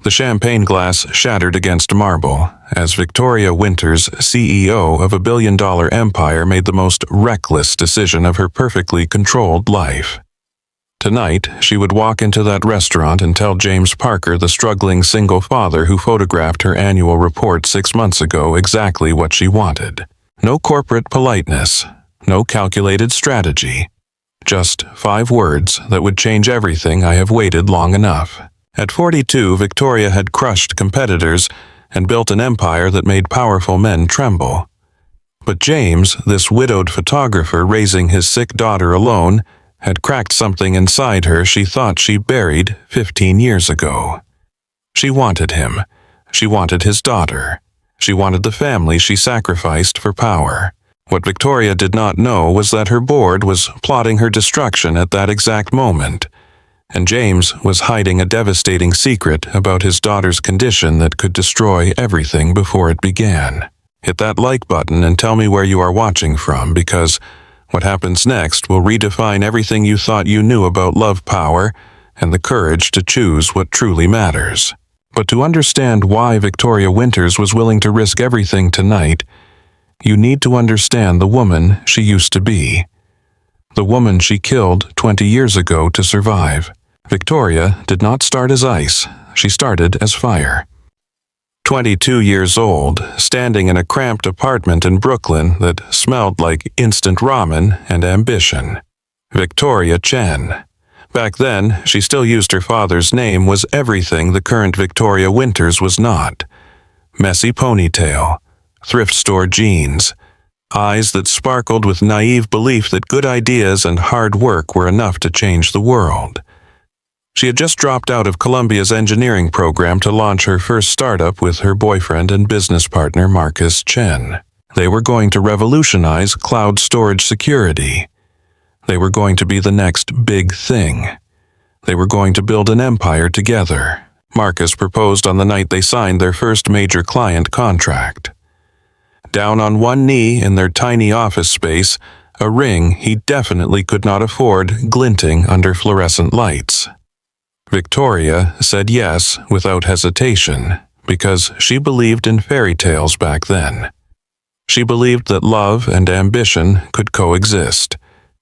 The champagne glass shattered against marble as Victoria Winters, CEO of a billion-dollar empire, made the most reckless decision of her perfectly controlled life. Tonight, she would walk into that restaurant and tell James Parker, the struggling single father who photographed her annual report 6 months ago, exactly what she wanted. No corporate politeness, no calculated strategy. Just 5 words that would change everything. I have waited long enough. At 42, Victoria had crushed competitors and built an empire that made powerful men tremble. But James, this widowed photographer raising his sick daughter alone, had cracked something inside her she thought she buried 15 years ago. She wanted him. She wanted his daughter. She wanted the family she sacrificed for power. What Victoria did not know was that her board was plotting her destruction at that exact moment, and James was hiding a devastating secret about his daughter's condition that could destroy everything before it began. Hit that like button and tell me where you are watching from, because what happens next will redefine everything you thought you knew about love, power, and the courage to choose what truly matters. But to understand why Victoria Winters was willing to risk everything tonight, you need to understand the woman she used to be. The woman she killed 20 years ago to survive. Victoria did not start as ice. She started as fire. 22 years old, standing in a cramped apartment in Brooklyn that smelled like instant ramen and ambition. Victoria Chen. Back then, she still used her father's name, was everything the current Victoria Winters was not. Messy ponytail, thrift store jeans, eyes that sparkled with naive belief that good ideas and hard work were enough to change the world. She had just dropped out of Columbia's engineering program to launch her first startup with her boyfriend and business partner Marcus Chen. They were going to revolutionize cloud storage security. They were going to be the next big thing. They were going to build an empire together. Marcus proposed on the night they signed their first major client contract. Down on one knee in their tiny office space, a ring he definitely could not afford glinting under fluorescent lights. Victoria said yes without hesitation, because she believed in fairy tales back then. She believed that love and ambition could coexist.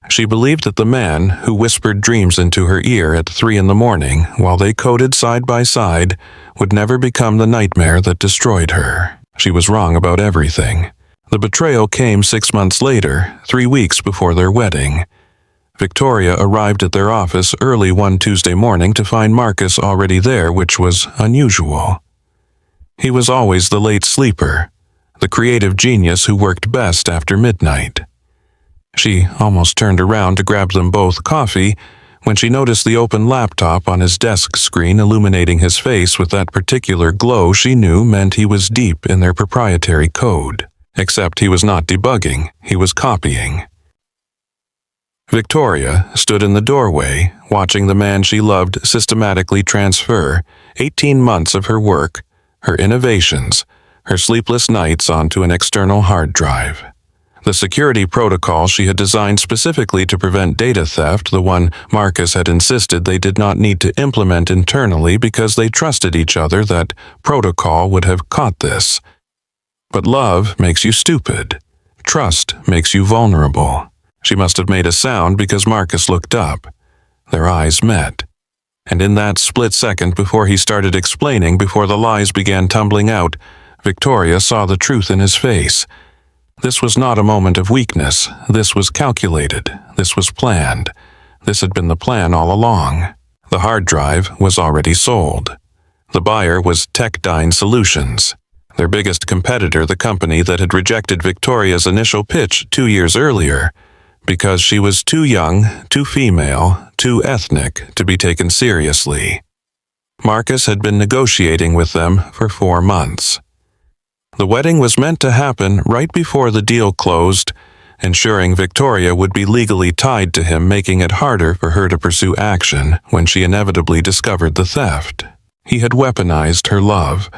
She believed that the man who whispered dreams into her ear at 3 a.m. while they coded side by side would never become the nightmare that destroyed her. She was wrong about everything. The betrayal came 6 months later, 3 weeks before their wedding. Victoria arrived at their office early one Tuesday morning to find Marcus already there, which was unusual. He was always the late sleeper, the creative genius who worked best after midnight. She almost turned around to grab them both coffee when she noticed the open laptop on his desk screen illuminating his face with that particular glow she knew meant he was deep in their proprietary code. Except he was not debugging, he was copying. Victoria stood in the doorway, watching the man she loved systematically transfer 18 months of her work, her innovations, her sleepless nights onto an external hard drive. The security protocol she had designed specifically to prevent data theft, the one Marcus had insisted they did not need to implement internally because they trusted each other, that protocol would have caught this. But love makes you stupid. Trust makes you vulnerable. She must have made a sound because Marcus looked up. Their eyes met. And in that split second before he started explaining, before the lies began tumbling out, Victoria saw the truth in his face. This was not a moment of weakness. This was calculated. This was planned. This had been the plan all along. The hard drive was already sold. The buyer was Techdyne Solutions. Their biggest competitor, the company that had rejected Victoria's initial pitch 2 years earlier, because she was too young, too female, too ethnic to be taken seriously. Marcus had been negotiating with them for 4 months. The wedding was meant to happen right before the deal closed, ensuring Victoria would be legally tied to him, making it harder for her to pursue action when she inevitably discovered the theft. He had weaponized her love.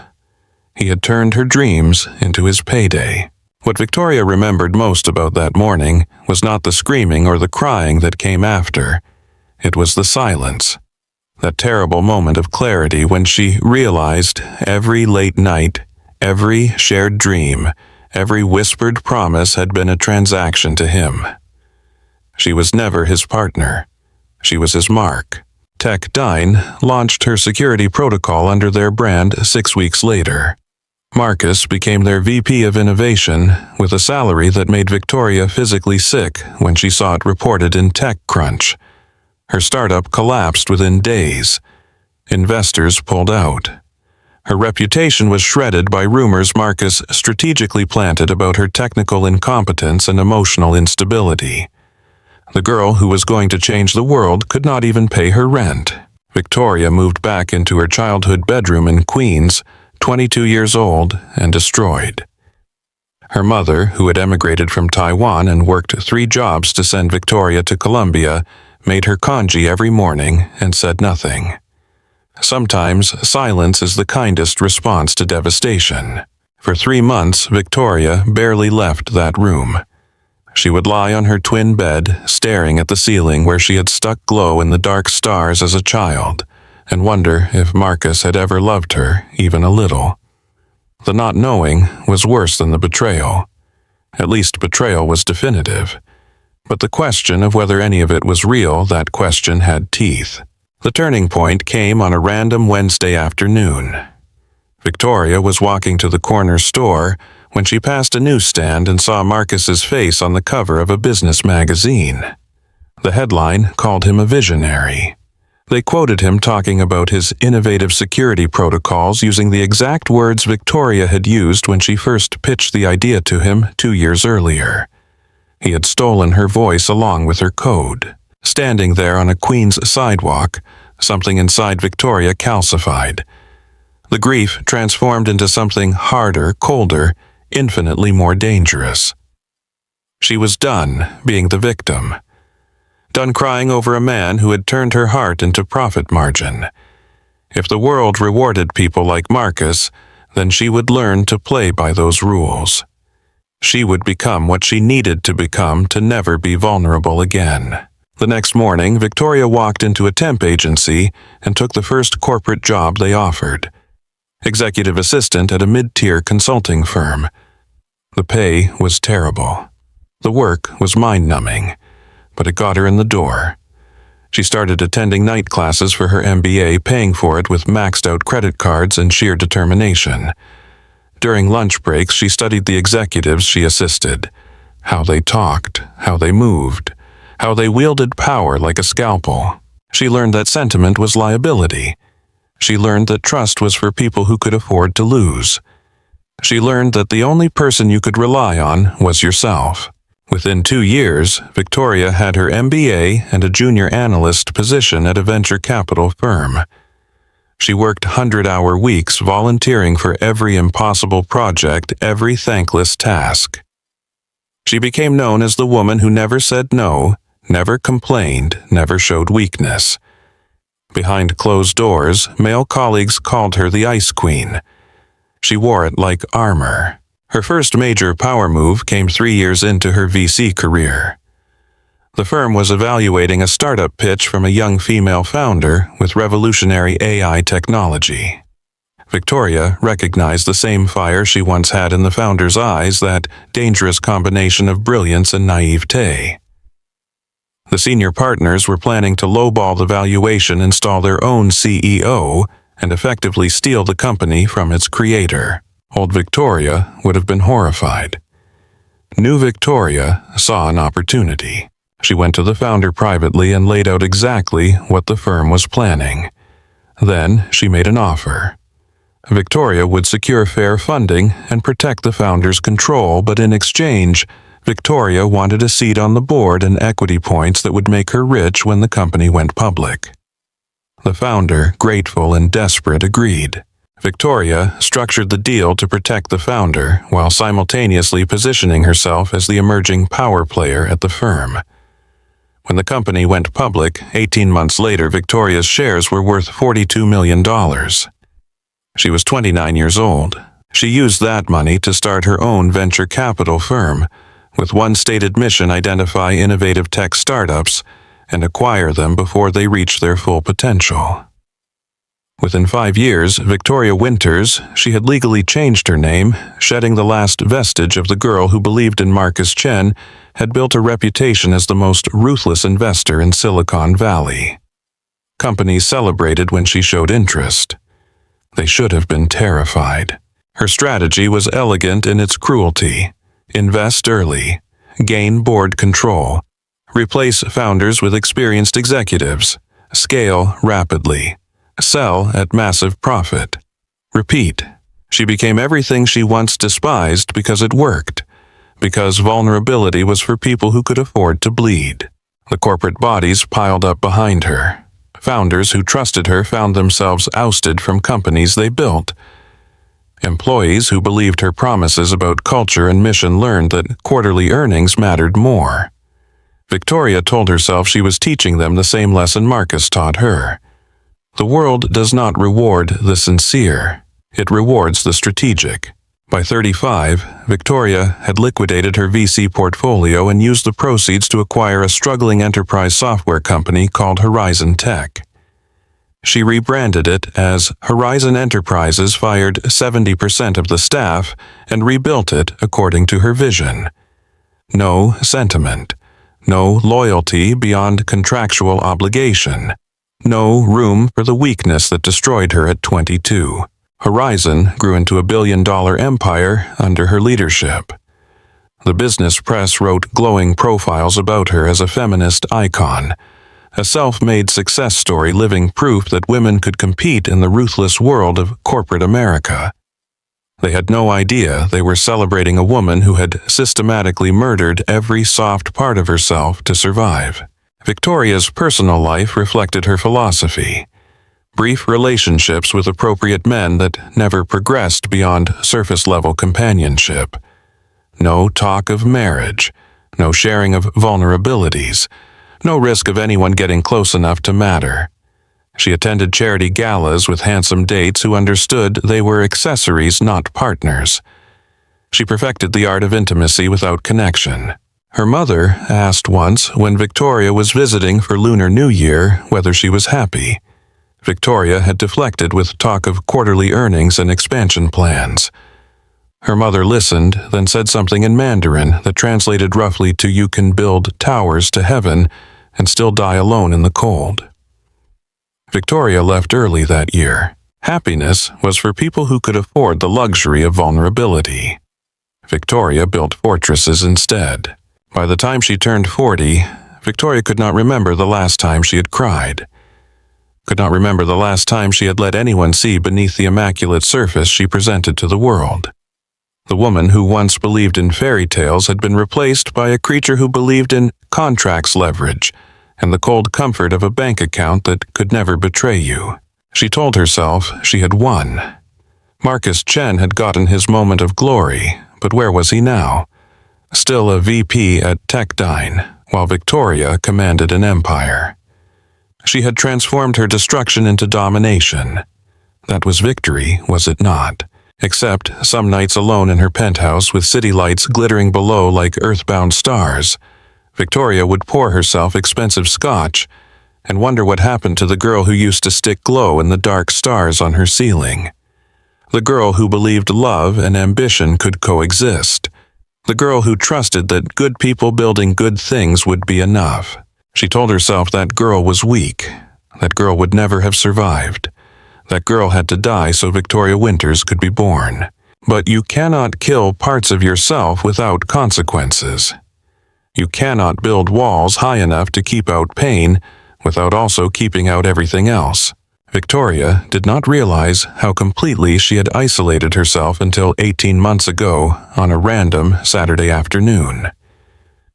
He had turned her dreams into his payday. What Victoria remembered most about that morning was not the screaming or the crying that came after. It was the silence. That terrible moment of clarity when she realized every late night, every shared dream, every whispered promise had been a transaction to him. She was never his partner. She was his mark. Tech9 launched her security protocol under their brand 6 weeks later. Marcus became their VP of Innovation with a salary that made Victoria physically sick when she saw it reported in TechCrunch. Her startup collapsed within days. Investors pulled out. Her reputation was shredded by rumors Marcus strategically planted about her technical incompetence and emotional instability. The girl who was going to change the world could not even pay her rent. Victoria moved back into her childhood bedroom in Queens, 22 years old and destroyed. Her mother, who had emigrated from Taiwan and worked 3 jobs to send Victoria to Colombia, made her congee every morning and said nothing. Sometimes silence is the kindest response to devastation. For 3 months, Victoria barely left that room. She would lie on her twin bed, staring at the ceiling where she had stuck glow in the dark stars as a child, and wonder if Marcus had ever loved her, even a little. The not knowing was worse than the betrayal. At least betrayal was definitive. But the question of whether any of it was real, that question had teeth. The turning point came on a random Wednesday afternoon. Victoria was walking to the corner store when she passed a newsstand and saw Marcus's face on the cover of a business magazine. The headline called him a visionary. They quoted him talking about his innovative security protocols using the exact words Victoria had used when she first pitched the idea to him 2 years earlier. He had stolen her voice along with her code. Standing there on a Queens sidewalk, something inside Victoria calcified. The grief transformed into something harder, colder, infinitely more dangerous. She was done being the victim. Done crying over a man who had turned her heart into profit margin. If the world rewarded people like Marcus, then she would learn to play by those rules. She would become what she needed to become to never be vulnerable again. The next morning, Victoria walked into a temp agency and took the first corporate job they offered. Executive assistant at a mid-tier consulting firm. The pay was terrible. The work was mind-numbing, but it got her in the door. She started attending night classes for her MBA, paying for it with maxed-out credit cards and sheer determination. During lunch breaks, she studied the executives she assisted, how they talked, how they moved, how they wielded power like a scalpel. She learned that sentiment was liability. She learned that trust was for people who could afford to lose. She learned that the only person you could rely on was yourself. Within 2 years, Victoria had her MBA and a junior analyst position at a venture capital firm. She worked 100-hour weeks volunteering for every impossible project, every thankless task. She became known as the woman who never said no, never complained, never showed weakness. Behind closed doors, male colleagues called her the Ice Queen. She wore it like armor. Her first major power move came 3 years into her VC career. The firm was evaluating a startup pitch from a young female founder with revolutionary AI technology. Victoria recognized the same fire she once had in the founder's eyes, that dangerous combination of brilliance and naivete. The senior partners were planning to lowball the valuation, install their own CEO, and effectively steal the company from its creator. Old Victoria would have been horrified. New Victoria saw an opportunity. She went to the founder privately and laid out exactly what the firm was planning. Then she made an offer. Victoria would secure fair funding and protect the founder's control, but in exchange, Victoria wanted a seat on the board and equity points that would make her rich when the company went public. The founder, grateful and desperate, agreed. Victoria structured the deal to protect the founder while simultaneously positioning herself as the emerging power player at the firm. When the company went public, 18 months later, Victoria's shares were worth $42 million. She was 29 years old. She used that money to start her own venture capital firm, with one stated mission: identify innovative tech startups and acquire them before they reach their full potential. Within 5 years, Victoria Winters, she had legally changed her name, shedding the last vestige of the girl who believed in Marcus Chen, had built a reputation as the most ruthless investor in Silicon Valley. Companies celebrated when she showed interest. They should have been terrified. Her strategy was elegant in its cruelty. Invest early, gain board control, replace founders with experienced executives, scale rapidly, sell at massive profit. Repeat. She became everything she once despised because it worked, because vulnerability was for people who could afford to bleed. The corporate bodies piled up behind her. Founders who trusted her found themselves ousted from companies they built. Employees who believed her promises about culture and mission learned that quarterly earnings mattered more. Victoria told herself she was teaching them the same lesson Marcus taught her. The world does not reward the sincere. It rewards the strategic. By 35, Victoria had liquidated her VC portfolio and used the proceeds to acquire a struggling enterprise software company called Horizon Tech. She rebranded it as Horizon Enterprises, fired 70% of the staff, and rebuilt it according to her vision. No sentiment. No loyalty beyond contractual obligation. No room for the weakness that destroyed her at 22. Horizon grew into a billion-dollar empire under her leadership. The business press wrote glowing profiles about her as a feminist icon, a self-made success story living proof that women could compete in the ruthless world of corporate America. They had no idea they were celebrating a woman who had systematically murdered every soft part of herself to survive. Victoria's personal life reflected her philosophy. Brief relationships with appropriate men that never progressed beyond surface-level companionship. No talk of marriage. No sharing of vulnerabilities. No risk of anyone getting close enough to matter. She attended charity galas with handsome dates who understood they were accessories, not partners. She perfected the art of intimacy without connection. Her mother asked once, when Victoria was visiting for Lunar New Year, whether she was happy. Victoria had deflected with talk of quarterly earnings and expansion plans. Her mother listened, then said something in Mandarin that translated roughly to "You can build towers to heaven and still die alone in the cold." Victoria left early that year. Happiness was for people who could afford the luxury of vulnerability. Victoria built fortresses instead. By the time she turned 40, Victoria could not remember the last time she had cried. Could not remember the last time she had let anyone see beneath the immaculate surface she presented to the world. The woman who once believed in fairy tales had been replaced by a creature who believed in contracts leverage and the cold comfort of a bank account that could never betray you. She told herself she had won. Marcus Chen had gotten his moment of glory, but where was he now? Still a VP at Techdyne, while Victoria commanded an empire. She had transformed her destruction into domination. That was victory, was it not? Except some nights alone in her penthouse with city lights glittering below like earthbound stars, Victoria would pour herself expensive scotch and wonder what happened to the girl who used to stick glow in the dark stars on her ceiling. The girl who believed love and ambition could coexist. The girl who trusted that good people building good things would be enough. She told herself that girl was weak. That girl would never have survived. That girl had to die so Victoria Winters could be born. But you cannot kill parts of yourself without consequences. You cannot build walls high enough to keep out pain without also keeping out everything else. Victoria did not realize how completely she had isolated herself until 18 months ago on a random Saturday afternoon.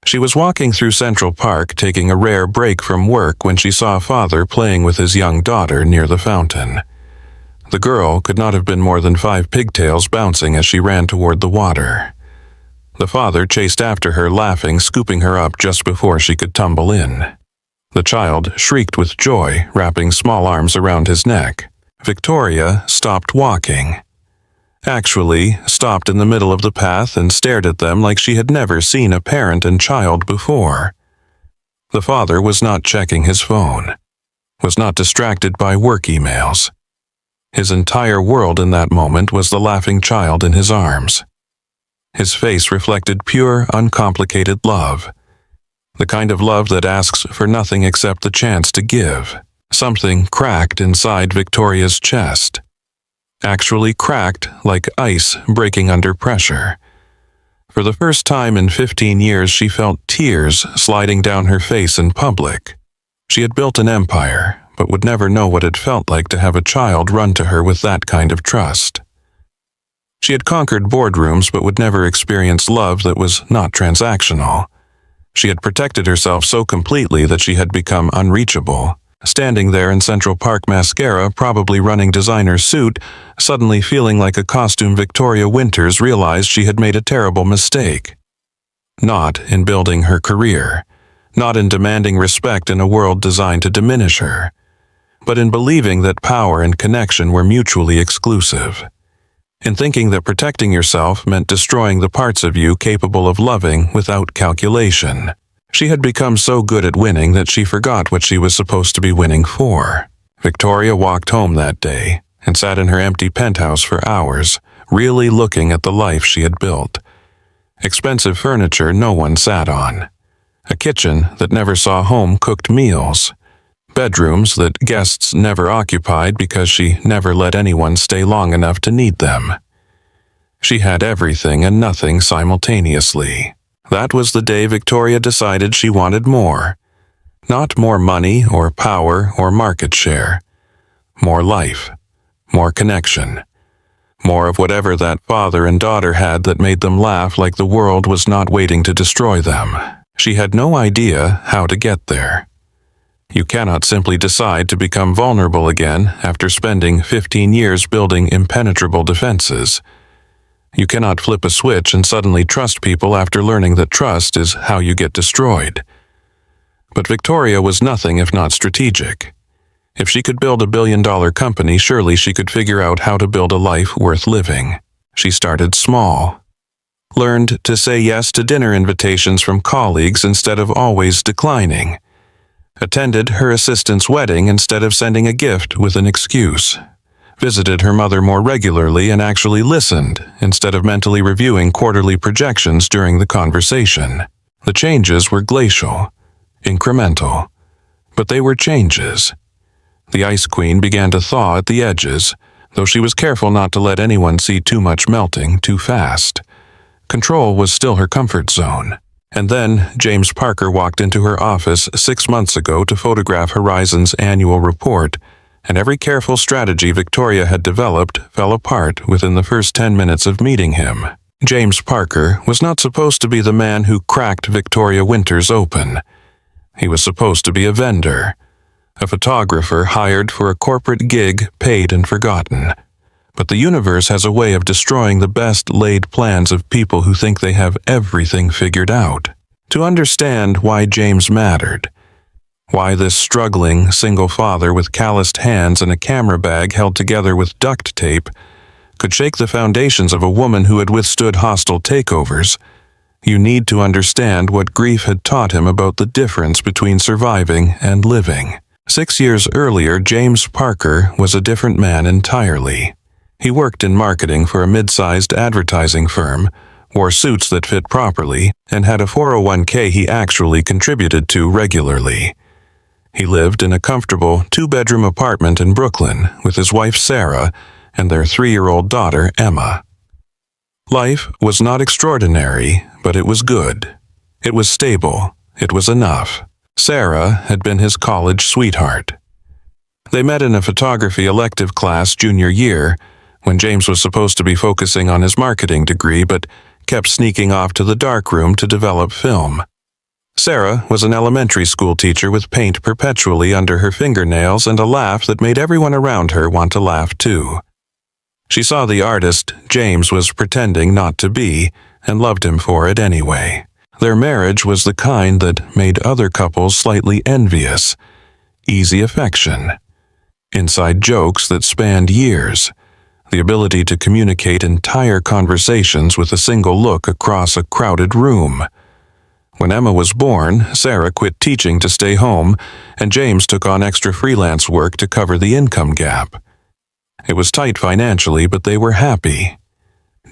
She was walking through Central Park taking a rare break from work when she saw a father playing with his young daughter near the fountain. The girl could not have been more than 5 pigtails bouncing as she ran toward the water. The father chased after her, laughing, scooping her up just before she could tumble in. The child shrieked with joy, wrapping small arms around his neck. Victoria stopped walking. Actually, stopped in the middle of the path and stared at them like she had never seen a parent and child before. The father was not checking his phone, was not distracted by work emails. His entire world in that moment was the laughing child in his arms. His face reflected pure, uncomplicated love. The kind of love that asks for nothing except the chance to give. Something cracked inside Victoria's chest. Actually cracked like ice breaking under pressure. For the first time in 15 years, she felt tears sliding down her face in public. She had built an empire, but would never know what it felt like to have a child run to her with that kind of trust. She had conquered boardrooms, but would never experience love that was not transactional. She had protected herself so completely that she had become unreachable. Standing there in Central Park Mascara, probably running designer suit, suddenly feeling like a costume Victoria Winters realized she had made a terrible mistake. Not in building her career, not in demanding respect in a world designed to diminish her, but in believing that power and connection were mutually exclusive. In thinking that protecting yourself meant destroying the parts of you capable of loving without calculation. She had become so good at winning that she forgot what she was supposed to be winning for. Victoria walked home that day and sat in her empty penthouse for hours, really looking at the life she had built. Expensive furniture no one sat on. A kitchen that never saw home-cooked meals. Bedrooms that guests never occupied because she never let anyone stay long enough to need them. She had everything and nothing simultaneously. That was the day Victoria decided she wanted more. Not more money or power or market share. More life. More connection. More of whatever that father and daughter had that made them laugh like the world was not waiting to destroy them. She had no idea how to get there. You cannot simply decide to become vulnerable again after spending 15 years building impenetrable defenses. You cannot flip a switch and suddenly trust people after learning that trust is how you get destroyed. But Victoria was nothing if not strategic. If she could build a billion-dollar company, surely she could figure out how to build a life worth living. She started small. Learned to say yes to dinner invitations from colleagues instead of always declining. Attended her assistant's wedding instead of sending a gift with an excuse. Visited her mother more regularly and actually listened instead of mentally reviewing quarterly projections during the conversation. The changes were glacial, incremental, but they were changes. The Ice Queen began to thaw at the edges, though she was careful not to let anyone see too much melting too fast. Control was still her comfort zone. And then James Parker walked into her office 6 months ago to photograph Horizon's annual report, and every careful strategy Victoria had developed fell apart within the first 10 minutes of meeting him. James Parker was not supposed to be the man who cracked Victoria Winters open. He was supposed to be a vendor, a photographer hired for a corporate gig, paid and forgotten. But the universe has a way of destroying the best laid plans of people who think they have everything figured out. To understand why James mattered, why this struggling single father with calloused hands and a camera bag held together with duct tape could shake the foundations of a woman who had withstood hostile takeovers, you need to understand what grief had taught him about the difference between surviving and living. 6 years earlier, James Parker was a different man entirely. He worked in marketing for a mid-sized advertising firm, wore suits that fit properly, and had a 401k he actually contributed to regularly. He lived in a comfortable 2-bedroom apartment in Brooklyn with his wife Sarah and their 3-year-old daughter Emma. Life was not extraordinary, but it was good. It was stable. It was enough. Sarah had been his college sweetheart. They met in a photography elective class junior year, when James was supposed to be focusing on his marketing degree but kept sneaking off to the darkroom to develop film. Sarah was an elementary school teacher with paint perpetually under her fingernails and a laugh that made everyone around her want to laugh too. She saw the artist James was pretending not to be and loved him for it anyway. Their marriage was the kind that made other couples slightly envious. Easy affection. Inside jokes that spanned years. The ability to communicate entire conversations with a single look across a crowded room. When Emma was born, Sarah quit teaching to stay home, and James took on extra freelance work to cover the income gap. It was tight financially, but they were happy.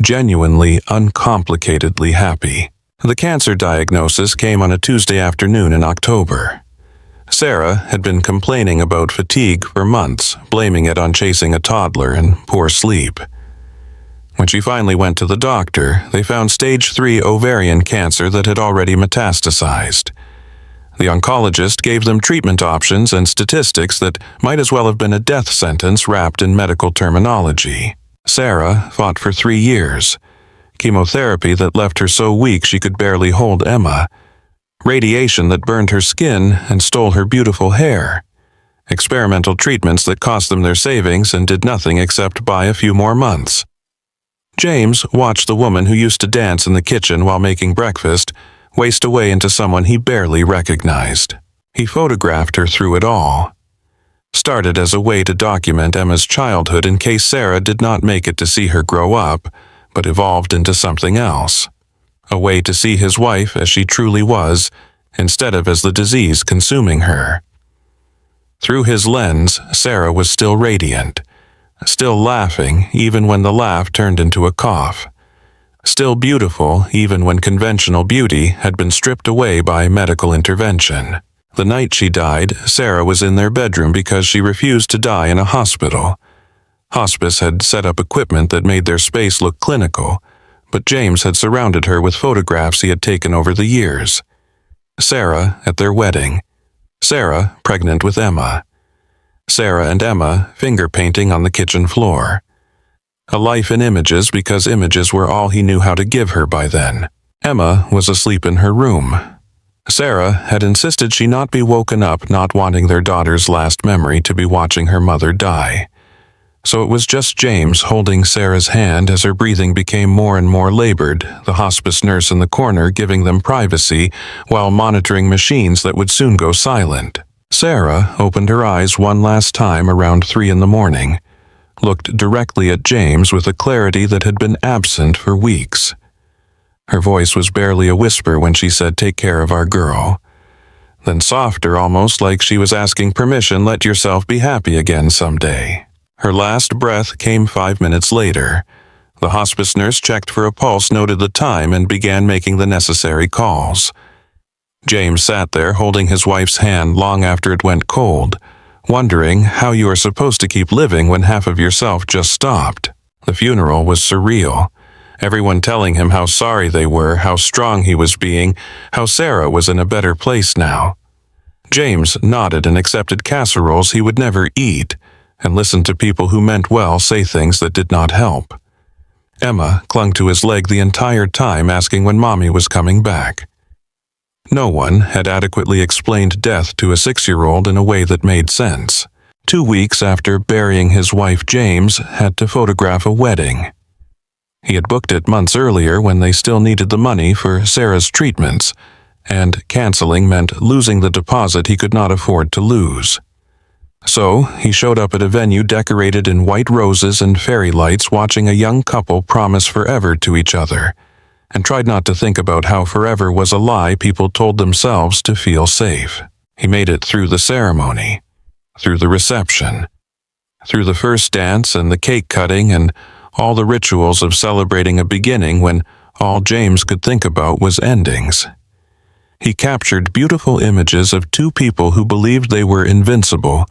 Genuinely, uncomplicatedly happy. The cancer diagnosis came on a Tuesday afternoon in October. Sarah had been complaining about fatigue for months, blaming it on chasing a toddler and poor sleep. When she finally went to the doctor, they found stage 3 ovarian cancer that had already metastasized. The oncologist gave them treatment options and statistics that might as well have been a death sentence wrapped in medical terminology. Sarah fought for 3 years. Chemotherapy that left her so weak she could barely hold Emma. Radiation that burned her skin and stole her beautiful hair. Experimental treatments that cost them their savings and did nothing except buy a few more months. James watched the woman who used to dance in the kitchen while making breakfast waste away into someone he barely recognized. He photographed her through it all. Started as a way to document Emma's childhood in case Sarah did not make it to see her grow up, but evolved into something else. A way to see his wife as she truly was, instead of as the disease consuming her. Through his lens, Sarah was still radiant, still laughing even when the laugh turned into a cough, still beautiful even when conventional beauty had been stripped away by medical intervention. The night she died, Sarah was in their bedroom because she refused to die in a hospital. Hospice had set up equipment that made their space look clinical, but James had surrounded her with photographs he had taken over the years. Sarah at their wedding. Sarah pregnant with Emma. Sarah and Emma finger painting on the kitchen floor. A life in images because images were all he knew how to give her by then. Emma was asleep in her room. Sarah had insisted she not be woken up, not wanting their daughter's last memory to be watching her mother die. So it was just James holding Sarah's hand as her breathing became more and more labored, the hospice nurse in the corner giving them privacy while monitoring machines that would soon go silent. Sarah opened her eyes one last time around 3 a.m, looked directly at James with a clarity that had been absent for weeks. Her voice was barely a whisper when she said, "Take care of our girl." Then softer, almost like she was asking permission, "Let yourself be happy again someday." Her last breath came 5 minutes later. The hospice nurse checked for a pulse, noted the time, and began making the necessary calls. James sat there holding his wife's hand long after it went cold, wondering how you are supposed to keep living when half of yourself just stopped. The funeral was surreal. Everyone telling him how sorry they were, how strong he was being, how Sarah was in a better place now. James nodded and accepted casseroles he would never eat, and listened to people who meant well say things that did not help. Emma clung to his leg the entire time, asking when Mommy was coming back. No one had adequately explained death to a 6-year-old in a way that made sense. 2 weeks after burying his wife, James had to photograph a wedding. He had booked it months earlier when they still needed the money for Sarah's treatments, and canceling meant losing the deposit he could not afford to lose. So, he showed up at a venue decorated in white roses and fairy lights, watching a young couple promise forever to each other, and tried not to think about how forever was a lie people told themselves to feel safe. He made it through the ceremony, through the reception, through the first dance and the cake cutting and all the rituals of celebrating a beginning when all James could think about was endings. He captured beautiful images of 2 people who believed they were invincible,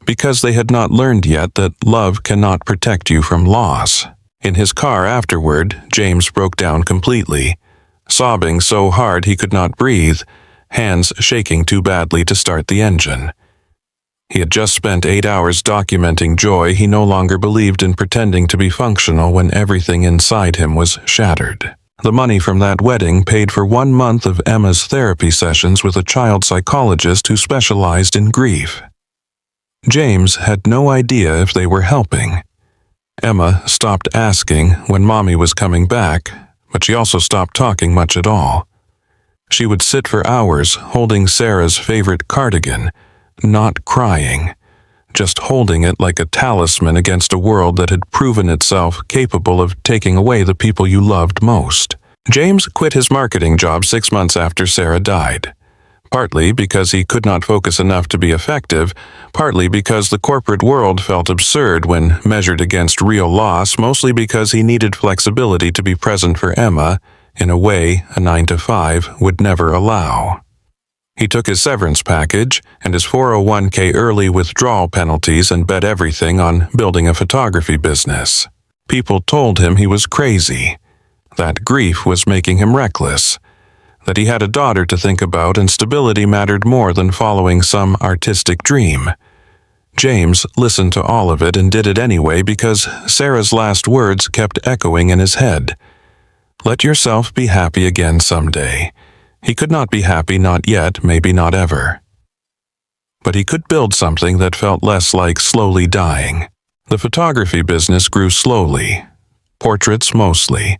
because they had not learned yet that love cannot protect you from loss. In his car afterward, James broke down completely, sobbing so hard he could not breathe, hands shaking too badly to start the engine. He had just spent 8 hours documenting joy he no longer believed in pretending to be functional when everything inside him was shattered. The money from that wedding paid for 1 month of Emma's therapy sessions with a child psychologist who specialized in grief. James had no idea if they were helping. Emma stopped asking when Mommy was coming back, but she also stopped talking much at all. She would sit for hours holding Sarah's favorite cardigan, not crying, just holding it like a talisman against a world that had proven itself capable of taking away the people you loved most. James quit his marketing job 6 months after Sarah died. Partly because he could not focus enough to be effective, partly because the corporate world felt absurd when measured against real loss, mostly because he needed flexibility to be present for Emma in a way a 9-to-5 would never allow. He took his severance package and his 401k early withdrawal penalties and bet everything on building a photography business. People told him he was crazy, that grief was making him reckless, that he had a daughter to think about and stability mattered more than following some artistic dream. James listened to all of it and did it anyway because Sarah's last words kept echoing in his head. Let yourself be happy again someday. He could not be happy, not yet, maybe not ever. But he could build something that felt less like slowly dying. The photography business grew slowly. Portraits mostly.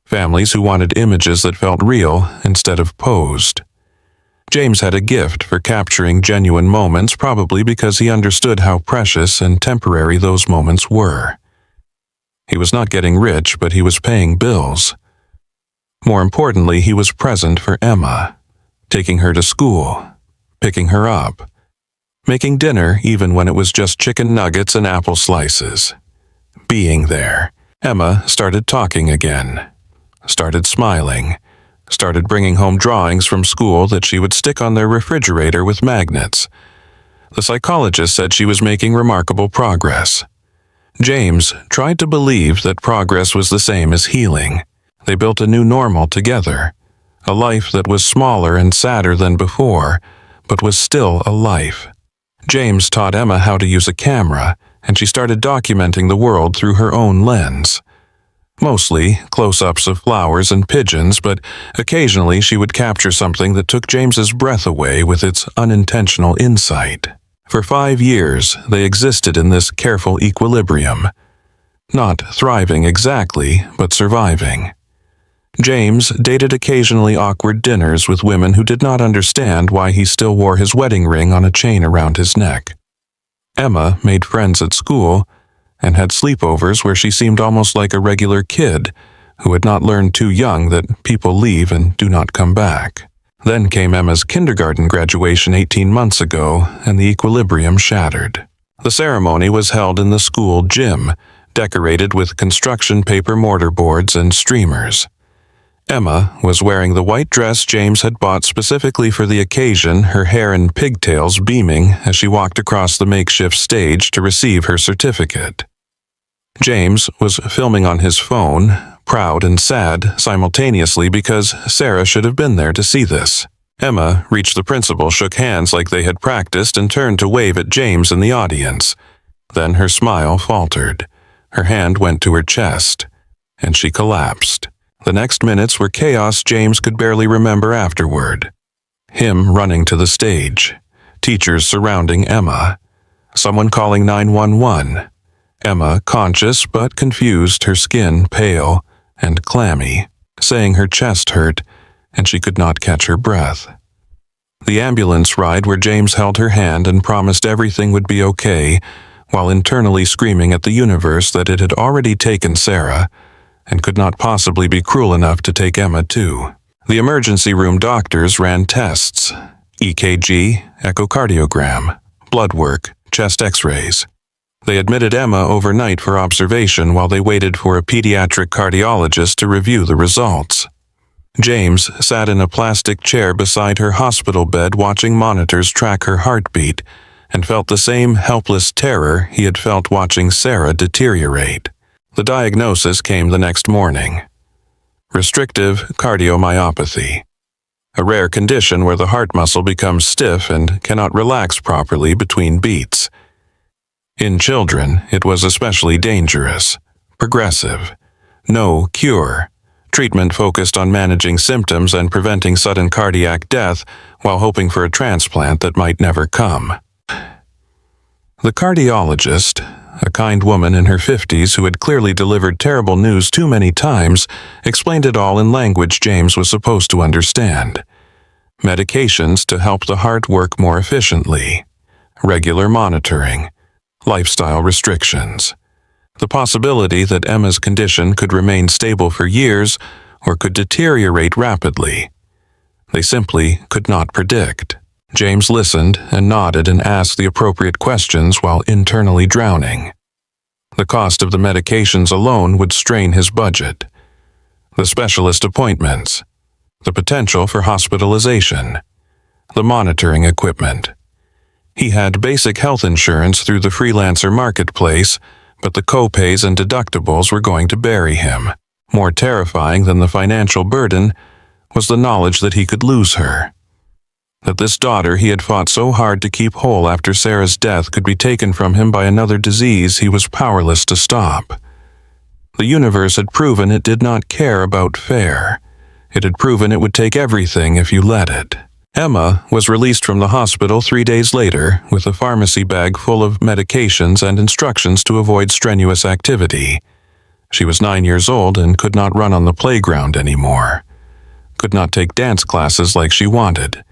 Families who wanted images that felt real instead of posed. James had a gift for capturing genuine moments, probably because he understood how precious and temporary those moments were. He was not getting rich, but he was paying bills. More importantly, he was present for Emma, taking her to school, picking her up, making dinner even when it was just chicken nuggets and apple slices. Being there. Emma started talking again. Started smiling, started bringing home drawings from school that she would stick on their refrigerator with magnets. The psychologist said she was making remarkable progress. James tried to believe that progress was the same as healing. They built a new normal together, a life that was smaller and sadder than before, but was still a life. James taught Emma how to use a camera, and she started documenting the world through her own lens. Mostly close-ups of flowers and pigeons, but occasionally she would capture something that took James's breath away with its unintentional insight. For 5 years, they existed in this careful equilibrium. Not thriving exactly, but surviving. James dated occasionally awkward dinners with women who did not understand why he still wore his wedding ring on a chain around his neck. Emma made friends at school and had sleepovers where she seemed almost like a regular kid who had not learned too young that people leave and do not come back. Then came Emma's kindergarten graduation 18 months ago, and the equilibrium shattered. The ceremony was held in the school gym, decorated with construction paper mortar boards and streamers. Emma was wearing the white dress James had bought specifically for the occasion, her hair in pigtails beaming as she walked across the makeshift stage to receive her certificate. James was filming on his phone, proud and sad simultaneously because Sarah should have been there to see this. Emma reached the principal, shook hands like they had practiced, and turned to wave at James in the audience. Then her smile faltered. Her hand went to her chest, and she collapsed. The next minutes were chaos James could barely remember afterward. Him running to the stage, teachers surrounding Emma, someone calling 911. Emma, conscious but confused, her skin pale and clammy, saying her chest hurt and she could not catch her breath. The ambulance ride where James held her hand and promised everything would be okay, while internally screaming at the universe that it had already taken Sarah and could not possibly be cruel enough to take Emma too. The emergency room doctors ran tests: EKG, echocardiogram, blood work, chest x-rays. They admitted Emma overnight for observation while they waited for a pediatric cardiologist to review the results. James sat in a plastic chair beside her hospital bed watching monitors track her heartbeat and felt the same helpless terror he had felt watching Sarah deteriorate. The diagnosis came the next morning. Restrictive cardiomyopathy, a rare condition where the heart muscle becomes stiff and cannot relax properly between beats. In children, it was especially dangerous, progressive, no cure. Treatment focused on managing symptoms and preventing sudden cardiac death while hoping for a transplant that might never come. The cardiologist, a kind woman in her 50s who had clearly delivered terrible news too many times, explained it all in language James was supposed to understand. Medications to help the heart work more efficiently, regular monitoring, lifestyle restrictions. The possibility that Emma's condition could remain stable for years or could deteriorate rapidly. They simply could not predict. James listened and nodded and asked the appropriate questions while internally drowning. The cost of the medications alone would strain his budget. The specialist appointments, the potential for hospitalization, the monitoring equipment. He had basic health insurance through the freelancer marketplace, but the co-pays and deductibles were going to bury him. More terrifying than the financial burden was the knowledge that he could lose her. That this daughter he had fought so hard to keep whole after Sarah's death could be taken from him by another disease he was powerless to stop. The universe had proven it did not care about fair. It had proven it would take everything if you let it. Emma was released from the hospital 3 days later with a pharmacy bag full of medications and instructions to avoid strenuous activity. She was 9 years old and could not run on the playground anymore. Could not take dance classes like she wanted.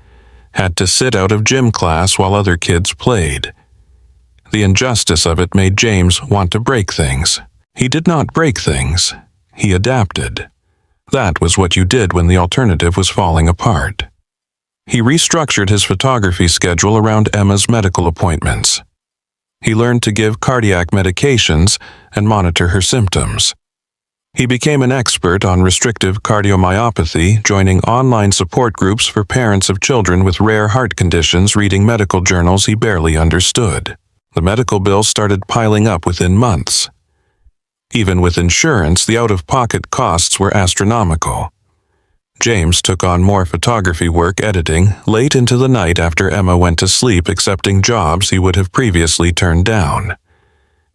Had to sit out of gym class while other kids played. The injustice of it made James want to break things. He did not break things. He adapted. That was what you did when the alternative was falling apart. He restructured his photography schedule around Emma's medical appointments. He learned to give cardiac medications and monitor her symptoms. He became an expert on restrictive cardiomyopathy, joining online support groups for parents of children with rare heart conditions, reading medical journals he barely understood. The medical bills started piling up within months. Even with insurance, the out-of-pocket costs were astronomical. James took on more photography work editing late into the night after Emma went to sleep, accepting jobs he would have previously turned down.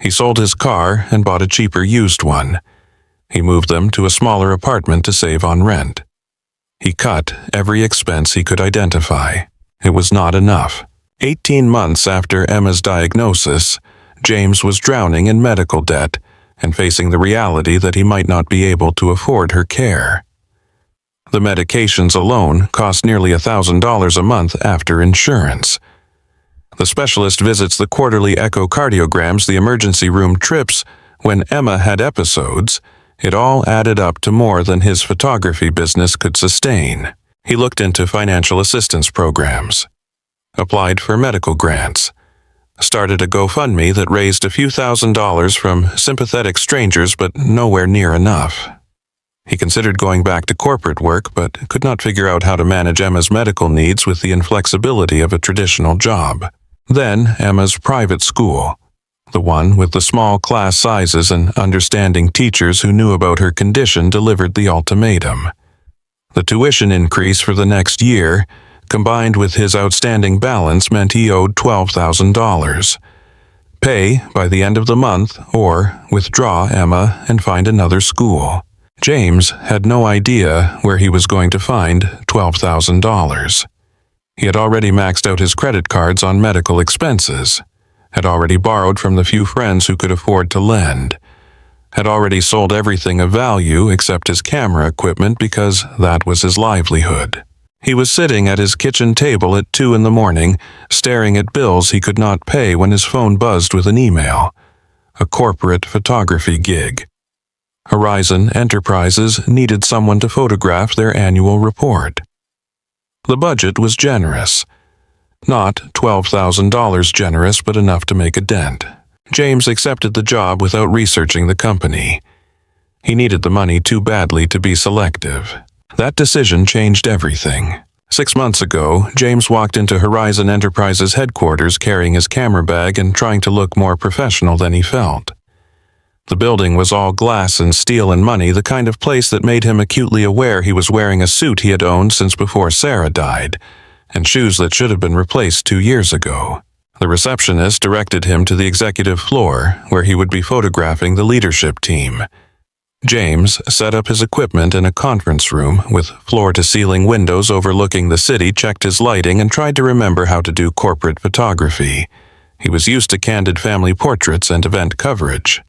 He sold his car and bought a cheaper used one. He moved them to a smaller apartment to save on rent. He cut every expense he could identify. It was not enough. 18 months after Emma's diagnosis, James was drowning in medical debt and facing the reality that he might not be able to afford her care. The medications alone cost nearly $1,000 a month after insurance. The specialist visits, the quarterly echocardiograms, the emergency room trips. When Emma had episodes, it all added up to more than his photography business could sustain. He looked into financial assistance programs, applied for medical grants, started a GoFundMe that raised a few $1,000s from sympathetic strangers, but nowhere near enough. He considered going back to corporate work, but could not figure out how to manage Emma's medical needs with the inflexibility of a traditional job. Then Emma's private school, the one with the small class sizes and understanding teachers who knew about her condition, delivered the ultimatum. The tuition increase for the next year, combined with his outstanding balance, meant he owed $12,000. Pay by the end of the month or withdraw Emma and find another school. James had no idea where he was going to find $12,000. He had already maxed out his credit cards on medical expenses, had already borrowed from the few friends who could afford to lend, had already sold everything of value except his camera equipment because that was his livelihood. He was sitting at his kitchen table at 2 a.m, staring at bills he could not pay when his phone buzzed with an email. A corporate photography gig. Horizon Enterprises needed someone to photograph their annual report. The budget was generous. Not $12,000 generous, but enough to make a dent. James accepted the job without researching the company. He needed the money too badly to be selective. That decision changed everything. 6 months ago, James walked into Horizon Enterprises headquarters carrying his camera bag and trying to look more professional than he felt. The building was all glass and steel and money, the kind of place that made him acutely aware he was wearing a suit he had owned since before Sarah died, and shoes that should have been replaced 2 years ago. The receptionist directed him to the executive floor, where he would be photographing the leadership team. James set up his equipment in a conference room with floor-to-ceiling windows overlooking the city, checked his lighting, and tried to remember how to do corporate photography. He was used to candid family portraits and event coverage.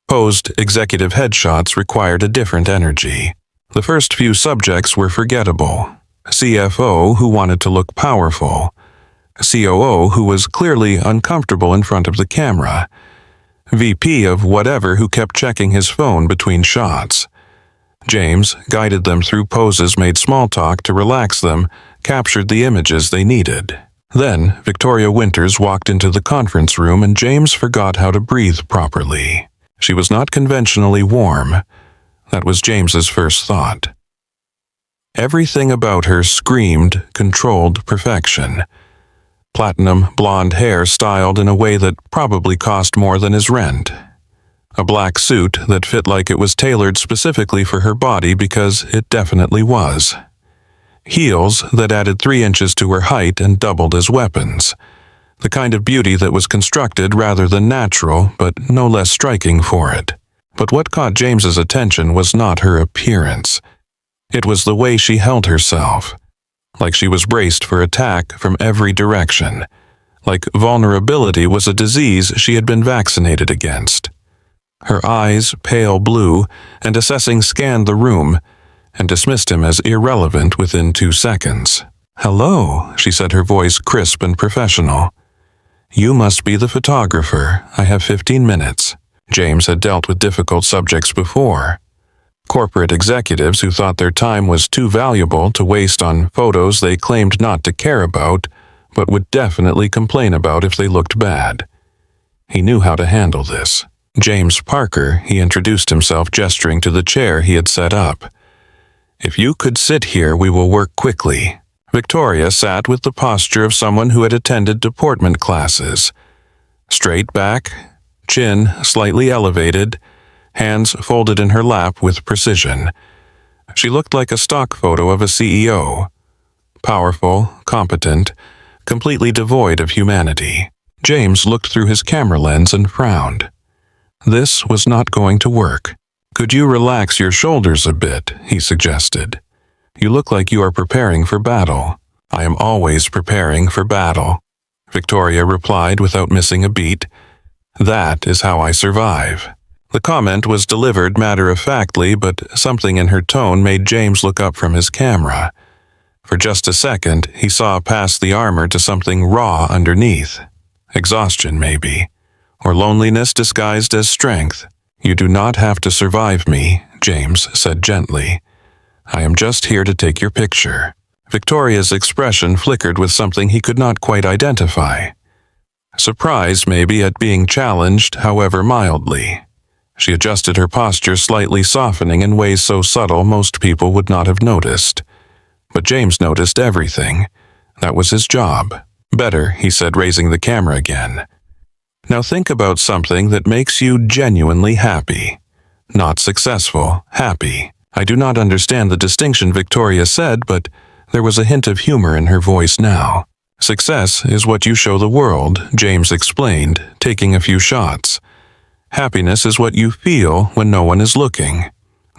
Posed executive headshots required a different energy. The first few subjects were forgettable. CFO who wanted to look powerful. COO who was clearly uncomfortable in front of the camera. VP of whatever who kept checking his phone between shots. James guided them through poses, made small talk to relax them, captured the images they needed. Then, Victoria Winters walked into the conference room and James forgot how to breathe properly. She was not conventionally warm. That was James's first thought. Everything about her screamed controlled perfection. Platinum blonde hair styled in a way that probably cost more than his rent. A black suit that fit like it was tailored specifically for her body because it definitely was. Heels that added 3 inches to her height and doubled as weapons. The kind of beauty that was constructed rather than natural, but no less striking for it. But what caught James's attention was not her appearance. It was the way she held herself. Like she was braced for attack from every direction. Like vulnerability was a disease she had been vaccinated against. Her eyes, pale blue, and assessing scanned the room, and dismissed him as irrelevant within 2 seconds. "Hello," she said, her voice crisp and professional. "You must be the photographer. I have 15 minutes. James had dealt with difficult subjects before. Corporate executives who thought their time was too valuable to waste on photos they claimed not to care about, but would definitely complain about if they looked bad. He knew how to handle this. "James Parker," he introduced himself, gesturing to the chair he had set up. "If you could sit here, we will work quickly." Victoria sat with the posture of someone who had attended deportment classes. Straight back, chin slightly elevated, hands folded in her lap with precision. She looked like a stock photo of a CEO. Powerful, competent, completely devoid of humanity. James looked through his camera lens and frowned. This was not going to work. "Could you relax your shoulders a bit?" he suggested. "You look like you are preparing for battle." "I am always preparing for battle," Victoria replied without missing a beat. "That is how I survive." The comment was delivered matter-of-factly, but something in her tone made James look up from his camera. For just a second, he saw past the armor to something raw underneath. Exhaustion, maybe. Or loneliness disguised as strength. "You do not have to survive me," James said gently. "I am just here to take your picture." Victoria's expression flickered with something he could not quite identify. Surprise, maybe, at being challenged, however mildly. She adjusted her posture, slightly softening in ways so subtle most people would not have noticed. But James noticed everything. That was his job. "Better," he said, raising the camera again. "Now think about something that makes you genuinely happy. Not successful, happy." "I do not understand the distinction," Victoria said, but there was a hint of humor in her voice now. "Success is what you show the world," James explained, taking a few shots. "Happiness is what you feel when no one is looking.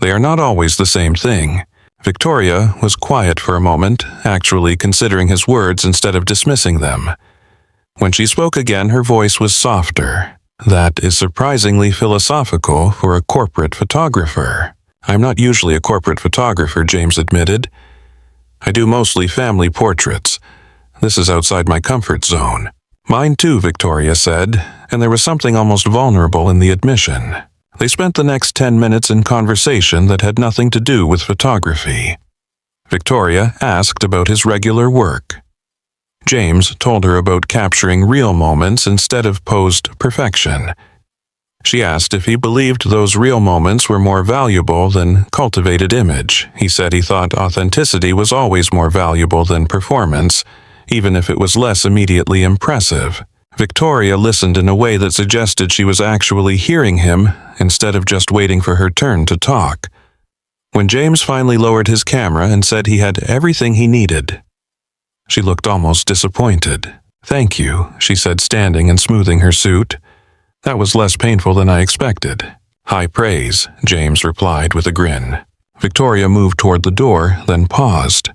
They are not always the same thing." Victoria was quiet for a moment, actually considering his words instead of dismissing them. When she spoke again, her voice was softer. "That is surprisingly philosophical for a corporate photographer." "I'm not usually a corporate photographer," James admitted. "I do mostly family portraits. This is outside my comfort zone." "Mine too," Victoria said, and there was something almost vulnerable in the admission. They spent the next 10 minutes in conversation that had nothing to do with photography. Victoria asked about his regular work. James told her about capturing real moments instead of posed perfection. She asked if he believed those real moments were more valuable than cultivated image. He said he thought authenticity was always more valuable than performance, even if it was less immediately impressive. Victoria listened in a way that suggested she was actually hearing him instead of just waiting for her turn to talk. When James finally lowered his camera and said he had everything he needed, she looked almost disappointed. "Thank you," she said, standing and smoothing her suit. "That was less painful than I expected." "High praise," James replied with a grin. Victoria moved toward the door, then paused.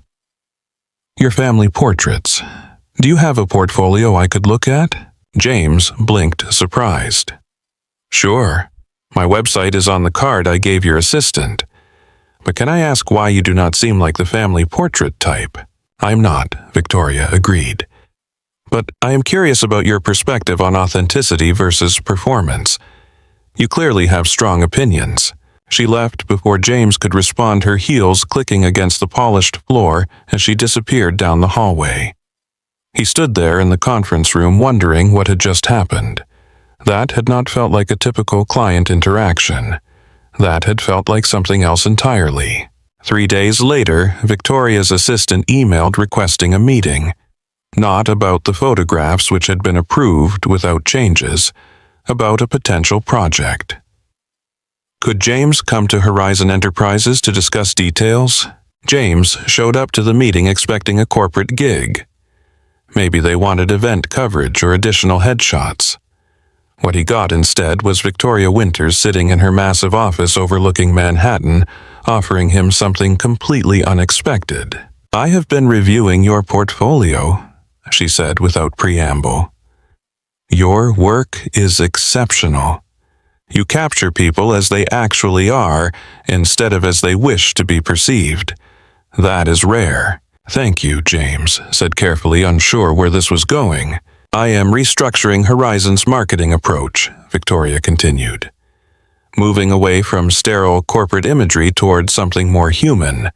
"Your family portraits. Do you have a portfolio I could look at?" James blinked, surprised. "Sure. My website is on the card I gave your assistant. But can I ask why you do not seem like the family portrait type?" "I'm not," Victoria agreed. "But I am curious about your perspective on authenticity versus performance. You clearly have strong opinions." She left before James could respond, her heels clicking against the polished floor as she disappeared down the hallway. He stood there in the conference room wondering what had just happened. That had not felt like a typical client interaction. That had felt like something else entirely. 3 days later, Victoria's assistant emailed requesting a meeting. Not about the photographs which had been approved without changes, about a potential project. Could James come to Horizon Enterprises to discuss details? James showed up to the meeting expecting a corporate gig. Maybe they wanted event coverage or additional headshots. What he got instead was Victoria Winters sitting in her massive office overlooking Manhattan, offering him something completely unexpected. "I have been reviewing your portfolio," she said without preamble. "Your work is exceptional. You capture people as they actually are, instead of as they wish to be perceived. That is rare." "Thank you," James said carefully, unsure where this was going. "I am restructuring Horizon's marketing approach," Victoria continued. "Moving away from sterile corporate imagery toward something more human.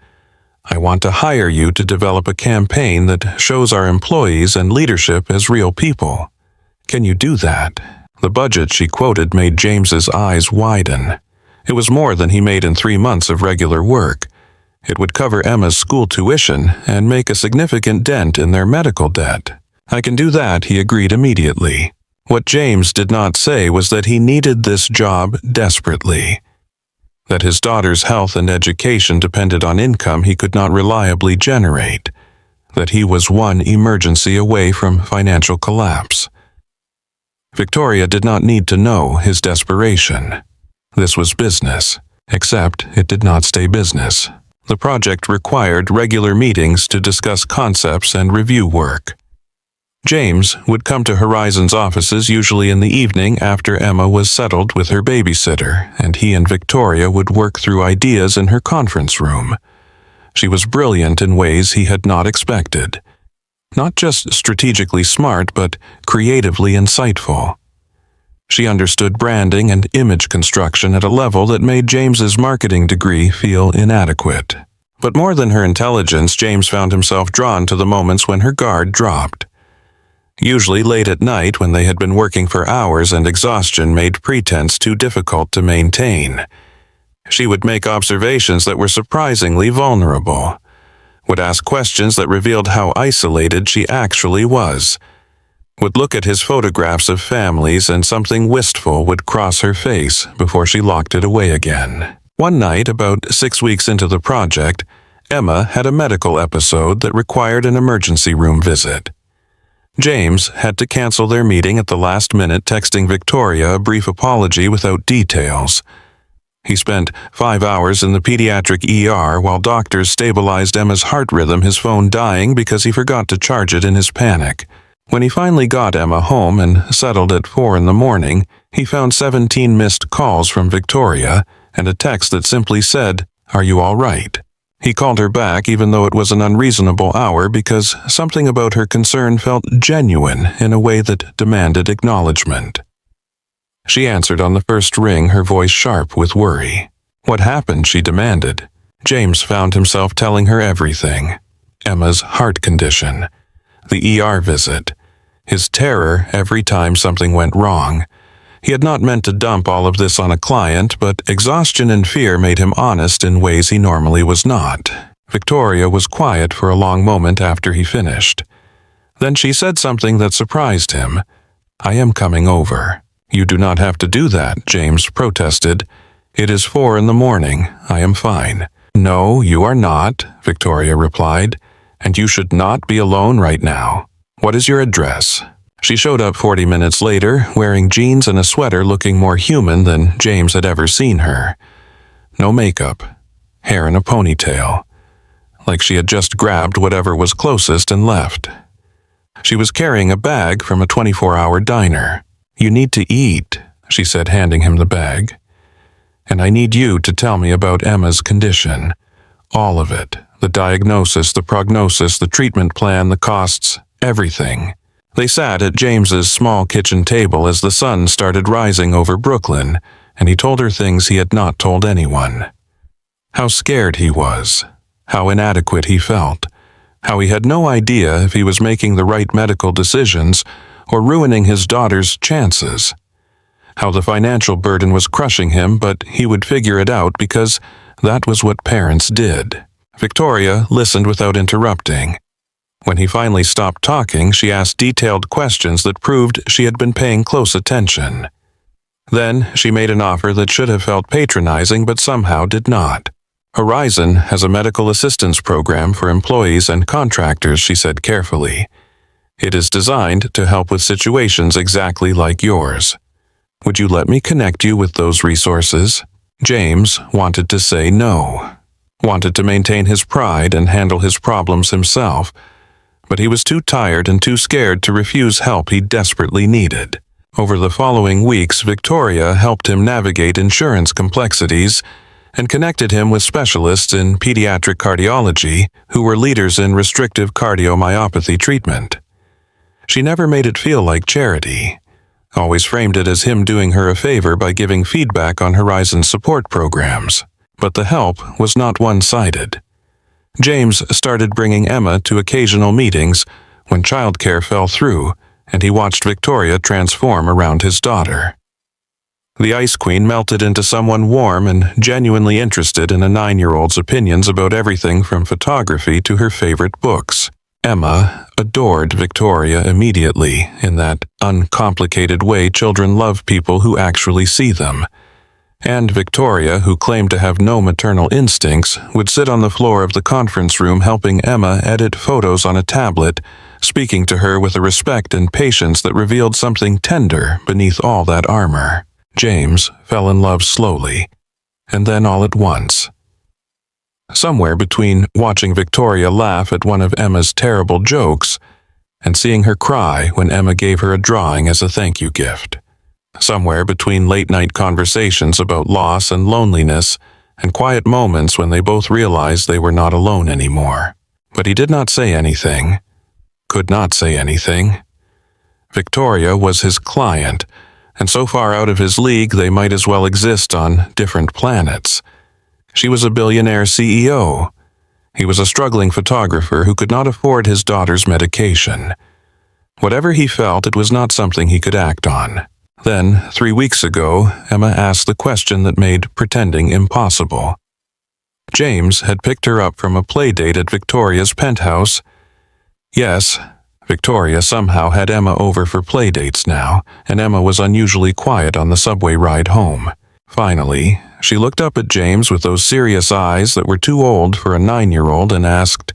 I want to hire you to develop a campaign that shows our employees and leadership as real people. Can you do that?" The budget she quoted made James's eyes widen. It was more than he made in 3 months of regular work. It would cover Emma's school tuition and make a significant dent in their medical debt. "I can do that," he agreed immediately. What James did not say was that he needed this job desperately. That his daughter's health and education depended on income he could not reliably generate. That he was one emergency away from financial collapse. Victoria did not need to know his desperation. This was business, except it did not stay business. The project required regular meetings to discuss concepts and review work. James would come to Horizon's offices usually in the evening after Emma was settled with her babysitter, and he and Victoria would work through ideas in her conference room. She was brilliant in ways he had not expected. Not just strategically smart, but creatively insightful. She understood branding and image construction at a level that made James's marketing degree feel inadequate. But more than her intelligence, James found himself drawn to the moments when her guard dropped. Usually late at night when they had been working for hours and exhaustion made pretense too difficult to maintain. She would make observations that were surprisingly vulnerable, would ask questions that revealed how isolated she actually was, would look at his photographs of families and something wistful would cross her face before she locked it away again. One night, about 6 weeks into the project, Emma had a medical episode that required an emergency room visit. James had to cancel their meeting at the last minute, texting Victoria a brief apology without details. He spent 5 hours in the pediatric ER while doctors stabilized Emma's heart rhythm, his phone dying because he forgot to charge it in his panic. When he finally got Emma home and settled at 4 in the morning, he found 17 missed calls from Victoria and a text that simply said, "Are you all right?" He called her back even though it was an unreasonable hour because something about her concern felt genuine in a way that demanded acknowledgement. She answered on the first ring, her voice sharp with worry. "What happened?" she demanded. James found himself telling her everything. Emma's heart condition, the ER visit, his terror every time something went wrong. He had not meant to dump all of this on a client, but exhaustion and fear made him honest in ways he normally was not. Victoria was quiet for a long moment after he finished. Then she said something that surprised him. "I am coming over." "You do not have to do that," James protested. "It is 4 in the morning. I am fine." "No, you are not," Victoria replied, "and you should not be alone right now. What is your address?" She showed up 40 minutes later, wearing jeans and a sweater, looking more human than James had ever seen her. No makeup, hair in a ponytail, like she had just grabbed whatever was closest and left. She was carrying a bag from a 24-hour diner. "You need to eat," she said, handing him the bag. "And I need you to tell me about Emma's condition. All of it. The diagnosis, the prognosis, the treatment plan, the costs, everything." They sat at James's small kitchen table as the sun started rising over Brooklyn, and he told her things he had not told anyone. How scared he was, how inadequate he felt, how he had no idea if he was making the right medical decisions or ruining his daughter's chances. How the financial burden was crushing him, but he would figure it out because that was what parents did. Victoria listened without interrupting. When he finally stopped talking, she asked detailed questions that proved she had been paying close attention. Then she made an offer that should have felt patronizing but somehow did not. Horizon has a medical assistance program for employees and contractors, she said carefully. It is designed to help with situations exactly like yours. Would you let me connect you with those resources? James wanted to say no, wanted to maintain his pride and handle his problems himself, but he was too tired and too scared to refuse help he desperately needed. Over the following weeks, Victoria helped him navigate insurance complexities and connected him with specialists in pediatric cardiology who were leaders in restrictive cardiomyopathy treatment. She never made it feel like charity, always framed it as him doing her a favor by giving feedback on Horizon's support programs. But the help was not one-sided. James started bringing Emma to occasional meetings when childcare fell through, and he watched Victoria transform around his daughter. The Ice Queen melted into someone warm and genuinely interested in a 9-year-old's opinions about everything from photography to her favorite books. Emma adored Victoria immediately, in that uncomplicated way children love people who actually see them. And Victoria, who claimed to have no maternal instincts, would sit on the floor of the conference room helping Emma edit photos on a tablet, speaking to her with a respect and patience that revealed something tender beneath all that armor. James fell in love slowly, and then all at once. Somewhere between watching Victoria laugh at one of Emma's terrible jokes and seeing her cry when Emma gave her a drawing as a thank you gift. Somewhere between late-night conversations about loss and loneliness and quiet moments when they both realized they were not alone anymore. But he did not say anything, could not say anything. Victoria was his client, and so far out of his league they might as well exist on different planets. She was a billionaire CEO. He was a struggling photographer who could not afford his daughter's medication. Whatever he felt, it was not something he could act on. Then, 3 weeks ago, Emma asked the question that made pretending impossible. James had picked her up from a playdate at Victoria's penthouse. Yes, Victoria somehow had Emma over for playdates now, and Emma was unusually quiet on the subway ride home. Finally, she looked up at James with those serious eyes that were too old for a 9-year-old and asked,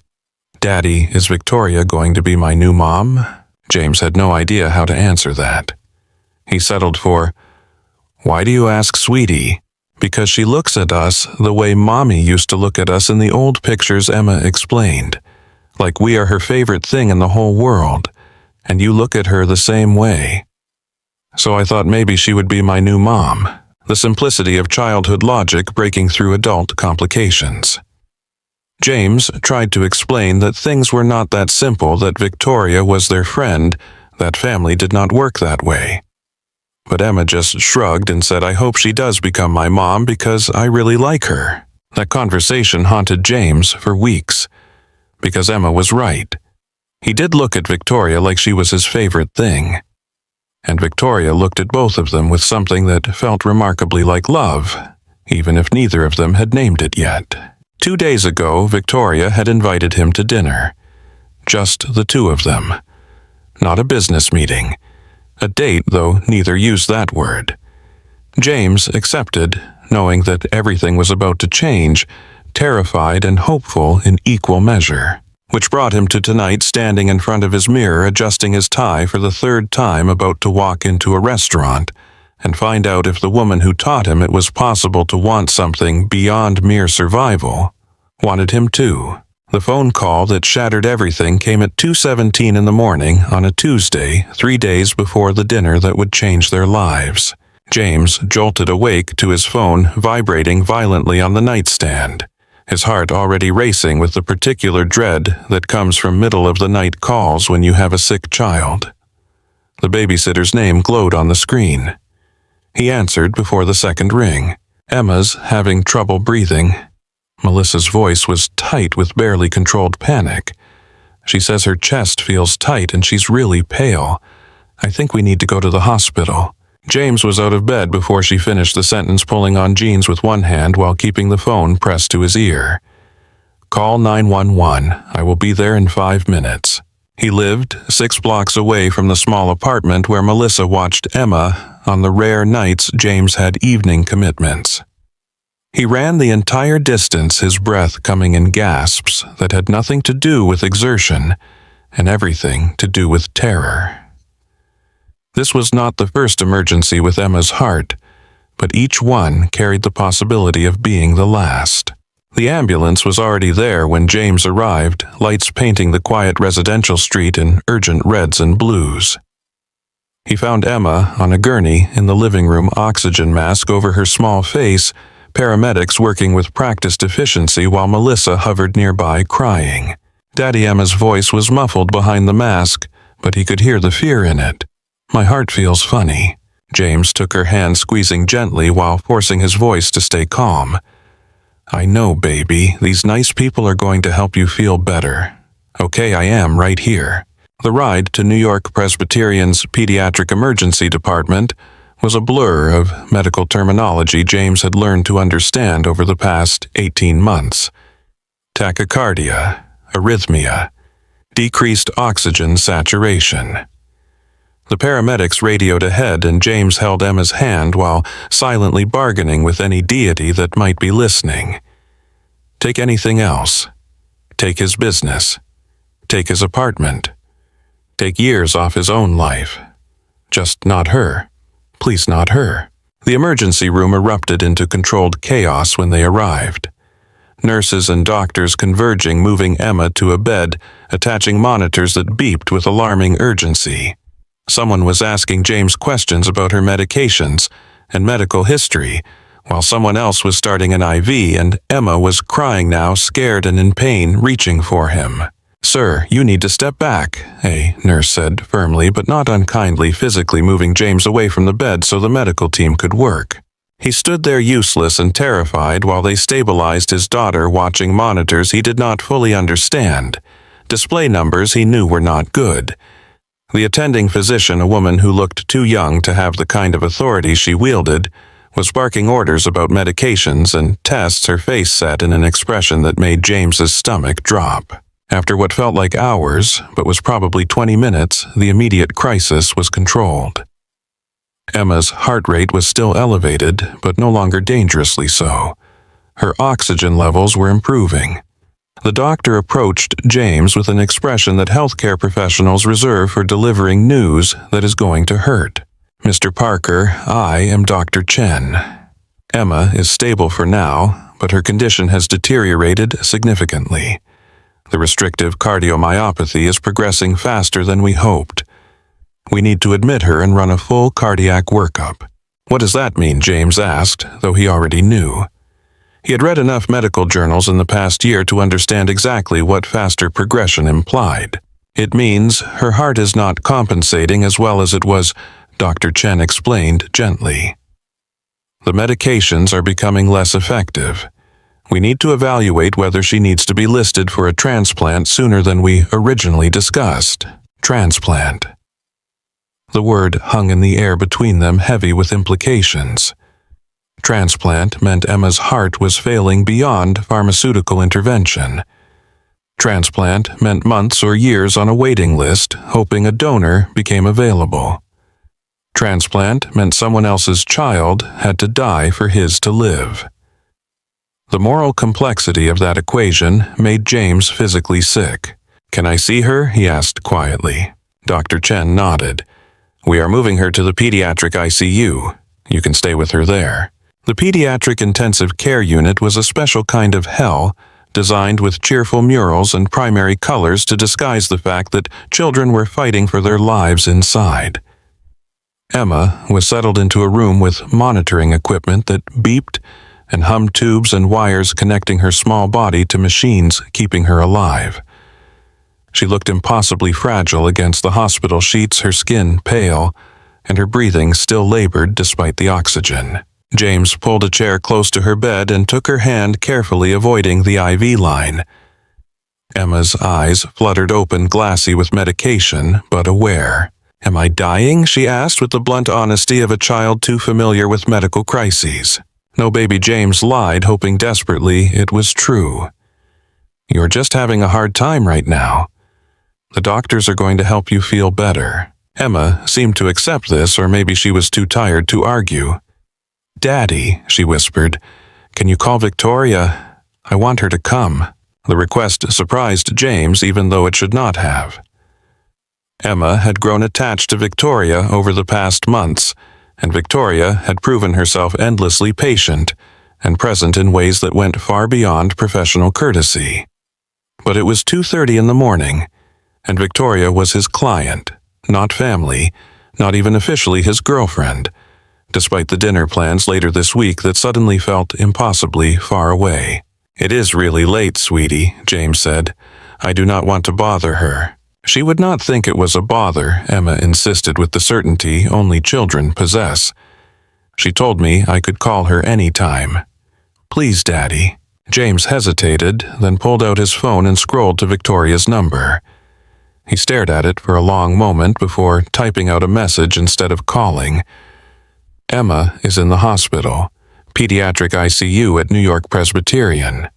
"Daddy, is Victoria going to be my new mom?" James had no idea how to answer that. He settled for, "Why do you ask, sweetie?" "Because she looks at us the way Mommy used to look at us in the old pictures," Emma explained. "Like we are her favorite thing in the whole world, and you look at her the same way. So I thought maybe she would be my new mom." The simplicity of childhood logic breaking through adult complications. James tried to explain that things were not that simple, that Victoria was their friend, that family did not work that way. But Emma just shrugged and said, "I hope she does become my mom because I really like her." That conversation haunted James for weeks, because Emma was right. He did look at Victoria like she was his favorite thing. And Victoria looked at both of them with something that felt remarkably like love, even if neither of them had named it yet. 2 days ago, Victoria had invited him to dinner. Just the two of them. Not a business meeting. A date, though neither used that word. James accepted, knowing that everything was about to change, terrified and hopeful in equal measure. Which brought him to tonight standing in front of his mirror adjusting his tie for the 3rd time, about to walk into a restaurant and find out if the woman who taught him it was possible to want something beyond mere survival wanted him too. The phone call that shattered everything came at 2:17 in the morning on a Tuesday, 3 days before the dinner that would change their lives. James jolted awake to his phone vibrating violently on the nightstand, his heart already racing with the particular dread that comes from middle-of-the-night calls when you have a sick child. The babysitter's name glowed on the screen. He answered before the second ring. "Emma's having trouble breathing." Melissa's voice was tight with barely controlled panic. "She says her chest feels tight and she's really pale. I think we need to go to the hospital." James was out of bed before she finished the sentence, pulling on jeans with one hand while keeping the phone pressed to his ear. "Call 911. I will be there in 5 minutes." He lived 6 blocks away from the small apartment where Melissa watched Emma on the rare nights James had evening commitments. He ran the entire distance, his breath coming in gasps that had nothing to do with exertion and everything to do with terror. This was not the first emergency with Emma's heart, but each one carried the possibility of being the last. The ambulance was already there when James arrived, lights painting the quiet residential street in urgent reds and blues. He found Emma on a gurney in the living room, oxygen mask over her small face, paramedics working with practiced efficiency while Melissa hovered nearby crying. Daddy Emma's voice was muffled behind the mask, but he could hear the fear in it. "My heart feels funny." James took her hand, squeezing gently while forcing his voice to stay calm. "I know, baby. These nice people are going to help you feel better. Okay, I am right here." The ride to New York Presbyterian's Pediatric Emergency Department was a blur of medical terminology James had learned to understand over the past 18 months. Tachycardia, arrhythmia, decreased oxygen saturation. The paramedics radioed ahead and James held Emma's hand while silently bargaining with any deity that might be listening. Take anything else. Take his business. Take his apartment. Take years off his own life. Just not her. Please, not her. The emergency room erupted into controlled chaos when they arrived. Nurses and doctors converging, moving Emma to a bed, attaching monitors that beeped with alarming urgency. Someone was asking James questions about her medications and medical history, while someone else was starting an IV, and Emma was crying now, scared and in pain, reaching for him. "Sir, you need to step back," a nurse said firmly but not unkindly, physically moving James away from the bed so the medical team could work. He stood there useless and terrified while they stabilized his daughter, watching monitors he did not fully understand. Display numbers he knew were not good. The attending physician, a woman who looked too young to have the kind of authority she wielded, was barking orders about medications and tests, her face set in an expression that made James's stomach drop. After what felt like hours, but was probably 20 minutes, the immediate crisis was controlled. Emma's heart rate was still elevated, but no longer dangerously so. Her oxygen levels were improving. The doctor approached James with an expression that healthcare professionals reserve for delivering news that is going to hurt. "Mr. Parker, I am Dr. Chen. Emma is stable for now, but her condition has deteriorated significantly. The restrictive cardiomyopathy is progressing faster than we hoped. We need to admit her and run a full cardiac workup." "What does that mean?" James asked, though he already knew. He had read enough medical journals in the past year to understand exactly what faster progression implied. "It means her heart is not compensating as well as it was," Dr. Chen explained gently. "The medications are becoming less effective. We need to evaluate whether she needs to be listed for a transplant sooner than we originally discussed." Transplant. The word hung in the air between them, heavy with implications. Transplant meant Emma's heart was failing beyond pharmaceutical intervention. Transplant meant months or years on a waiting list, hoping a donor became available. Transplant meant someone else's child had to die for his to live. The moral complexity of that equation made James physically sick. "Can I see her?" he asked quietly. Dr. Chen nodded. "We are moving her to the pediatric ICU. You can stay with her there." The pediatric intensive care unit was a special kind of hell, designed with cheerful murals and primary colors to disguise the fact that children were fighting for their lives inside. Emma was settled into a room with monitoring equipment that beeped and hummed, tubes and wires connecting her small body to machines keeping her alive. She looked impossibly fragile against the hospital sheets, her skin pale, and her breathing still labored despite the oxygen. James pulled a chair close to her bed and took her hand, carefully avoiding the IV line. Emma's eyes fluttered open, glassy with medication, but aware. "Am I dying?" she asked with the blunt honesty of a child too familiar with medical crises. No, baby James lied, hoping desperately it was true. "You're just having a hard time right now. The doctors are going to help you feel better." Emma seemed to accept this, or maybe she was too tired to argue. "Daddy," she whispered, "can you call Victoria? I want her to come." The request surprised James, even though it should not have. Emma had grown attached to Victoria over the past months, and Victoria had proven herself endlessly patient and present in ways that went far beyond professional courtesy. But it was 2:30 in the morning, and Victoria was his client, not family, not even officially his girlfriend, despite the dinner plans later this week that suddenly felt impossibly far away. "It is really late, sweetie," James said. "I do not want to bother her." She would not think it was a bother, Emma insisted with the certainty only children possess. "She told me I could call her any time." "Please, Daddy." James hesitated, then pulled out his phone and scrolled to Victoria's number. He stared at it for a long moment before typing out a message instead of calling. "Emma is in the hospital, pediatric ICU at New York Presbyterian.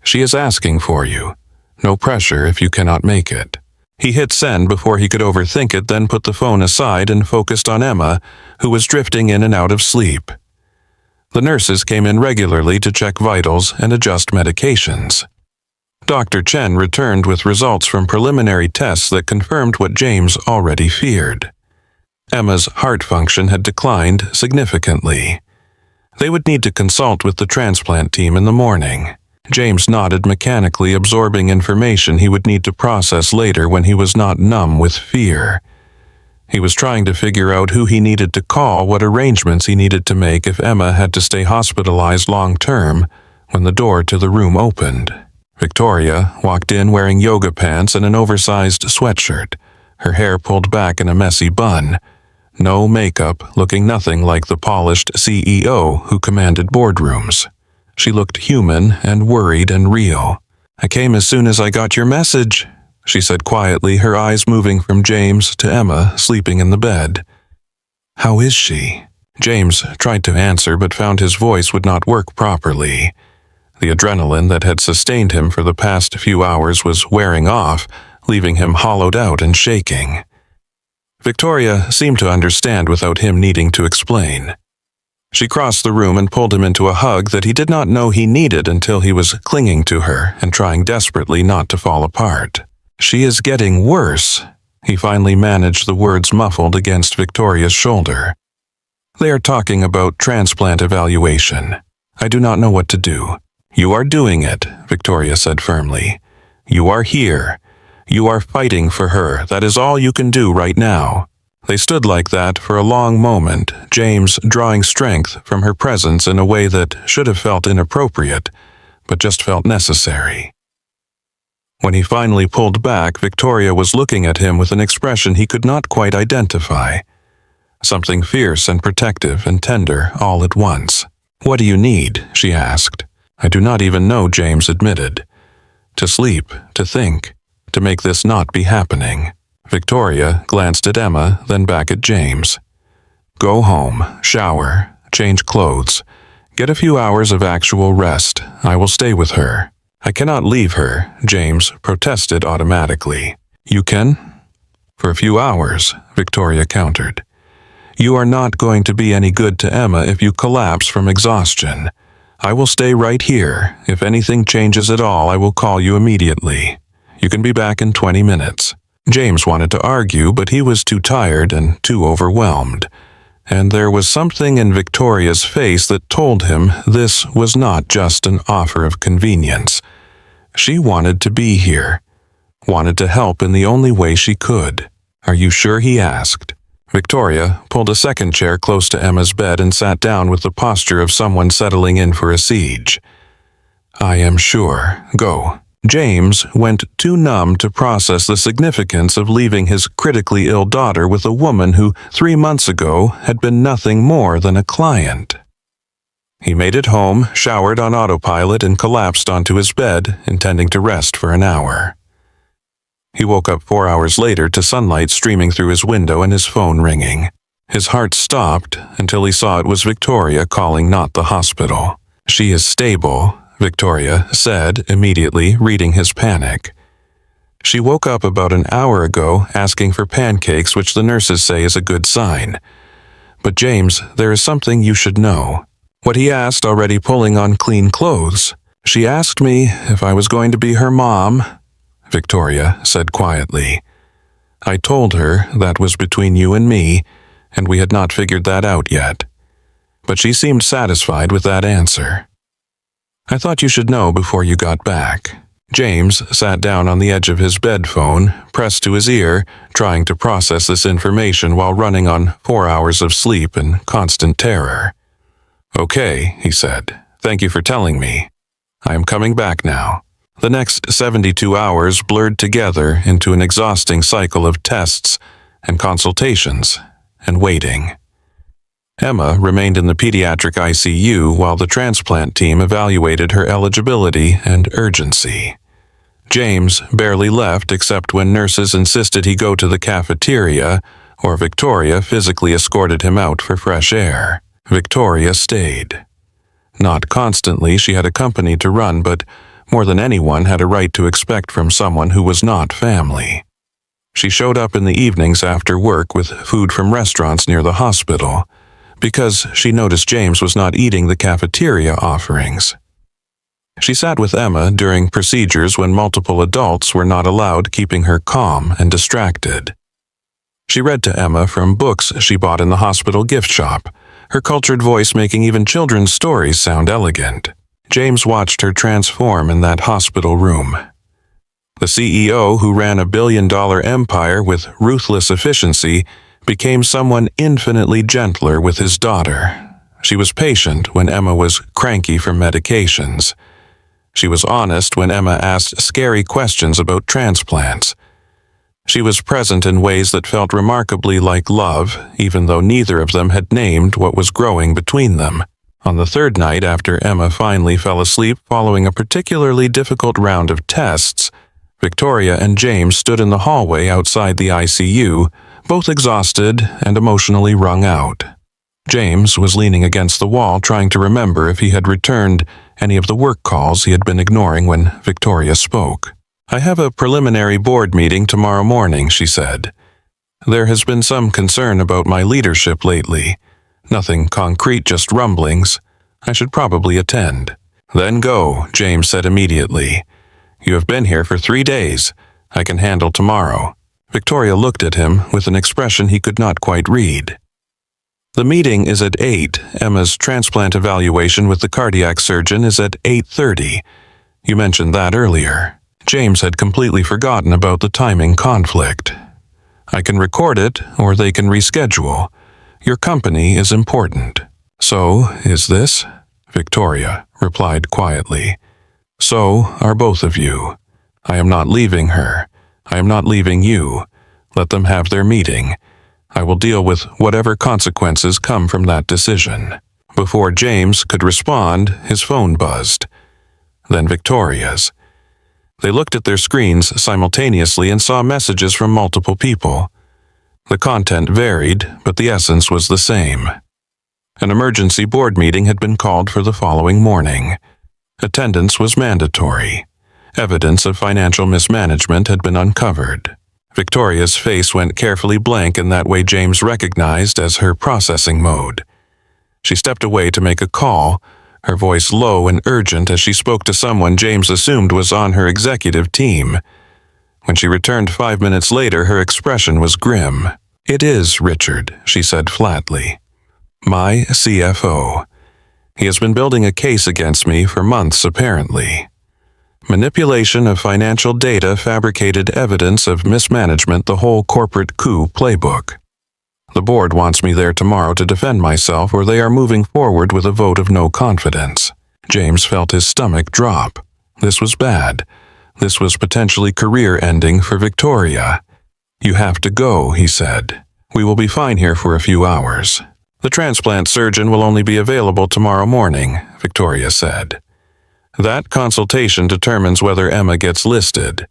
She is asking for you. No pressure if you cannot make it." He hit send before he could overthink it, then put the phone aside and focused on Emma, who was drifting in and out of sleep. The nurses came in regularly to check vitals and adjust medications. Dr. Chen returned with results from preliminary tests that confirmed what James already feared. Emma's heart function had declined significantly. They would need to consult with the transplant team in the morning. James nodded mechanically, absorbing information he would need to process later when he was not numb with fear. He was trying to figure out who he needed to call, what arrangements he needed to make if Emma had to stay hospitalized long-term, when the door to the room opened. Victoria walked in wearing yoga pants and an oversized sweatshirt, her hair pulled back in a messy bun. No makeup, looking nothing like the polished CEO who commanded boardrooms. She looked human and worried and real. "I came as soon as I got your message," she said quietly, her eyes moving from James to Emma, sleeping in the bed. "How is she?" James tried to answer but found his voice would not work properly. The adrenaline that had sustained him for the past few hours was wearing off, leaving him hollowed out and shaking. Victoria seemed to understand without him needing to explain. She crossed the room and pulled him into a hug that he did not know he needed until he was clinging to her and trying desperately not to fall apart. "She is getting worse." He finally managed the words muffled against Victoria's shoulder. "They are talking about transplant evaluation. I do not know what to do." "You are doing it," Victoria said firmly. "You are here. You are fighting for her. That is all you can do right now." They stood like that for a long moment, James drawing strength from her presence in a way that should have felt inappropriate, but just felt necessary. When he finally pulled back, Victoria was looking at him with an expression he could not quite identify. Something fierce and protective and tender all at once. "What do you need?" she asked. "I do not even know," James admitted. "To sleep, to think, to make this not be happening." Victoria glanced at Emma, then back at James. "Go home, shower, change clothes. Get a few hours of actual rest. I will stay with her." "I cannot leave her," James protested automatically. "You can?" "For a few hours," Victoria countered. "You are not going to be any good to Emma if you collapse from exhaustion. I will stay right here. If anything changes at all, I will call you immediately. You can be back in 20 minutes. James wanted to argue, but he was too tired and too overwhelmed. And there was something in Victoria's face that told him this was not just an offer of convenience. She wanted to be here, wanted to help in the only way she could. "Are you sure?" he asked. Victoria pulled a second chair close to Emma's bed and sat down with the posture of someone settling in for a siege. "I am sure. Go." James went too numb to process the significance of leaving his critically ill daughter with a woman who 3 months ago had been nothing more than a client. He made it home, showered on autopilot, and collapsed onto his bed, intending to rest for an hour. He woke up 4 hours later to sunlight streaming through his window and his phone ringing. His heart stopped until he saw it was Victoria calling, not the hospital. "She is stable," Victoria said, immediately reading his panic. "She woke up about an hour ago asking for pancakes, which the nurses say is a good sign. But James, there is something you should know." What he asked, already pulling on clean clothes. "She asked me if I was going to be her mom," Victoria said quietly. "I told her that was between you and me, and we had not figured that out yet. But she seemed satisfied with that answer. I thought you should know before you got back." James sat down on the edge of his bed phone, pressed to his ear, trying to process this information while running on 4 hours of sleep and constant terror. "Okay," he said. "Thank you for telling me. I am coming back now." The next 72 hours blurred together into an exhausting cycle of tests and consultations and waiting. Emma remained in the pediatric ICU while the transplant team evaluated her eligibility and urgency. James barely left except when nurses insisted he go to the cafeteria, or Victoria physically escorted him out for fresh air. Victoria stayed. Not constantly, she had a company to run, but more than anyone had a right to expect from someone who was not family. She showed up in the evenings after work with food from restaurants near the hospital, because she noticed James was not eating the cafeteria offerings. She sat with Emma during procedures when multiple adults were not allowed, keeping her calm and distracted. She read to Emma from books she bought in the hospital gift shop, her cultured voice making even children's stories sound elegant. James watched her transform in that hospital room. The CEO who ran a billion-dollar empire with ruthless efficiency became someone infinitely gentler with his daughter. She was patient when Emma was cranky from medications. She was honest when Emma asked scary questions about transplants. She was present in ways that felt remarkably like love, even though neither of them had named what was growing between them. On the third night after Emma finally fell asleep following a particularly difficult round of tests, Victoria and James stood in the hallway outside the ICU, both exhausted and emotionally wrung out. James was leaning against the wall trying to remember if he had returned any of the work calls he had been ignoring when Victoria spoke. "I have a preliminary board meeting tomorrow morning," she said. "There has been some concern about my leadership lately. Nothing concrete, just rumblings. I should probably attend." "Then go," James said immediately. "You have been here for 3 days. I can handle tomorrow." Victoria looked at him with an expression he could not quite read. "The meeting is at 8. Emma's transplant evaluation with the cardiac surgeon is at 8:30. You mentioned that earlier." James had completely forgotten about the timing conflict. "I can record it, or they can reschedule. Your company is important." "So is this?" Victoria replied quietly. "So are both of you. I am not leaving her. I am not leaving you. Let them have their meeting. I will deal with whatever consequences come from that decision." Before James could respond, his phone buzzed. Then Victoria's. They looked at their screens simultaneously and saw messages from multiple people. The content varied, but the essence was the same. An emergency board meeting had been called for the following morning. Attendance was mandatory. Evidence of financial mismanagement had been uncovered. Victoria's face went carefully blank in that way James recognized as her processing mode. She stepped away to make a call, her voice low and urgent as she spoke to someone James assumed was on her executive team. When she returned 5 minutes later, her expression was grim. "It is Richard," she said flatly. "My CFO. He has been building a case against me for months, apparently. Manipulation of financial data fabricated evidence of mismanagement, the whole corporate coup playbook. The board wants me there tomorrow to defend myself, or they are moving forward with a vote of no confidence." James felt his stomach drop. This was bad. This was potentially career-ending for Victoria. "You have to go," he said. "We will be fine here for a few hours." "The transplant surgeon will only be available tomorrow morning," Victoria said. "That consultation determines whether Emma gets listed.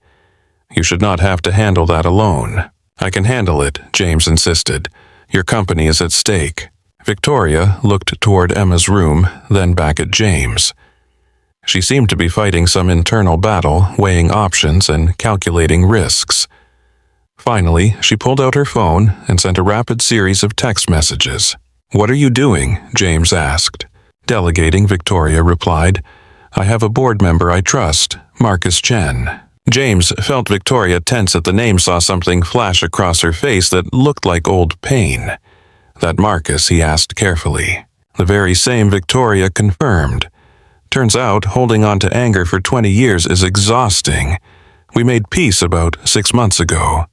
You should not have to handle that alone." "I can handle it," James insisted. "Your company is at stake." Victoria looked toward Emma's room, then back at James. She seemed to be fighting some internal battle, weighing options and calculating risks. Finally, she pulled out her phone and sent a rapid series of text messages. "What are you doing?" James asked. "Delegating," Victoria replied. "I have a board member I trust, Marcus Chen." James felt Victoria tense at the name, saw something flash across her face that looked like old pain. "That Marcus?" he asked carefully. "The very same," Victoria confirmed. "Turns out holding on to anger for 20 years is exhausting. We made peace about 6 months ago."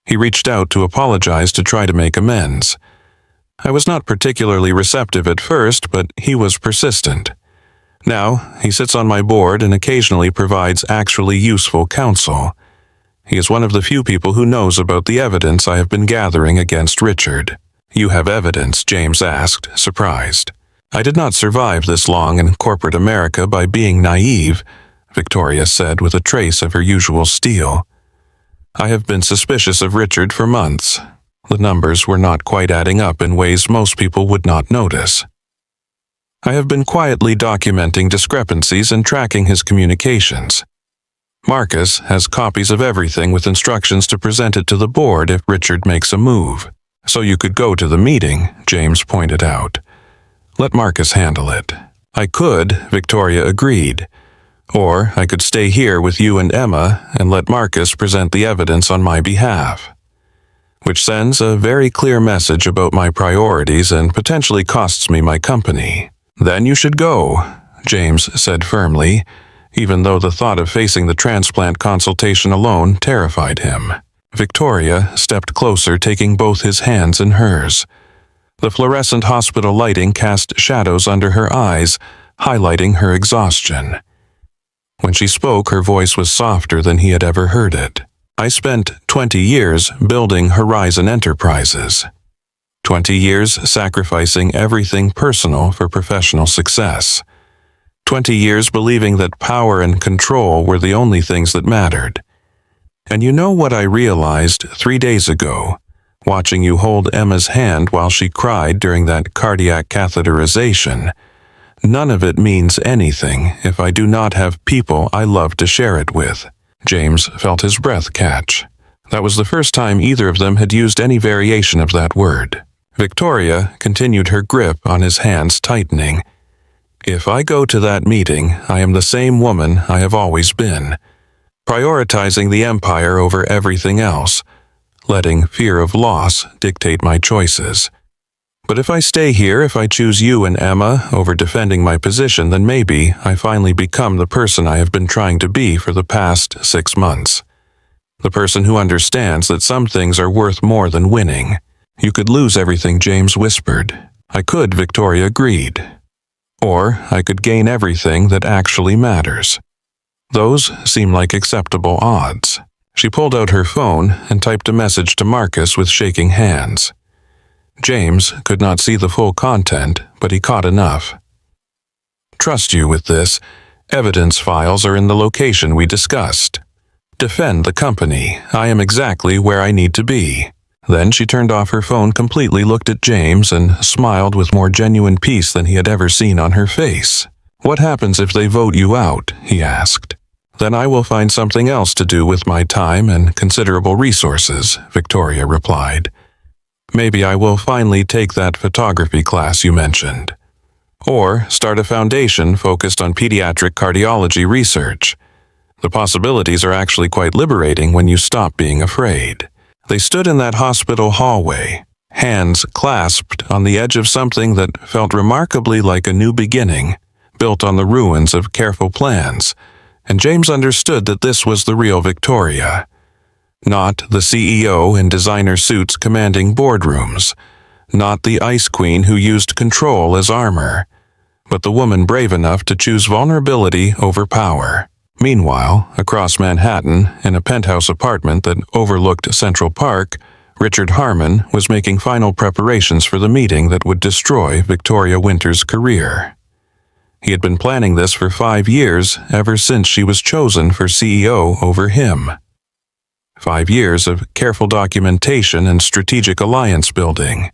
He reached out to apologize to try to make amends. "I was not particularly receptive at first, but he was persistent. Now, he sits on my board and occasionally provides actually useful counsel. He is one of the few people who knows about the evidence I have been gathering against Richard." "You have evidence?" James asked, surprised. "I did not survive this long in corporate America by being naive," Victoria said with a trace of her usual steel. "I have been suspicious of Richard for months. The numbers were not quite adding up in ways most people would not notice. I have been quietly documenting discrepancies and tracking his communications. Marcus has copies of everything with instructions to present it to the board if Richard makes a move. So you could go to the meeting," James pointed out. "Let Marcus handle it." "I could," Victoria agreed. "Or I could stay here with you and Emma and let Marcus present the evidence on my behalf. Which sends a very clear message about my priorities and potentially costs me my company." "Then you should go," James said firmly, even though the thought of facing the transplant consultation alone terrified him. Victoria stepped closer, taking both his hands in hers. The fluorescent hospital lighting cast shadows under her eyes, highlighting her exhaustion. When she spoke, her voice was softer than he had ever heard it. "I spent 20 years building Horizon Enterprises. 20 years sacrificing everything personal for professional success. 20 years believing that power and control were the only things that mattered. And you know what I realized 3 days ago, watching you hold Emma's hand while she cried during that cardiac catheterization? None of it means anything if I do not have people I love to share it with." James felt his breath catch. That was the first time either of them had used any variation of that word. Victoria continued her grip on his hands, tightening. "If I go to that meeting, I am the same woman I have always been, prioritizing the empire over everything else, letting fear of loss dictate my choices. But if I stay here, if I choose you and Emma over defending my position, then maybe I finally become the person I have been trying to be for the past 6 months. The person who understands that some things are worth more than winning." "You could lose everything," James whispered. "I could," Victoria agreed. "Or I could gain everything that actually matters. Those seem like acceptable odds." She pulled out her phone and typed a message to Marcus with shaking hands. James could not see the full content, but he caught enough. "Trust you with this. Evidence files are in the location we discussed. Defend the company. I am exactly where I need to be." Then she turned off her phone completely, looked at James, and smiled with more genuine peace than he had ever seen on her face. "What happens if they vote you out?" he asked. "Then I will find something else to do with my time and considerable resources," Victoria replied. "Maybe I will finally take that photography class you mentioned. Or start a foundation focused on pediatric cardiology research. The possibilities are actually quite liberating when you stop being afraid." They stood in that hospital hallway, hands clasped on the edge of something that felt remarkably like a new beginning, built on the ruins of careful plans, and James understood that this was the real Victoria. Not the CEO in designer suits commanding boardrooms, not the ice queen who used control as armor, but the woman brave enough to choose vulnerability over power. Meanwhile, across Manhattan, in a penthouse apartment that overlooked Central Park, Richard Harmon was making final preparations for the meeting that would destroy Victoria Winter's career. He had been planning this for 5 years, ever since she was chosen for CEO over him. 5 years of careful documentation and strategic alliance building.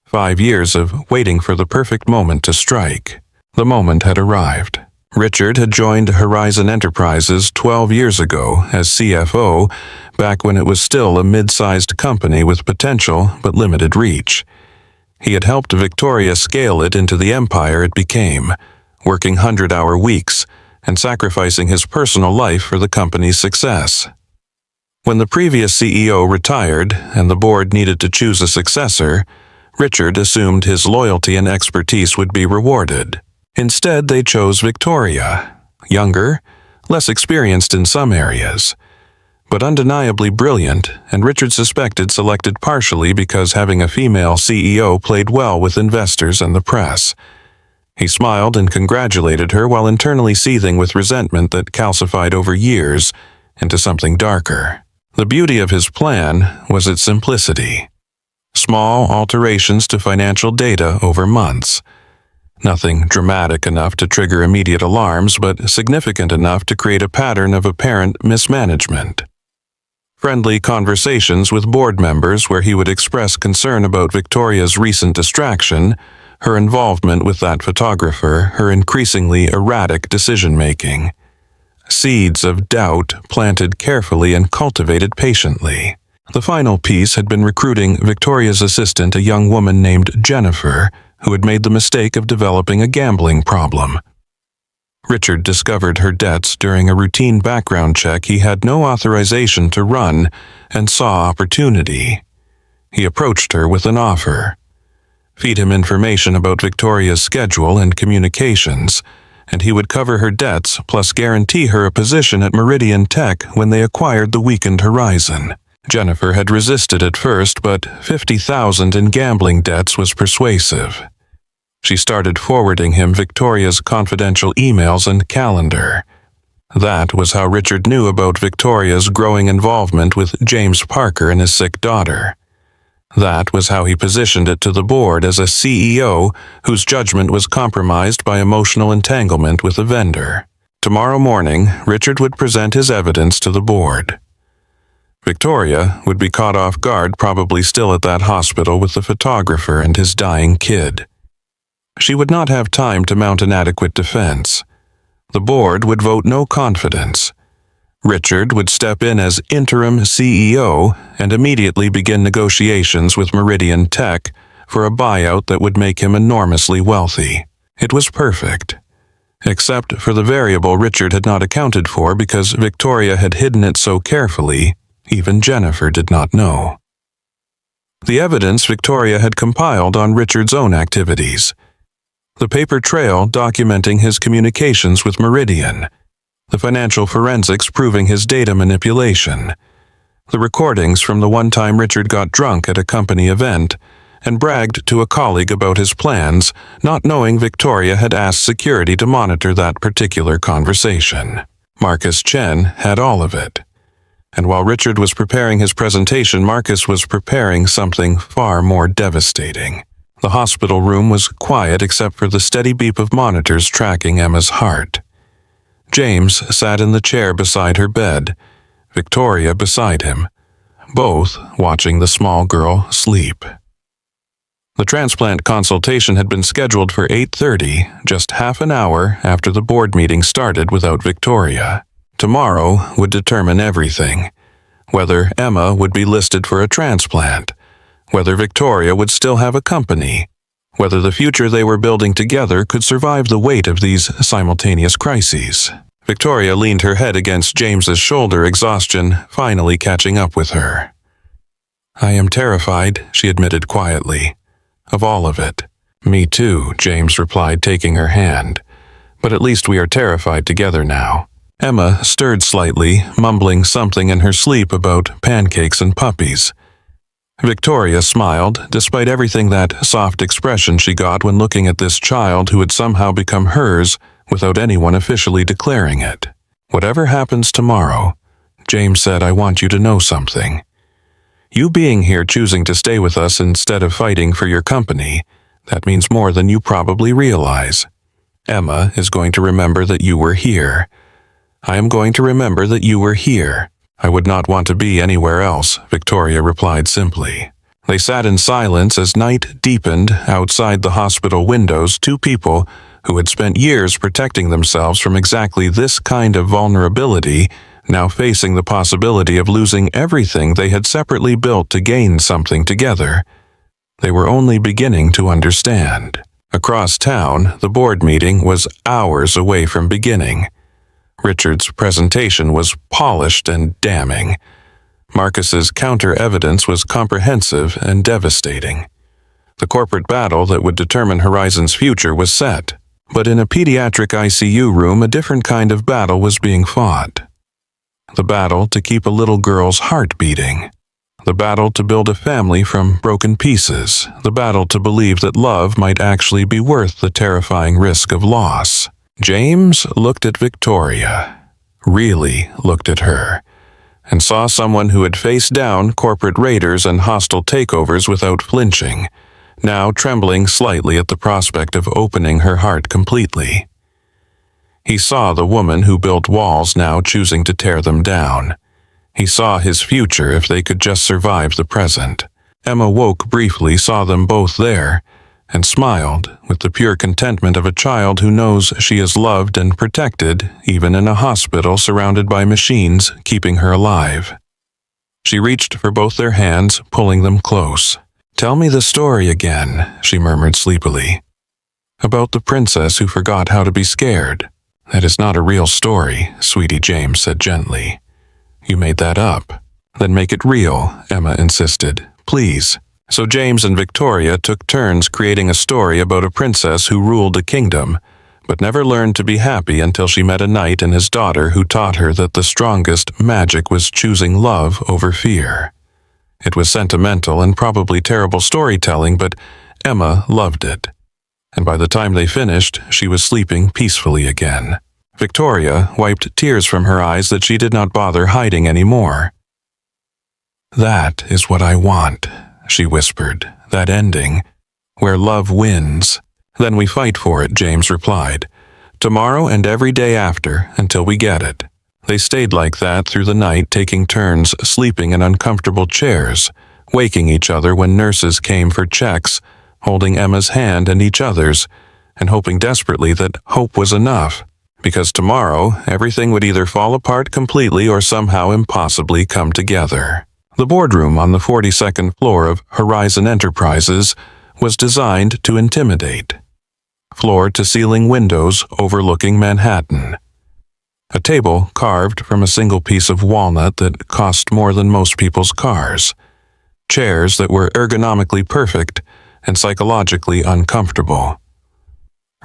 5 years of waiting for the perfect moment to strike. The moment had arrived. Richard had joined Horizon Enterprises 12 years ago as CFO, back when it was still a mid-sized company with potential but limited reach. He had helped Victoria scale it into the empire it became, working 100-hour weeks and sacrificing his personal life for the company's success. When the previous CEO retired and the board needed to choose a successor, Richard assumed his loyalty and expertise would be rewarded. Instead, they chose Victoria, younger, less experienced in some areas, but undeniably brilliant, and Richard suspected selected partially because having a female CEO played well with investors and the press. He smiled and congratulated her while internally seething with resentment that calcified over years into something darker. The beauty of his plan was its simplicity. Small alterations to financial data over months. Nothing dramatic enough to trigger immediate alarms, but significant enough to create a pattern of apparent mismanagement. Friendly conversations with board members where he would express concern about Victoria's recent distraction, her involvement with that photographer, her increasingly erratic decision-making. Seeds of doubt planted carefully and cultivated patiently. The final piece had been recruiting Victoria's assistant, a young woman named Jennifer, who had made the mistake of developing a gambling problem. Richard discovered her debts during a routine background check he had no authorization to run and saw opportunity. He approached her with an offer. Feed him information about Victoria's schedule and communications, and he would cover her debts plus guarantee her a position at Meridian Tech when they acquired the weakened Horizon. Jennifer had resisted at first, but $50,000 in gambling debts was persuasive. She started forwarding him Victoria's confidential emails and calendar. That was how Richard knew about Victoria's growing involvement with James Parker and his sick daughter. That was how he positioned it to the board as a CEO whose judgment was compromised by emotional entanglement with a vendor. Tomorrow morning, Richard would present his evidence to the board. Victoria would be caught off guard, probably still at that hospital with the photographer and his dying kid. She would not have time to mount an adequate defense. The board would vote no confidence. Richard would step in as interim CEO and immediately begin negotiations with Meridian Tech for a buyout that would make him enormously wealthy. It was perfect. Except for the variable Richard had not accounted for because Victoria had hidden it so carefully, even Jennifer did not know. The evidence Victoria had compiled on Richard's own activities. The paper trail documenting his communications with Meridian. The financial forensics proving his data manipulation. The recordings from the one time Richard got drunk at a company event and bragged to a colleague about his plans, not knowing Victoria had asked security to monitor that particular conversation. Marcus Chen had all of it. And while Richard was preparing his presentation, Marcus was preparing something far more devastating. The hospital room was quiet except for the steady beep of monitors tracking Emma's heart. James sat in the chair beside her bed, Victoria beside him, both watching the small girl sleep. The transplant consultation had been scheduled for 8:30, just half an hour after the board meeting started without Victoria. Tomorrow would determine everything. Whether Emma would be listed for a transplant, whether Victoria would still have a company, whether the future they were building together could survive the weight of these simultaneous crises. Victoria leaned her head against James's shoulder, exhaustion finally catching up with her. "I am terrified," she admitted quietly, "of all of it." "Me too," James replied, taking her hand. "But at least we are terrified together now." Emma stirred slightly, mumbling something in her sleep about pancakes and puppies. Victoria smiled, despite everything that soft expression she got when looking at this child who had somehow become hers without anyone officially declaring it. Whatever happens tomorrow, James said, I want you to know something. You being here choosing to stay with us instead of fighting for your company, that means more than you probably realize. Emma is going to remember that you were here. I am going to remember that you were here. I would not want to be anywhere else, Victoria replied simply. They sat in silence as night deepened. Outside the hospital windows, two people who had spent years protecting themselves from exactly this kind of vulnerability, now facing the possibility of losing everything they had separately built to gain something together. They were only beginning to understand. Across town, the board meeting was hours away from beginning. Richard's presentation was polished and damning. Marcus's counter-evidence was comprehensive and devastating. The corporate battle that would determine Horizon's future was set, but in a pediatric ICU room, a different kind of battle was being fought. The battle to keep a little girl's heart beating. The battle to build a family from broken pieces. The battle to believe that love might actually be worth the terrifying risk of loss. James looked at Victoria, really looked at her, and saw someone who had faced down corporate raiders and hostile takeovers without flinching, now trembling slightly at the prospect of opening her heart completely. He saw the woman who built walls now choosing to tear them down. He saw his future if they could just survive the present. Emma woke briefly, saw them both there, and smiled with the pure contentment of a child who knows she is loved and protected, even in a hospital surrounded by machines keeping her alive. She reached for both their hands, pulling them close. Tell me the story again, she murmured sleepily. About the princess who forgot how to be scared. That is not a real story, sweetie, James said gently. You made that up. Then make it real, Emma insisted. Please. So James and Victoria took turns creating a story about a princess who ruled a kingdom, but never learned to be happy until she met a knight and his daughter who taught her that the strongest magic was choosing love over fear. It was sentimental and probably terrible storytelling, but Emma loved it. And by the time they finished, she was sleeping peacefully again. Victoria wiped tears from her eyes that she did not bother hiding anymore. That is what I want, she whispered, that ending, where love wins. Then we fight for it, James replied. Tomorrow and every day after, until we get it. They stayed like that through the night, taking turns sleeping in uncomfortable chairs, waking each other when nurses came for checks, holding Emma's hand and each other's, and hoping desperately that hope was enough, because tomorrow everything would either fall apart completely or somehow impossibly come together. The boardroom on the 42nd floor of Horizon Enterprises was designed to intimidate. Floor-to-ceiling windows overlooking Manhattan. A table carved from a single piece of walnut that cost more than most people's cars. Chairs that were ergonomically perfect and psychologically uncomfortable.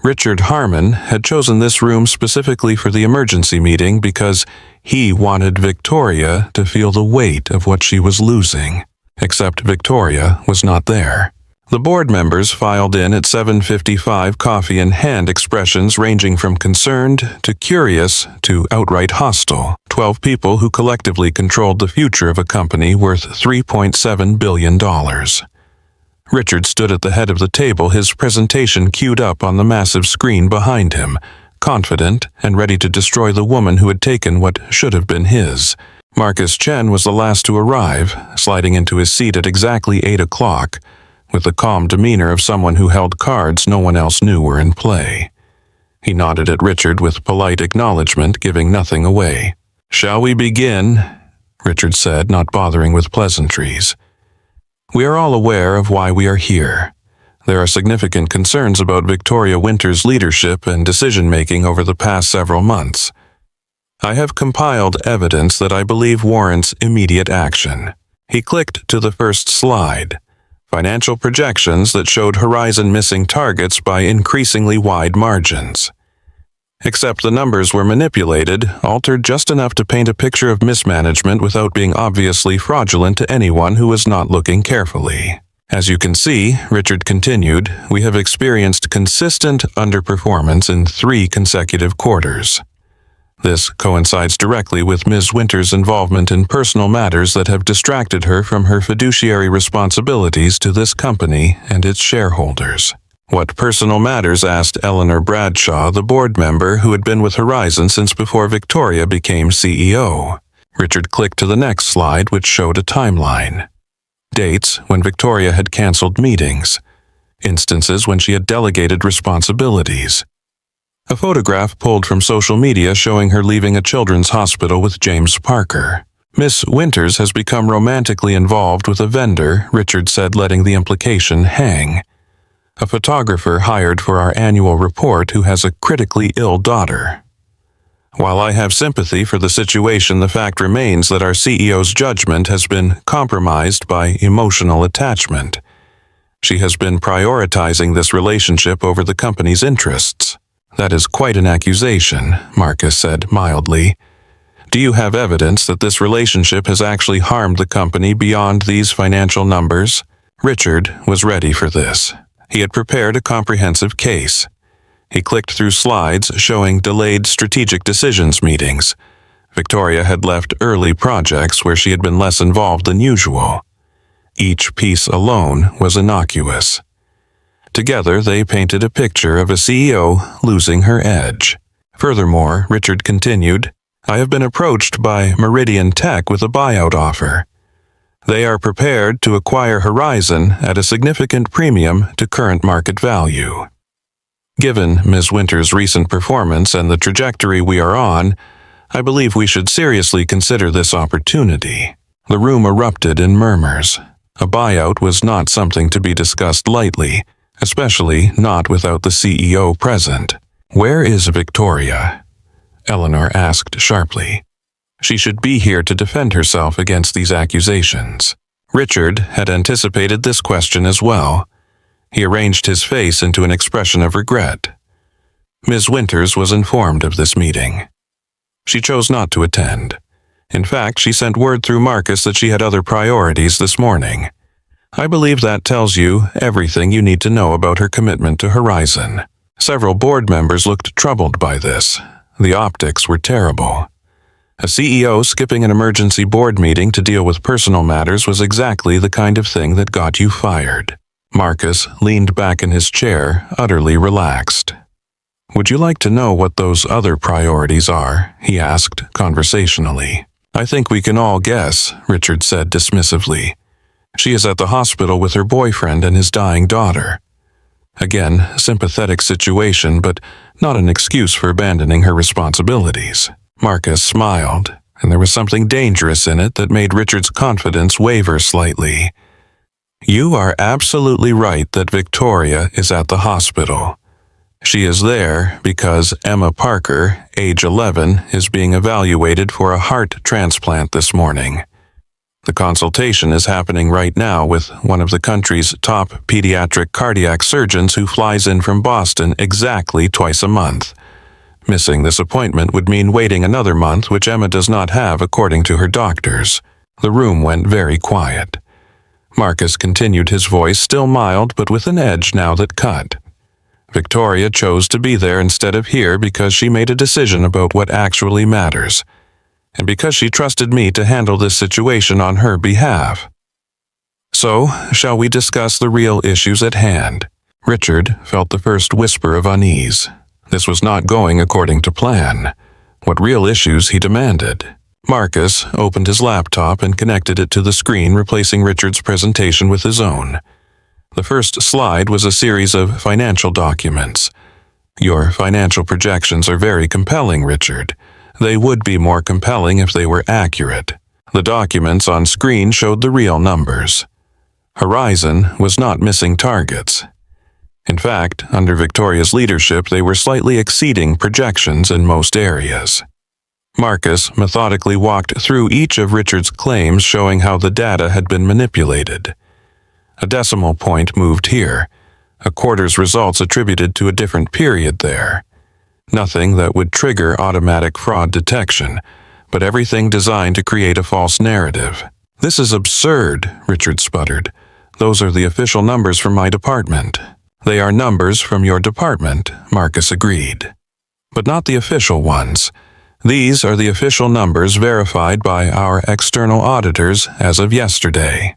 Richard Harmon had chosen this room specifically for the emergency meeting because he wanted Victoria to feel the weight of what she was losing. Except Victoria was not there. The board members filed in at 7:55, coffee in hand, expressions ranging from concerned to curious to outright hostile. 12 people who collectively controlled the future of a company worth $3.7 billion. Richard stood at the head of the table, his presentation queued up on the massive screen behind him, confident and ready to destroy the woman who had taken what should have been his. Marcus Chen was the last to arrive, sliding into his seat at exactly 8 o'clock, with the calm demeanor of someone who held cards no one else knew were in play. He nodded at Richard with polite acknowledgement, giving nothing away. "Shall we begin?" Richard said, not bothering with pleasantries. "We are all aware of why we are here. There are significant concerns about Victoria Winter's leadership and decision-making over the past several months. I have compiled evidence that I believe warrants immediate action." He clicked to the first slide. Financial projections that showed Horizon missing targets by increasingly wide margins. Except the numbers were manipulated, altered just enough to paint a picture of mismanagement without being obviously fraudulent to anyone who was not looking carefully. "As you can see," Richard continued, "we have experienced consistent underperformance in 3 consecutive quarters. This coincides directly with Ms. Winters' involvement in personal matters that have distracted her from her fiduciary responsibilities to this company and its shareholders. What personal matters? Asked Eleanor Bradshaw, the board member who had been with Horizon since before Victoria became CEO. Richard clicked to the next slide, which showed a timeline. Dates when Victoria had canceled meetings. Instances when she had delegated responsibilities. A photograph pulled from social media showing her leaving a children's hospital with James Parker. Miss Winters has become romantically involved with a vendor, Richard said, letting the implication hang. A photographer hired for our annual report who has a critically ill daughter. While I have sympathy for the situation, the fact remains that our CEO's judgment has been compromised by emotional attachment. She has been prioritizing this relationship over the company's interests. That is quite an accusation, Marcus said mildly. Do you have evidence that this relationship has actually harmed the company beyond these financial numbers? Richard was ready for this. He had prepared a comprehensive case. He clicked through slides showing delayed strategic decisions meetings. Victoria had left early projects where she had been less involved than usual. Each piece alone was innocuous. Together, they painted a picture of a CEO losing her edge. Furthermore, Richard continued, I have been approached by Meridian Tech with a buyout offer. They are prepared to acquire Horizon at a significant premium to current market value. Given Ms. Winters' recent performance and the trajectory we are on, I believe we should seriously consider this opportunity. The room erupted in murmurs. A buyout was not something to be discussed lightly, especially not without the CEO present. Where is Victoria? Eleanor asked sharply. She should be here to defend herself against these accusations. Richard had anticipated this question as well. He arranged his face into an expression of regret. Ms. Winters was informed of this meeting. She chose not to attend. In fact, she sent word through Marcus that she had other priorities this morning. I believe that tells you everything you need to know about her commitment to Horizon. Several board members looked troubled by this. The optics were terrible. A CEO skipping an emergency board meeting to deal with personal matters was exactly the kind of thing that got you fired. Marcus leaned back in his chair, utterly relaxed. Would you like to know what those other priorities are? He asked conversationally. I think we can all guess, Richard said dismissively. She is at the hospital with her boyfriend and his dying daughter. Again, sympathetic situation, but not an excuse for abandoning her responsibilities. Marcus smiled, and there was something dangerous in it that made Richard's confidence waver slightly. You are absolutely right that Victoria is at the hospital. She is there because Emma Parker, age 11, is being evaluated for a heart transplant this morning. The consultation is happening right now with one of the country's top pediatric cardiac surgeons who flies in from Boston exactly twice a month. Missing this appointment would mean waiting another month, which Emma does not have according to her doctors. The room went very quiet. Marcus continued, his voice still mild but with an edge now that cut. Victoria chose to be there instead of here because she made a decision about what actually matters, and because she trusted me to handle this situation on her behalf. So, shall we discuss the real issues at hand? Richard felt the first whisper of unease. This was not going according to plan. What real issues, he demanded. Marcus opened his laptop and connected it to the screen, replacing Richard's presentation with his own. The first slide was a series of financial documents. Your financial projections are very compelling, Richard. They would be more compelling if they were accurate. The documents on screen showed the real numbers. Horizon was not missing targets. In fact, under Victoria's leadership, they were slightly exceeding projections in most areas. Marcus methodically walked through each of Richard's claims, showing how the data had been manipulated. A decimal point moved here, a quarter's results attributed to a different period there. Nothing that would trigger automatic fraud detection, but everything designed to create a false narrative. This is absurd, Richard sputtered. Those are the official numbers from my department. They are numbers from your department, Marcus agreed. But not the official ones. These are the official numbers verified by our external auditors as of yesterday.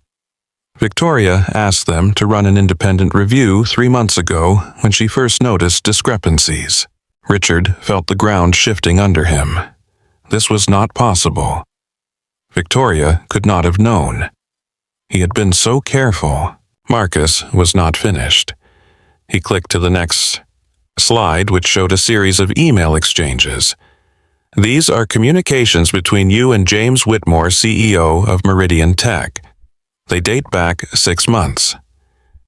Victoria asked them to run an independent review 3 months ago when she first noticed discrepancies. Richard felt the ground shifting under him. This was not possible. Victoria could not have known. He had been so careful. Marcus was not finished. He clicked to the next slide, which showed a series of email exchanges. These are communications between you and James Whitmore, CEO of Meridian Tech. They date back 6 months.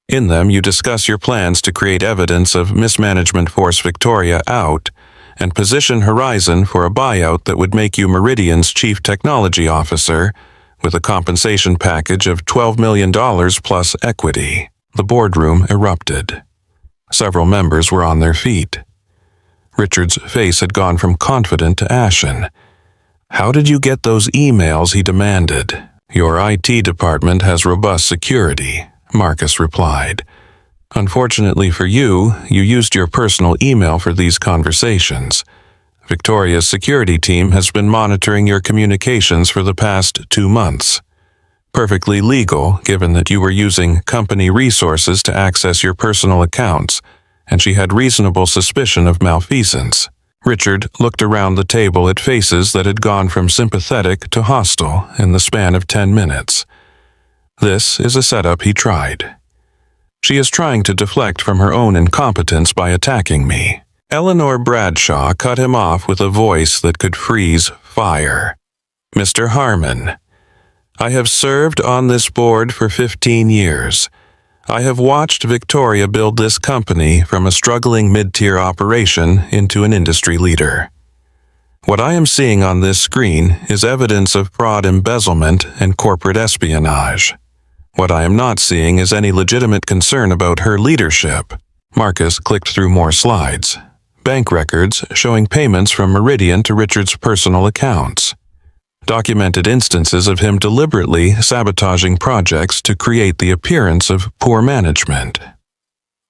In them, you discuss your plans to create evidence of mismanagement, force Victoria out, and position Horizon for a buyout that would make you Meridian's chief technology officer, with a compensation package of $12 million plus equity. The boardroom erupted. Several members were on their feet. Richard's face had gone from confident to ashen. "How did you get those emails?" he demanded. "Your IT department has robust security," Marcus replied. "Unfortunately for you, you used your personal email for these conversations. Victoria's security team has been monitoring your communications for the past 2 months. Perfectly legal, given that you were using company resources to access your personal accounts, and she had reasonable suspicion of malfeasance." Richard looked around the table at faces that had gone from sympathetic to hostile in the span of 10 minutes. This is a setup he tried. "She is trying to deflect from her own incompetence by attacking me." Eleanor Bradshaw cut him off with a voice that could freeze fire. "Mr. Harmon, I have served on this board for 15 years. I have watched Victoria build this company from a struggling mid-tier operation into an industry leader. What I am seeing on this screen is evidence of fraud, embezzlement, and corporate espionage. What I am not seeing is any legitimate concern about her leadership." Marcus clicked through more slides. Bank records showing payments from Meridian to Richard's personal accounts. Documented instances of him deliberately sabotaging projects to create the appearance of poor management.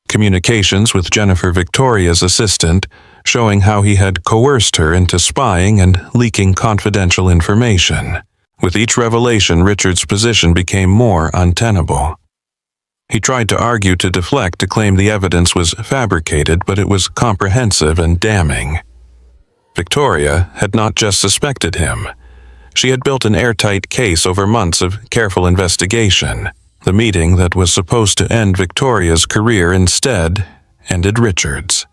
Communications with Jennifer, Victoria's assistant, showing how he had coerced her into spying and leaking confidential information. With each revelation, Richard's position became more untenable. He tried to argue to deflect, to claim the evidence was fabricated, but it was comprehensive and damning. Victoria had not just suspected him. She had built an airtight case over months of careful investigation. The meeting that was supposed to end Victoria's career instead ended Richard's.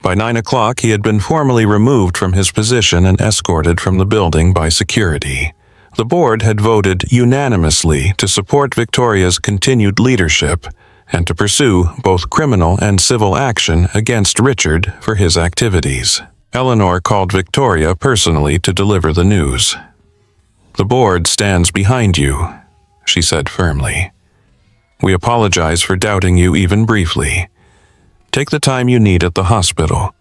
By 9 o'clock, he had been formally removed from his position and escorted from the building by security. The board had voted unanimously to support Victoria's continued leadership and to pursue both criminal and civil action against Richard for his activities. Eleanor called Victoria personally to deliver the news. "The board stands behind you," she said firmly. "We apologize for doubting you even briefly. Take the time you need at the hospital.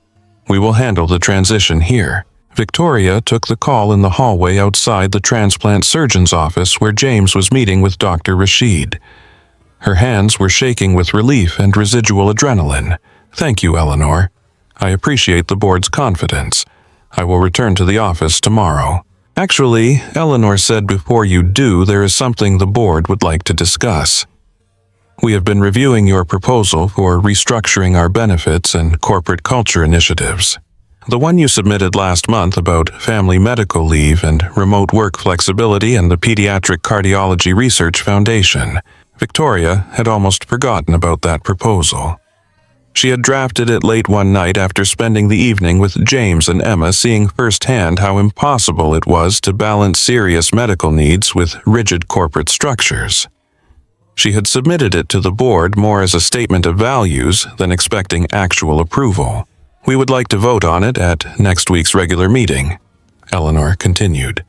We will handle the transition here." Victoria took the call in the hallway outside the transplant surgeon's office where James was meeting with Dr. Rashid. Her hands were shaking with relief and residual adrenaline. "Thank you, Eleanor. I appreciate the board's confidence. I will return to the office tomorrow." "Actually," Eleanor said, "before you do, there is something the board would like to discuss. We have been reviewing your proposal for restructuring our benefits and corporate culture initiatives. The one you submitted last month about family medical leave and remote work flexibility and the Pediatric Cardiology Research Foundation." Victoria had almost forgotten about that proposal. She had drafted it late one night after spending the evening with James and Emma, seeing firsthand how impossible it was to balance serious medical needs with rigid corporate structures. She had submitted it to the board more as a statement of values than expecting actual approval. "We would like to vote on it at next week's regular meeting," Eleanor continued.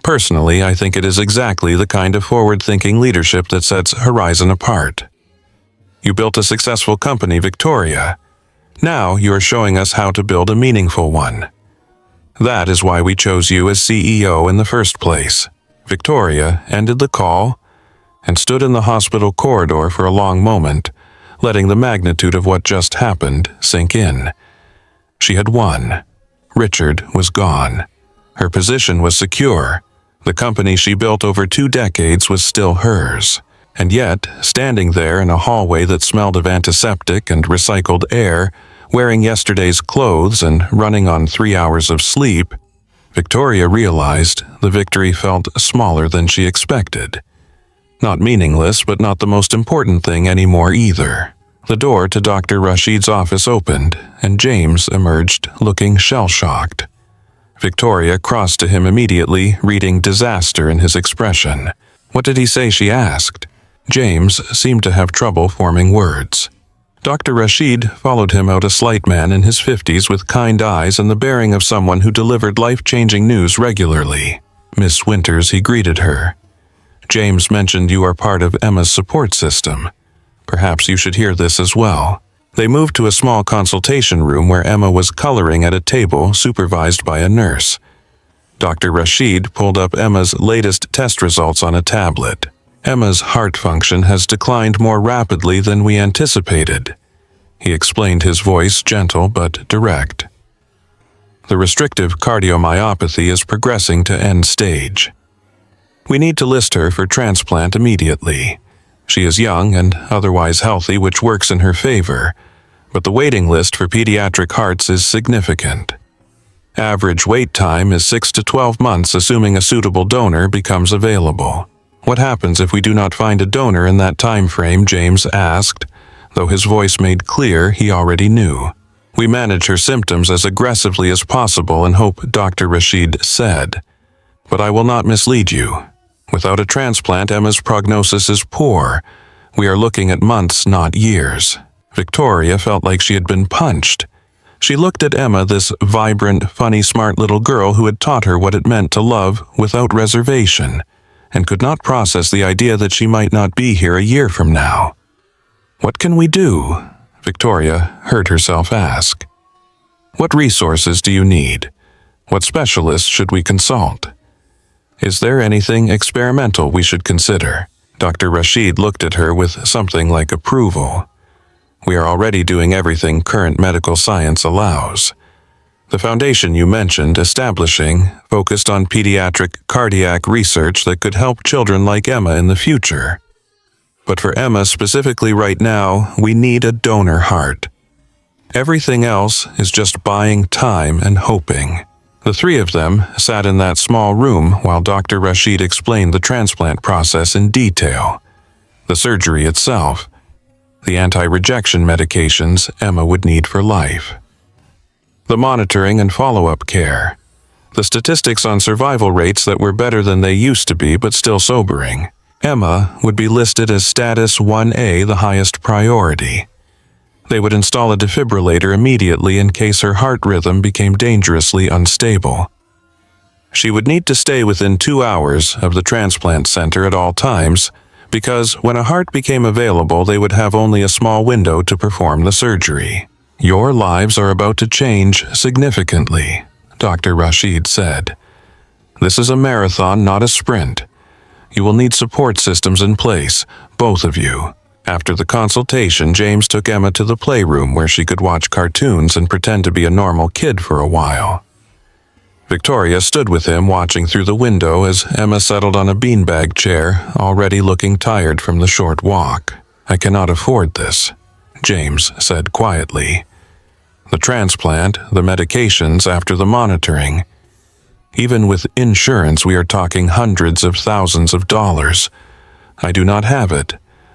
"Personally, I think it is exactly the kind of forward-thinking leadership that sets Horizon apart. You built a successful company, Victoria. Now you are showing us how to build a meaningful one. That is why we chose you as CEO in the first place." Victoria ended the call and stood in the hospital corridor for a long moment, letting the magnitude of what just happened sink in. She had won. Richard was gone. Her position was secure. The company she built over 2 decades was still hers. And yet, standing there in a hallway that smelled of antiseptic and recycled air, wearing yesterday's clothes and running on 3 hours of sleep, Victoria realized the victory felt smaller than she expected. Not meaningless, but not the most important thing anymore either. The door to Dr. Rashid's office opened, and James emerged looking shell-shocked. Victoria crossed to him immediately, reading disaster in his expression. "What did he say?" she asked. James seemed to have trouble forming words. Dr. Rashid followed him out, a slight man in his 50s with kind eyes and the bearing of someone who delivered life-changing news regularly. "Miss Winters," he greeted her. "James mentioned you are part of Emma's support system. Perhaps you should hear this as well." They moved to a small consultation room where Emma was coloring at a table supervised by a nurse. Dr. Rashid pulled up Emma's latest test results on a tablet. "Emma's heart function has declined more rapidly than we anticipated," he explained, his voice gentle but direct. "The restrictive cardiomyopathy is progressing to end stage. We need to list her for transplant immediately. She is young and otherwise healthy, which works in her favor, but the waiting list for pediatric hearts is significant. Average wait time is 6 to 12 months, assuming a suitable donor becomes available." "What happens if we do not find a donor in that time frame?" James asked, though his voice made clear he already knew. "We manage her symptoms as aggressively as possible and hope," Dr. Rashid said. "But I will not mislead you. Without a transplant, Emma's prognosis is poor. We are looking at months, not years." Victoria felt like she had been punched. She looked at Emma, this vibrant, funny, smart little girl who had taught her what it meant to love without reservation, and could not process the idea that she might not be here a year from now. "What can we do?" Victoria heard herself ask. "What resources do you need? What specialists should we consult? Is there anything experimental we should consider?" Dr. Rashid looked at her with something like approval. "We are already doing everything current medical science allows. The foundation you mentioned establishing focused on pediatric cardiac research that could help children like Emma in the future. But for Emma specifically right now, we need a donor heart. Everything else is just buying time and hoping." The three of them sat in that small room while Dr. Rashid explained the transplant process in detail, the surgery itself, the anti-rejection medications Emma would need for life, the monitoring and follow-up care, the statistics on survival rates that were better than they used to be but still sobering. Emma would be listed as status 1A, the highest priority. They would install a defibrillator immediately in case her heart rhythm became dangerously unstable. She would need to stay within 2 hours of the transplant center at all times, because when a heart became available, they would have only a small window to perform the surgery. "Your lives are about to change significantly," Dr. Rashid said. "This is a marathon, not a sprint. You will need support systems in place, both of you." After the consultation, James took Emma to the playroom where she could watch cartoons and pretend to be a normal kid for a while. Victoria stood with him, watching through the window as Emma settled on a beanbag chair, already looking tired from the short walk. "I cannot afford this," James said quietly. "The transplant, the medications after the monitoring. Even with insurance, we are talking hundreds of thousands of dollars. I do not have it.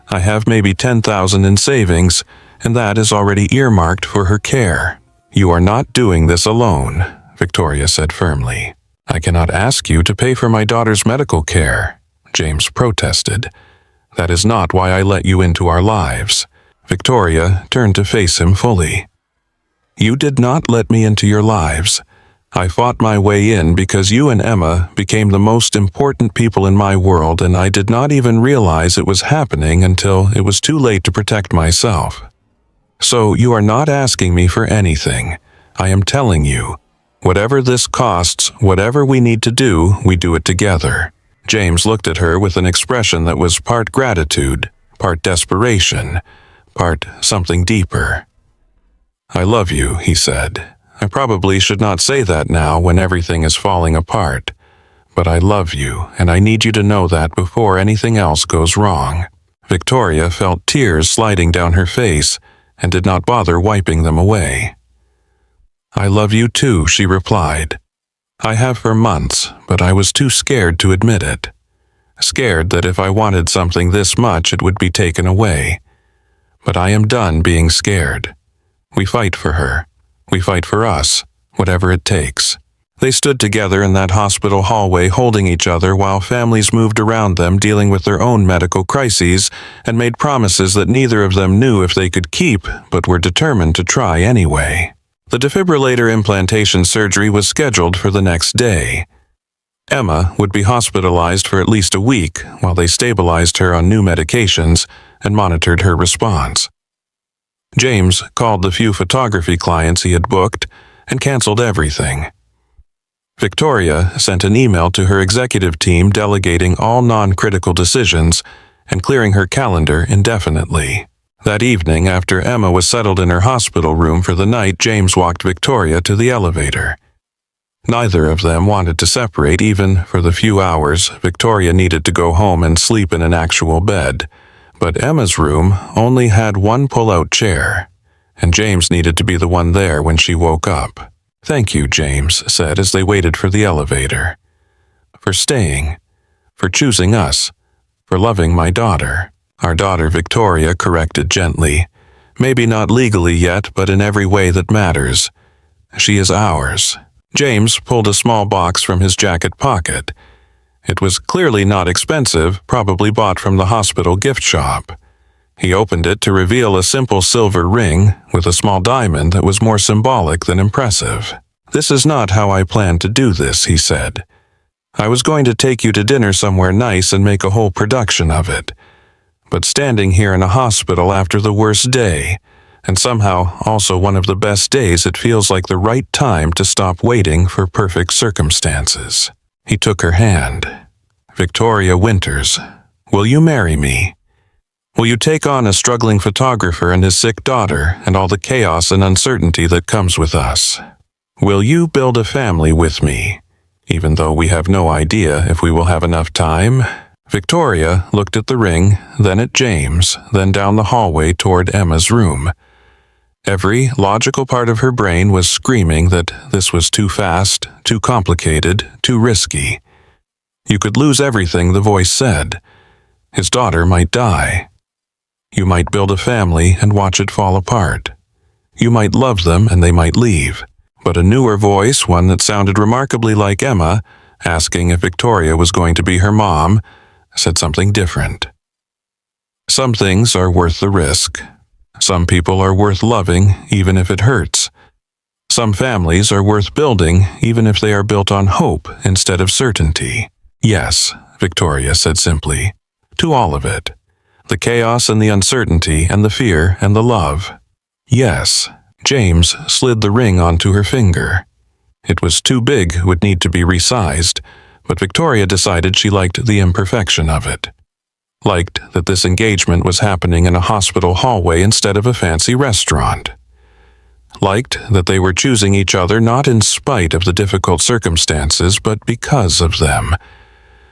I have maybe 10,000 in savings, and that is already earmarked for her care." "You are not doing this alone," Victoria said firmly. "I cannot ask you to pay for my daughter's medical care," James protested. "That is not why I let you into our lives." Victoria turned to face him fully. "You did not let me into your lives. I fought my way in because you and Emma became the most important people in my world, and I did not even realize it was happening until it was too late to protect myself. So you are not asking me for anything. I am telling you, whatever this costs, whatever we need to do, we do it together." James looked at her with an expression that was part gratitude, part desperation, part something deeper. "I love you," he said. I probably should not say that now when everything is falling apart. But I love you, and I need you to know that before anything else goes wrong." Victoria felt tears sliding down her face and did not bother wiping them away. "I love you too," she replied. "I have for months, but I was too scared to admit it. Scared that if I wanted something this much it would be taken away. But I am done being scared. We fight for her. We fight for us, whatever it takes." They stood together in that hospital hallway holding each other while families moved around them dealing with their own medical crises and made promises that neither of them knew if they could keep but were determined to try anyway. The defibrillator implantation surgery was scheduled for the next day. Emma would be hospitalized for at least a week while they stabilized her on new medications and monitored her response. James called the few photography clients he had booked and canceled everything. Victoria sent an email to her executive team delegating all non-critical decisions and clearing her calendar indefinitely. That evening, after Emma was settled in her hospital room for the night, James walked Victoria to the elevator. Neither of them wanted to separate even for the few hours Victoria needed to go home and sleep in an actual bed. But Emma's room only had one pull-out chair, and James needed to be the one there when she woke up. "Thank you," James said as they waited for the elevator. "For staying, for choosing us, for loving my daughter." "Our daughter," Victoria corrected gently. "Maybe not legally yet, but in every way that matters. She is ours." James pulled a small box from his jacket pocket. It was clearly not expensive, probably bought from the hospital gift shop. He opened it to reveal a simple silver ring with a small diamond that was more symbolic than impressive. "This is not how I planned to do this," he said. "I was going to take you to dinner somewhere nice and make a whole production of it. But standing here in a hospital after the worst day, and somehow also one of the best days, it feels like the right time to stop waiting for perfect circumstances." He took her hand. "Victoria Winters, will you marry me? Will you take on a struggling photographer and his sick daughter and all the chaos and uncertainty that comes with us? Will you build a family with me, even though we have no idea if we will have enough time?" Victoria looked at the ring, then at James, then down the hallway toward Emma's room. Every logical part of her brain was screaming that this was too fast, too complicated, too risky. You could lose everything, the voice said. His daughter might die. You might build a family and watch it fall apart. You might love them and they might leave. But a newer voice, one that sounded remarkably like Emma, asking if Victoria was going to be her mom, said something different. Some things are worth the risk. Some people are worth loving, even if it hurts. Some families are worth building, even if they are built on hope instead of certainty. "Yes," Victoria said simply, "to all of it. The chaos and the uncertainty and the fear and the love. Yes." James slid the ring onto her finger. It was too big, would need to be resized, but Victoria decided she liked the imperfection of it. Liked that this engagement was happening in a hospital hallway instead of a fancy restaurant. Liked that they were choosing each other not in spite of the difficult circumstances, but because of them.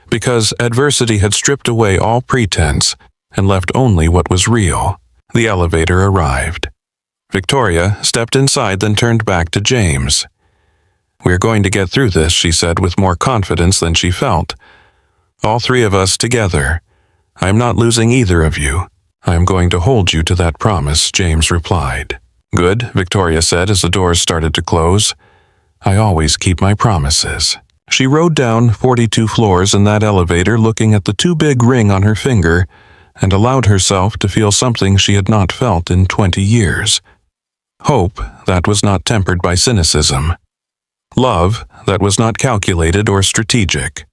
Because adversity had stripped away all pretense and left only what was real. The elevator arrived. Victoria stepped inside, then turned back to James. "We're going to get through this," she said with more confidence than she felt. "All three of us together. I am not losing either of you. I am going to hold you to that promise," James replied. "Good," Victoria said as the doors started to close. "I always keep my promises." She rode down 42 floors in that elevator looking at the too big ring on her finger and allowed herself to feel something she had not felt in 20 years. Hope that was not tempered by cynicism. Love that was not calculated or strategic.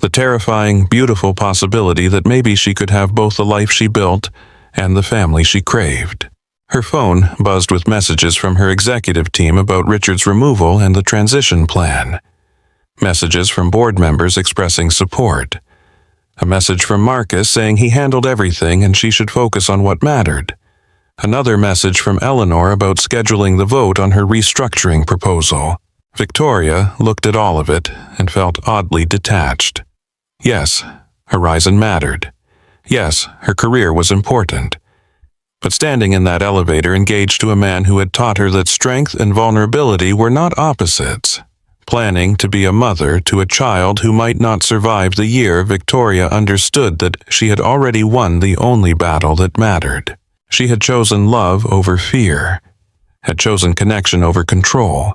The terrifying, beautiful possibility that maybe she could have both the life she built and the family she craved. Her phone buzzed with messages from her executive team about Richard's removal and the transition plan. Messages from board members expressing support. A message from Marcus saying he handled everything and she should focus on what mattered. Another message from Eleanor about scheduling the vote on her restructuring proposal. Victoria looked at all of it and felt oddly detached. Yes, Horizon mattered. Yes, her career was important. But standing in that elevator engaged to a man who had taught her that strength and vulnerability were not opposites. Planning to be a mother to a child who might not survive the year, Victoria understood that she had already won the only battle that mattered. She had chosen love over fear, had chosen connection over control,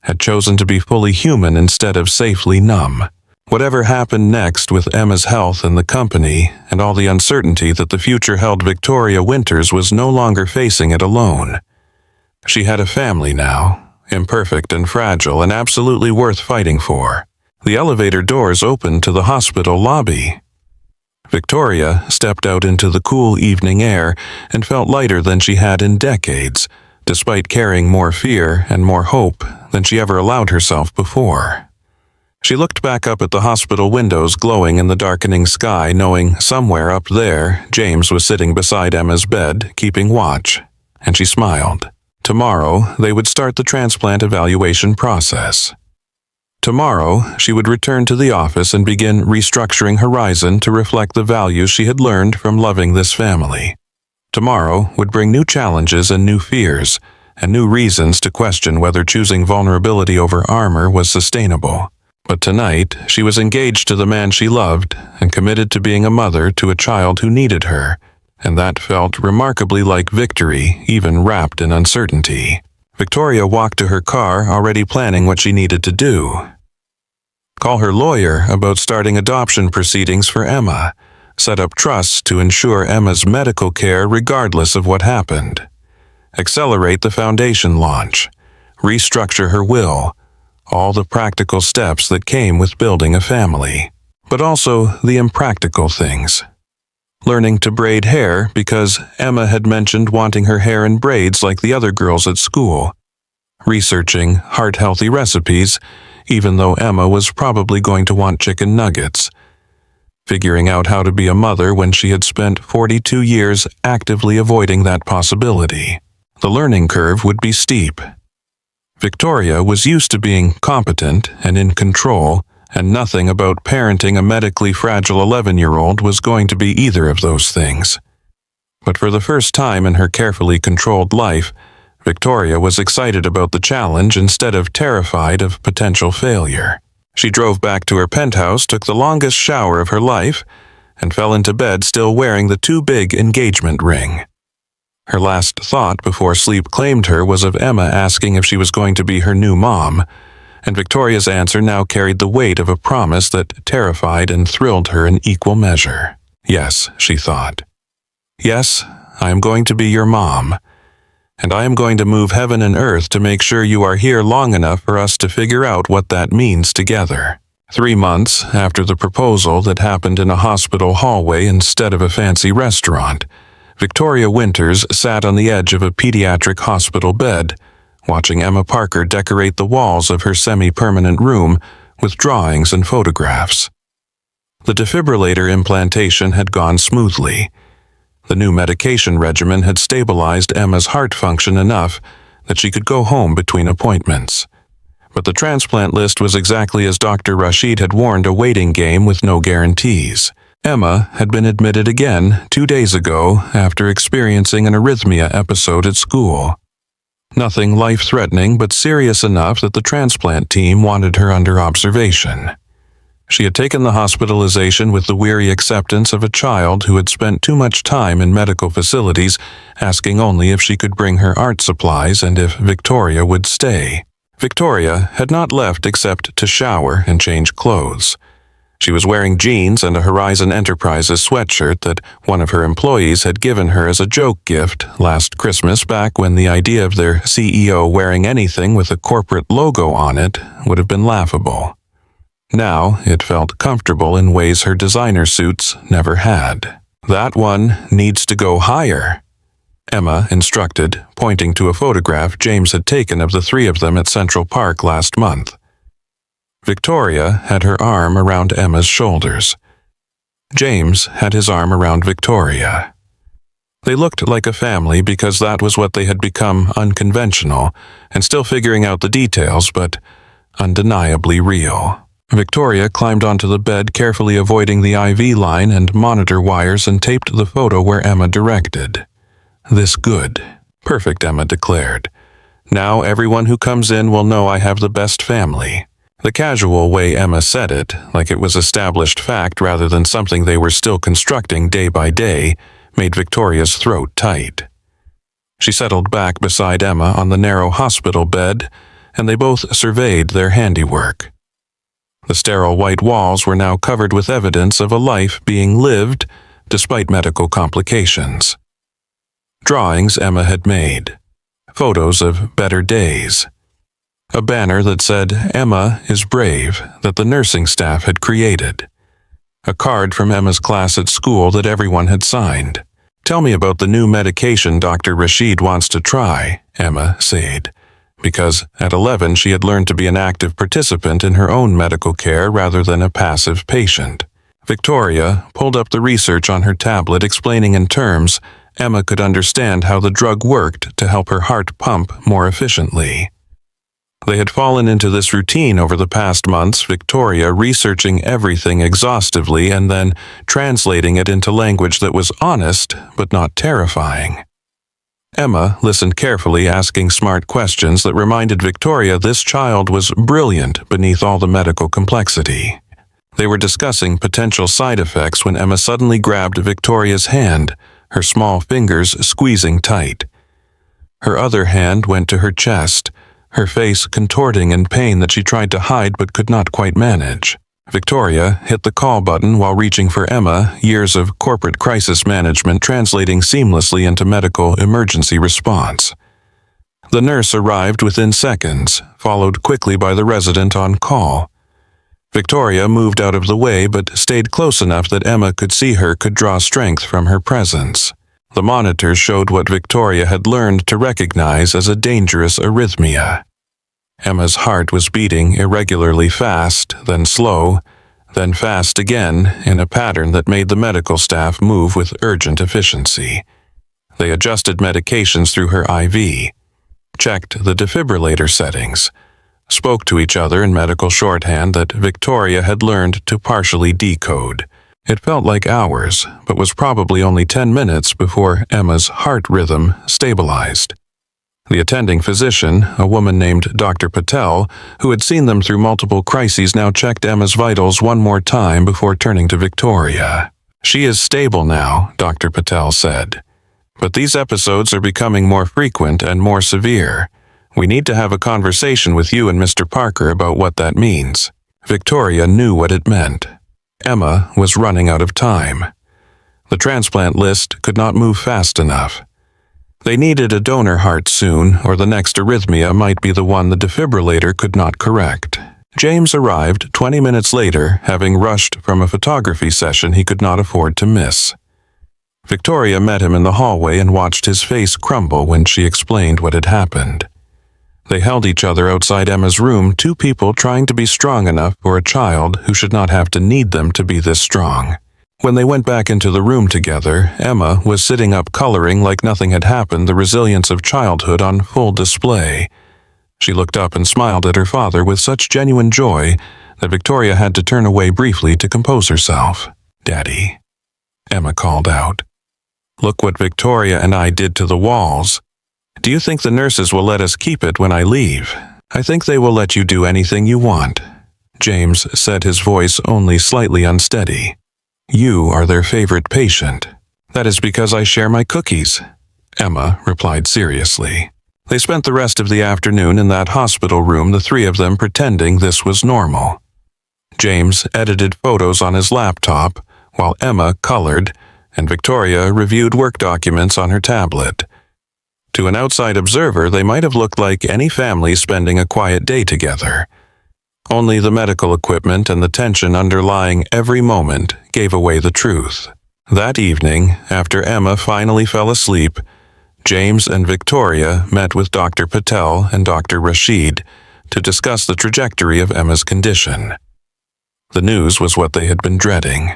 had chosen to be fully human instead of safely numb. Whatever happened next with Emma's health and the company, and all the uncertainty that the future held, Victoria Winters was no longer facing it alone. She had a family now, imperfect and fragile and absolutely worth fighting for. The elevator doors opened to the hospital lobby. Victoria stepped out into the cool evening air and felt lighter than she had in decades, despite carrying more fear and more hope than she ever allowed herself before. She looked back up at the hospital windows glowing in the darkening sky, knowing somewhere up there James was sitting beside Emma's bed, keeping watch, and she smiled. Tomorrow, they would start the transplant evaluation process. Tomorrow, she would return to the office and begin restructuring Horizon to reflect the values she had learned from loving this family. Tomorrow would bring new challenges and new fears, and new reasons to question whether choosing vulnerability over armor was sustainable. But tonight, she was engaged to the man she loved and committed to being a mother to a child who needed her, and that felt remarkably like victory, even wrapped in uncertainty. Victoria walked to her car, already planning what she needed to do. Call her lawyer about starting adoption proceedings for Emma, set up trusts to ensure Emma's medical care regardless of what happened, accelerate the foundation launch, restructure her will, all the practical steps that came with building a family, but also the impractical things. Learning to braid hair because Emma had mentioned wanting her hair in braids like the other girls at school. Researching heart-healthy recipes, even though Emma was probably going to want chicken nuggets. Figuring out how to be a mother when she had spent 42 years actively avoiding that possibility. The learning curve would be steep. Victoria was used to being competent and in control, and nothing about parenting a medically fragile 11-year-old was going to be either of those things. But for the first time in her carefully controlled life, Victoria was excited about the challenge instead of terrified of potential failure. She drove back to her penthouse, took the longest shower of her life, and fell into bed still wearing the too big engagement ring. Her last thought before sleep claimed her was of Emma asking if she was going to be her new mom, and Victoria's answer now carried the weight of a promise that terrified and thrilled her in equal measure. Yes, she thought. Yes, I am going to be your mom, and I am going to move heaven and earth to make sure you are here long enough for us to figure out what that means together. 3 months after the proposal that happened in a hospital hallway instead of a fancy restaurant, Victoria Winters sat on the edge of a pediatric hospital bed, watching Emma Parker decorate the walls of her semi-permanent room with drawings and photographs. The defibrillator implantation had gone smoothly. The new medication regimen had stabilized Emma's heart function enough that she could go home between appointments. But the transplant list was exactly as Dr. Rashid had warned, a waiting game with no guarantees. Emma had been admitted again 2 days ago after experiencing an arrhythmia episode at school. Nothing life-threatening, but serious enough that the transplant team wanted her under observation. She had taken the hospitalization with the weary acceptance of a child who had spent too much time in medical facilities, asking only if she could bring her art supplies and if Victoria would stay. Victoria had not left except to shower and change clothes. She was wearing jeans and a Horizon Enterprises sweatshirt that one of her employees had given her as a joke gift last Christmas, back when the idea of their CEO wearing anything with a corporate logo on it would have been laughable. Now it felt comfortable in ways her designer suits never had. "That one needs to go higher," Emma instructed, pointing to a photograph James had taken of the 3 of them at Central Park last month. Victoria had her arm around Emma's shoulders. James had his arm around Victoria. They looked like a family because that was what they had become, unconventional, and still figuring out the details, but undeniably real. Victoria climbed onto the bed, carefully avoiding the IV line and monitor wires, and taped the photo where Emma directed. "This good. Perfect," Emma declared. "Now everyone who comes in will know I have the best family." The casual way Emma said it, like it was established fact rather than something they were still constructing day by day, made Victoria's throat tight. She settled back beside Emma on the narrow hospital bed, and they both surveyed their handiwork. The sterile white walls were now covered with evidence of a life being lived despite medical complications. Drawings Emma had made, photos of better days, a banner that said, "Emma is brave," that the nursing staff had created. A card from Emma's class at school that everyone had signed. "Tell me about the new medication Dr. Rashid wants to try," Emma said, because at 11 she had learned to be an active participant in her own medical care rather than a passive patient. Victoria pulled up the research on her tablet, explaining in terms Emma could understand how the drug worked to help her heart pump more efficiently. They had fallen into this routine over the past months, Victoria researching everything exhaustively and then translating it into language that was honest but not terrifying. Emma listened carefully, asking smart questions that reminded Victoria this child was brilliant beneath all the medical complexity. They were discussing potential side effects when Emma suddenly grabbed Victoria's hand, her small fingers squeezing tight. Her other hand went to her chest, her face contorting in pain that she tried to hide but could not quite manage. Victoria hit the call button while reaching for Emma, years of corporate crisis management translating seamlessly into medical emergency response. The nurse arrived within seconds, followed quickly by the resident on call. Victoria moved out of the way but stayed close enough that Emma could see her, could draw strength from her presence. The monitors showed what Victoria had learned to recognize as a dangerous arrhythmia. Emma's heart was beating irregularly fast, then slow, then fast again, in a pattern that made the medical staff move with urgent efficiency. They adjusted medications through her IV, checked the defibrillator settings, spoke to each other in medical shorthand that Victoria had learned to partially decode. It felt like hours, but was probably only 10 minutes before Emma's heart rhythm stabilized. The attending physician, a woman named Dr. Patel, who had seen them through multiple crises, now checked Emma's vitals one more time before turning to Victoria. "She is stable now," Dr. Patel said. "But these episodes are becoming more frequent and more severe. We need to have a conversation with you and Mr. Parker about what that means." Victoria knew what it meant. Emma was running out of time. The transplant list could not move fast enough. They needed a donor heart soon, or the next arrhythmia might be the one the defibrillator could not correct. James arrived 20 minutes later, having rushed from a photography session he could not afford to miss. Victoria met him in the hallway and watched his face crumble when she explained what had happened. They held each other outside Emma's room, two people trying to be strong enough for a child who should not have to need them to be this strong. When they went back into the room together, Emma was sitting up coloring like nothing had happened, the resilience of childhood on full display. She looked up and smiled at her father with such genuine joy that Victoria had to turn away briefly to compose herself. "Daddy," Emma called out. "Look what Victoria and I did to the walls. Do you think the nurses will let us keep it when I leave?" "I think they will let you do anything you want," James said, his voice only slightly unsteady. "You are their favorite patient." "That is because I share my cookies," Emma replied seriously. They spent the rest of the afternoon in that hospital room, the three of them pretending this was normal. James edited photos on his laptop, while Emma colored, and Victoria reviewed work documents on her tablet. To an outside observer, they might have looked like any family spending a quiet day together. Only the medical equipment and the tension underlying every moment gave away the truth. That evening, after Emma finally fell asleep, James and Victoria met with Dr. Patel and Dr. Rashid to discuss the trajectory of Emma's condition. The news was what they had been dreading.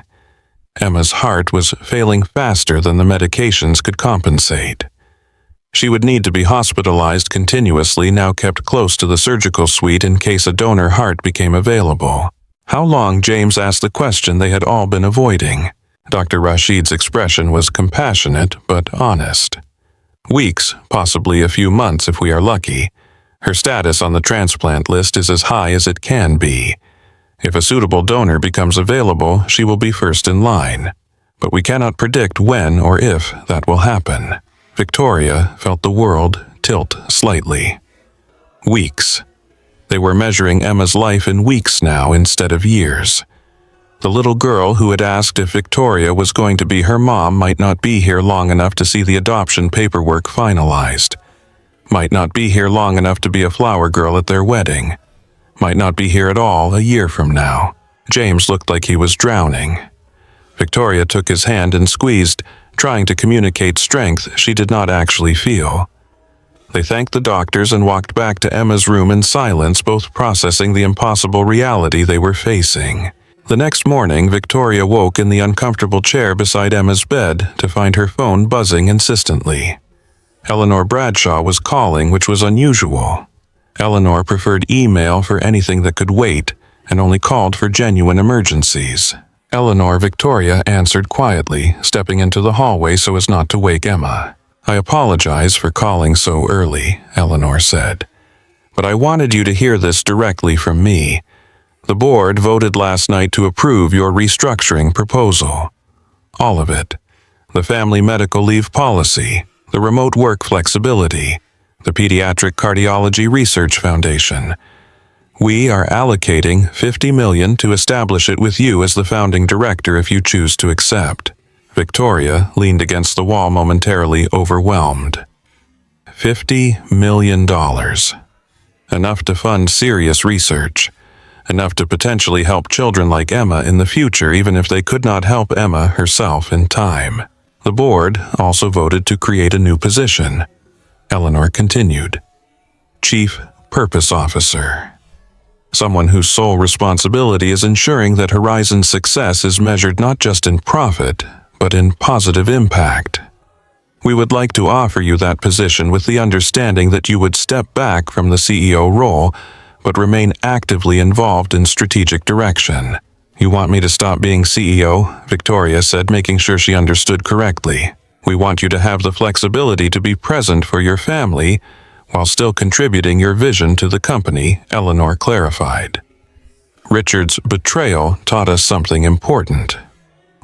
Emma's heart was failing faster than the medications could compensate. She would need to be hospitalized continuously, now kept close to the surgical suite in case a donor heart became available. How long? James asked the question they had all been avoiding. Dr. Rashid's expression was compassionate but honest. Weeks, possibly a few months if we are lucky. Her status on the transplant list is as high as it can be. If a suitable donor becomes available, she will be first in line. But we cannot predict when or if that will happen. Victoria felt the world tilt slightly. Weeks. They were measuring Emma's life in weeks now instead of years. The little girl who had asked if Victoria was going to be her mom might not be here long enough to see the adoption paperwork finalized. Might not be here long enough to be a flower girl at their wedding. Might not be here at all a year from now. James looked like he was drowning. Victoria took his hand and squeezed, trying to communicate strength she did not actually feel. They thanked the doctors and walked back to Emma's room in silence, both processing the impossible reality they were facing. The next morning, Victoria woke in the uncomfortable chair beside Emma's bed to find her phone buzzing insistently. Eleanor Bradshaw was calling, which was unusual. Eleanor preferred email for anything that could wait and only called for genuine emergencies. Eleanor, Victoria answered quietly, stepping into the hallway so as not to wake Emma. "I apologize for calling so early," Eleanor said. "But I wanted you to hear this directly from me. The board voted last night to approve your restructuring proposal. All of it. The family medical leave policy, the remote work flexibility, the Pediatric Cardiology Research Foundation. We are allocating $50 million to establish it with you as the founding director if you choose to accept." Victoria leaned against the wall momentarily overwhelmed. $50 million. Enough to fund serious research. Enough to potentially help children like Emma in the future, even if they could not help Emma herself in time. The board also voted to create a new position. Eleanor continued. Chief Purpose Officer. Someone whose sole responsibility is ensuring that Horizon's success is measured not just in profit, but in positive impact. We would like to offer you that position with the understanding that you would step back from the CEO role, but remain actively involved in strategic direction. "You want me to stop being CEO?" Victoria said, making sure she understood correctly. "We want you to have the flexibility to be present for your family, while still contributing your vision to the company," Eleanor clarified. Richard's betrayal taught us something important.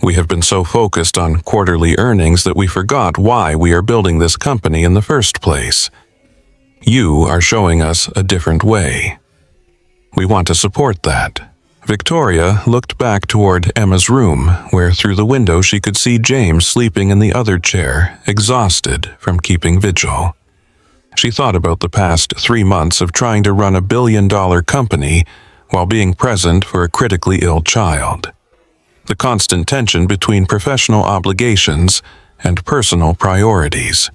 We have been so focused on quarterly earnings that we forgot why we are building this company in the first place. You are showing us a different way. We want to support that. Victoria looked back toward Emma's room, where through the window she could see James sleeping in the other chair, exhausted from keeping vigil. She thought about the past 3 months of trying to run a billion-dollar company while being present for a critically ill child. The constant tension between professional obligations and personal priorities.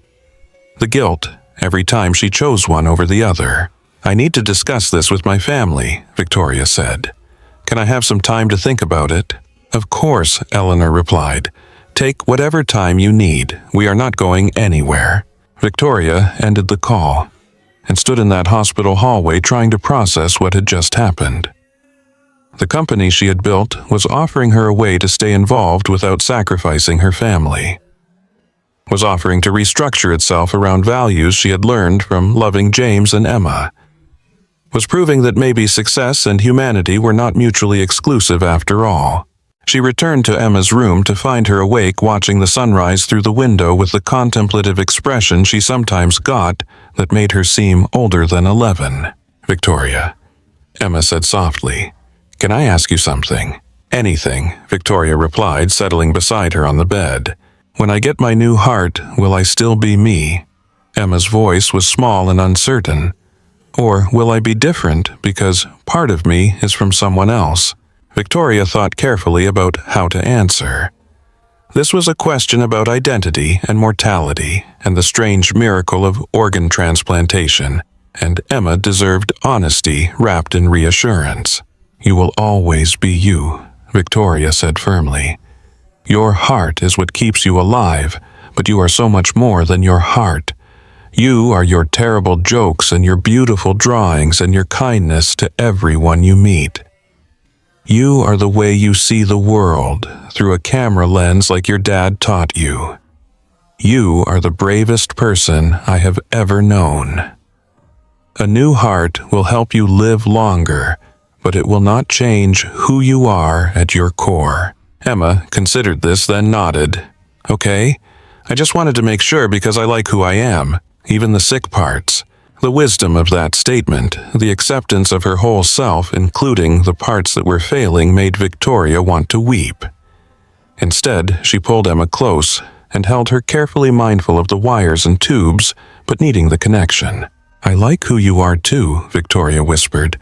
The guilt every time she chose one over the other. "I need to discuss this with my family," Victoria said. "Can I have some time to think about it?" "Of course," Eleanor replied. "Take whatever time you need. We are not going anywhere." Victoria ended the call and stood in that hospital hallway trying to process what had just happened. The company she had built was offering her a way to stay involved without sacrificing her family. Was offering to restructure itself around values she had learned from loving James and Emma. Was proving that maybe success and humanity were not mutually exclusive after all. She returned to Emma's room to find her awake watching the sunrise through the window with the contemplative expression she sometimes got that made her seem older than 11. "Victoria," Emma said softly, "can I ask you something?" "Anything," Victoria replied, settling beside her on the bed. "When I get my new heart, will I still be me?" Emma's voice was small and uncertain. "Or will I be different because part of me is from someone else?" Victoria thought carefully about how to answer. This was a question about identity and mortality and the strange miracle of organ transplantation, and Emma deserved honesty wrapped in reassurance. "You will always be you," Victoria said firmly. Your heart is what keeps you alive, but you are so much more than your heart. You are your terrible jokes and your beautiful drawings and your kindness to everyone you meet. You are the way you see the world, through a camera lens like your dad taught you. You are the bravest person I have ever known. A new heart will help you live longer, but it will not change who you are at your core. Emma considered this, then nodded. Okay, I just wanted to make sure because I like who I am, even the sick parts. The wisdom of that statement, the acceptance of her whole self, including the parts that were failing, made Victoria want to weep. Instead, she pulled Emma close and held her carefully, mindful of the wires and tubes, but needing the connection. I like who you are too, Victoria whispered.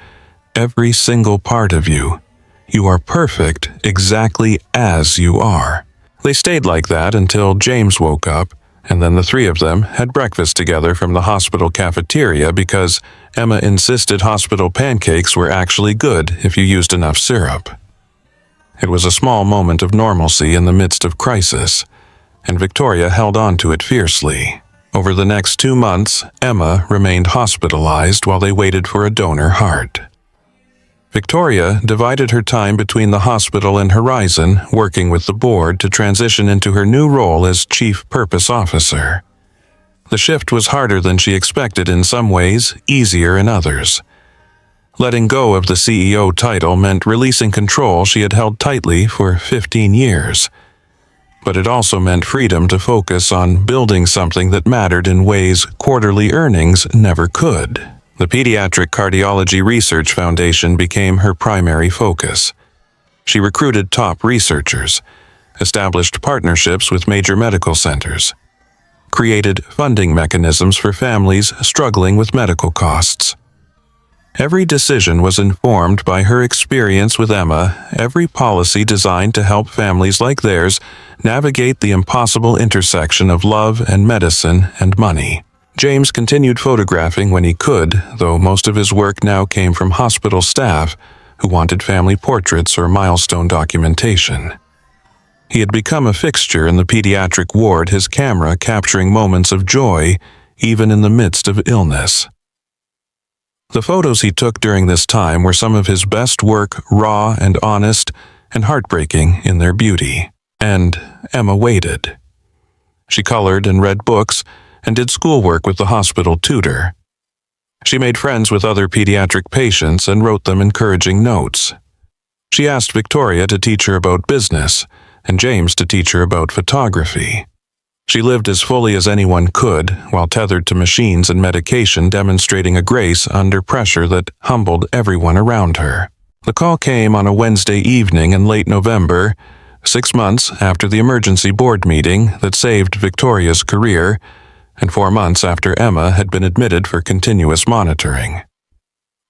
Every single part of you. You are perfect exactly as you are. They stayed like that until James woke up, and then the three of them had breakfast together from the hospital cafeteria because Emma insisted hospital pancakes were actually good if you used enough syrup. It was a small moment of normalcy in the midst of crisis, and Victoria held on to it fiercely. Over the next 2 months, Emma remained hospitalized while they waited for a donor heart. Victoria divided her time between the hospital and Horizon, working with the board to transition into her new role as Chief Purpose Officer. The shift was harder than she expected in some ways, easier in others. Letting go of the CEO title meant releasing control she had held tightly for 15 years. But it also meant freedom to focus on building something that mattered in ways quarterly earnings never could. The Pediatric Cardiology Research Foundation became her primary focus. She recruited top researchers, established partnerships with major medical centers, created funding mechanisms for families struggling with medical costs. Every decision was informed by her experience with Emma, every policy designed to help families like theirs navigate the impossible intersection of love and medicine and money. James continued photographing when he could, though most of his work now came from hospital staff who wanted family portraits or milestone documentation. He had become a fixture in the pediatric ward, his camera capturing moments of joy even in the midst of illness. The photos he took during this time were some of his best work, raw and honest and heartbreaking in their beauty. And Emma waited. She colored and read books and did schoolwork with the hospital tutor. She made friends with other pediatric patients and wrote them encouraging notes. She asked Victoria to teach her about business and James to teach her about photography. She lived as fully as anyone could, while tethered to machines and medication, demonstrating a grace under pressure that humbled everyone around her. The call came on a Wednesday evening in late November, 6 months after the emergency board meeting that saved Victoria's career, and 4 months after Emma had been admitted for continuous monitoring.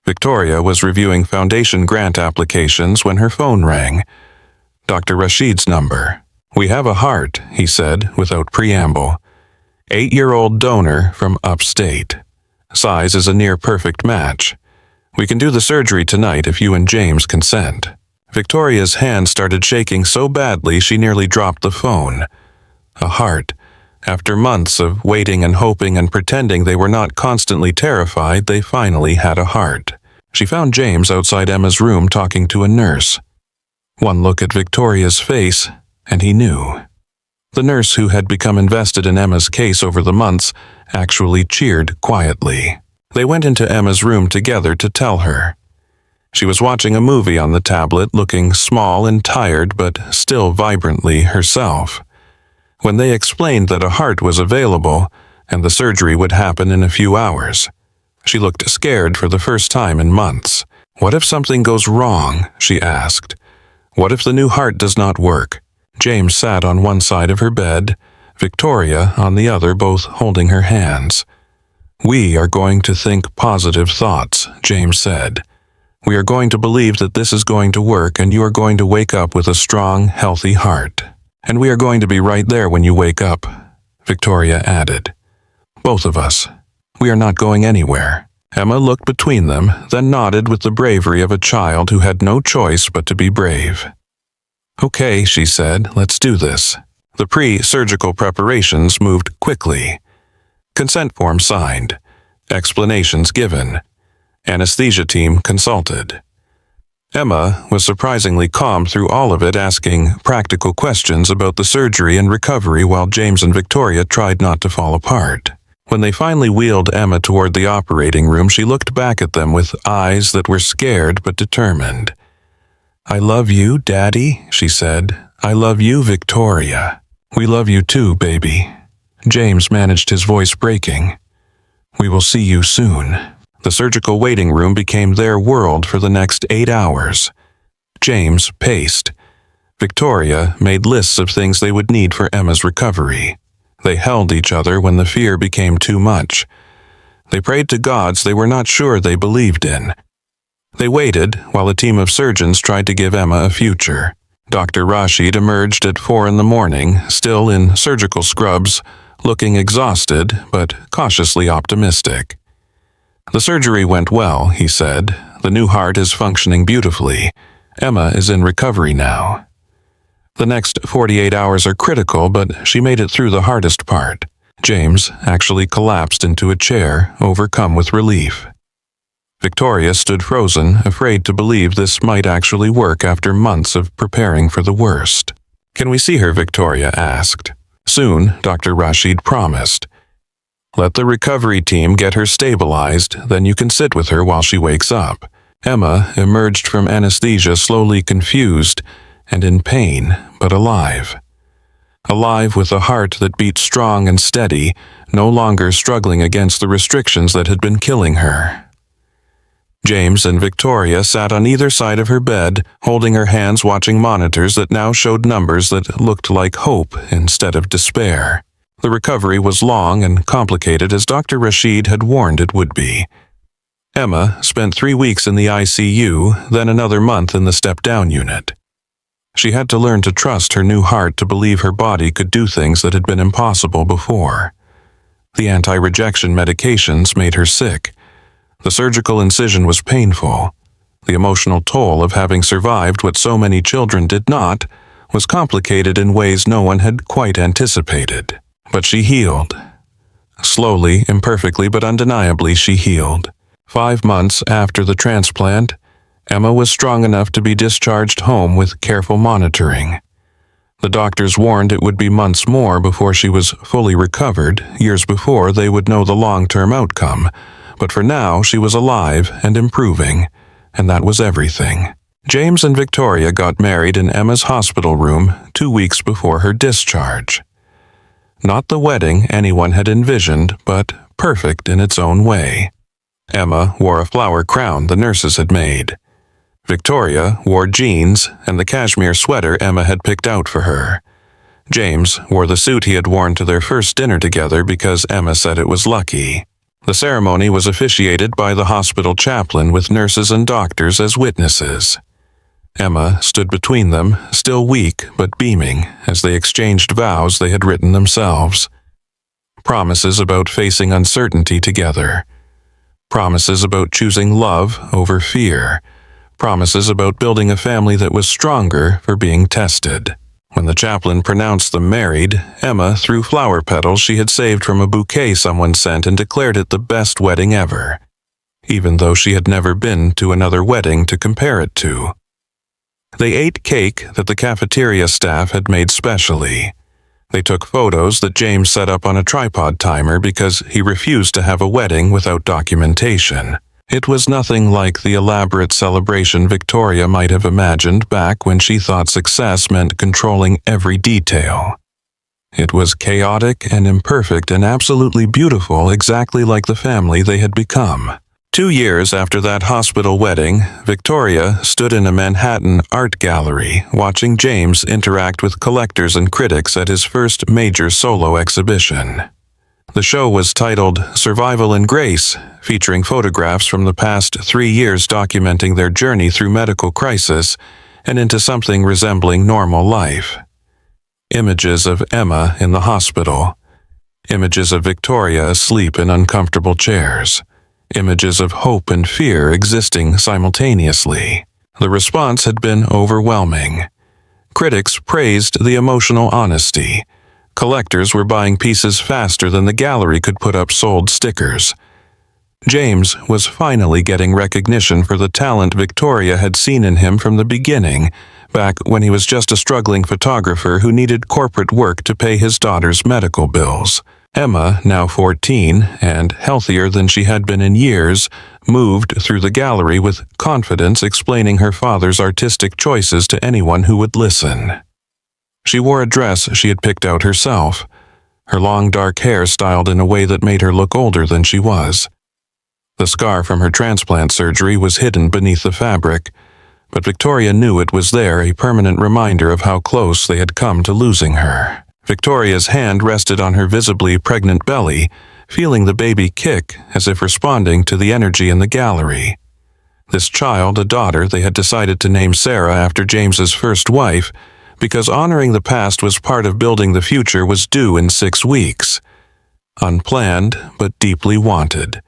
Victoria was reviewing foundation grant applications when her phone rang. Dr. Rashid's number. "We have a heart," he said without preamble. 8-year-old donor from upstate. Size is a near-perfect match. We can do the surgery tonight if you and James consent. Victoria's hand started shaking so badly she nearly dropped the phone. A heart. After months of waiting and hoping and pretending they were not constantly terrified, they finally had a heart. She found James outside Emma's room talking to a nurse. One look at Victoria's face, and he knew. The nurse who had become invested in Emma's case over the months actually cheered quietly. They went into Emma's room together to tell her. She was watching a movie on the tablet, looking small and tired but still vibrantly herself. When they explained that a heart was available and the surgery would happen in a few hours, she looked scared for the first time in months. "What if something goes wrong?" she asked. "What if the new heart does not work?" James sat on one side of her bed, Victoria on the other, both holding her hands. "We are going to think positive thoughts," James said. "We are going to believe that this is going to work and you are going to wake up with a strong, healthy heart. And we are going to be right there when you wake up," Victoria added. "Both of us. We are not going anywhere." Emma looked between them, then nodded with the bravery of a child who had no choice but to be brave. "Okay," she said, "let's do this." The pre-surgical preparations moved quickly. Consent form signed. Explanations given. Anesthesia team consulted. Emma was surprisingly calm through all of it, asking practical questions about the surgery and recovery while James and Victoria tried not to fall apart. When they finally wheeled Emma toward the operating room, she looked back at them with eyes that were scared but determined. "I love you, Daddy," she said. "I love you, Victoria. We love you too, baby." James managed his voice breaking. "We will see you soon." The surgical waiting room became their world for the next 8 hours. James paced. Victoria made lists of things they would need for Emma's recovery. They held each other when the fear became too much. They prayed to gods they were not sure they believed in. They waited while a team of surgeons tried to give Emma a future. Dr. Rashid emerged at 4 a.m, still in surgical scrubs, looking exhausted but cautiously optimistic. "The surgery went well," he said. "The new heart is functioning beautifully. Emma is in recovery now." The next 48 hours are critical, but she made it through the hardest part. James actually collapsed into a chair, overcome with relief. Victoria stood frozen, afraid to believe this might actually work after months of preparing for the worst. "Can we see her?" Victoria asked. "Soon," Dr. Rashid promised. "Let the recovery team get her stabilized, then you can sit with her while she wakes up." Emma emerged from anesthesia slowly, confused and in pain, but alive. Alive with a heart that beat strong and steady, no longer struggling against the restrictions that had been killing her. James and Victoria sat on either side of her bed, holding her hands, watching monitors that now showed numbers that looked like hope instead of despair. The recovery was long and complicated, as Dr. Rashid had warned it would be. Emma spent 3 weeks in the ICU, then another month in the step-down unit. She had to learn to trust her new heart, to believe her body could do things that had been impossible before. The anti-rejection medications made her sick. The surgical incision was painful. The emotional toll of having survived what so many children did not was complicated in ways no one had quite anticipated. But she healed. Slowly, imperfectly, but undeniably she healed. 5 months after the transplant, Emma was strong enough to be discharged home with careful monitoring. The doctors warned it would be months more before she was fully recovered. Years before, they would know the long-term outcome. But for now, she was alive and improving, and that was everything. James and Victoria got married in Emma's hospital room 2 weeks before her discharge. Not the wedding anyone had envisioned, but perfect in its own way. Emma wore a flower crown the nurses had made. Victoria wore jeans and the cashmere sweater Emma had picked out for her. James wore the suit he had worn to their first dinner together because Emma said it was lucky. The ceremony was officiated by the hospital chaplain, with nurses and doctors as witnesses. Emma stood between them, still weak but beaming, as they exchanged vows they had written themselves. Promises about facing uncertainty together. Promises about choosing love over fear. Promises about building a family that was stronger for being tested. When the chaplain pronounced them married, Emma threw flower petals she had saved from a bouquet someone sent and declared it the best wedding ever, even though she had never been to another wedding to compare it to. They ate cake that the cafeteria staff had made specially. They took photos that James set up on a tripod timer because he refused to have a wedding without documentation. It was nothing like the elaborate celebration Victoria might have imagined back when she thought success meant controlling every detail. It was chaotic and imperfect and absolutely beautiful, exactly like the family they had become. 2 years after that hospital wedding, Victoria stood in a Manhattan art gallery watching James interact with collectors and critics at his first major solo exhibition. The show was titled Survival and Grace, featuring photographs from the past 3 years documenting their journey through medical crisis and into something resembling normal life. Images of Emma in the hospital. Images of Victoria asleep in uncomfortable chairs. Images of hope and fear existing simultaneously. The response had been overwhelming. Critics praised the emotional honesty. Collectors were buying pieces faster than the gallery could put up sold stickers. James was finally getting recognition for the talent Victoria had seen in him from the beginning, back when he was just a struggling photographer who needed corporate work to pay his daughter's medical bills. Emma, now 14 and healthier than she had been in years, moved through the gallery with confidence, explaining her father's artistic choices to anyone who would listen. She wore a dress she had picked out herself, her long dark hair styled in a way that made her look older than she was. The scar from her transplant surgery was hidden beneath the fabric, but Victoria knew it was there, a permanent reminder of how close they had come to losing her. Victoria's hand rested on her visibly pregnant belly, feeling the baby kick as if responding to the energy in the gallery. This child, a daughter they had decided to name Sarah after James's first wife, because honoring the past was part of building the future, was due in 6 weeks. Unplanned, but deeply wanted.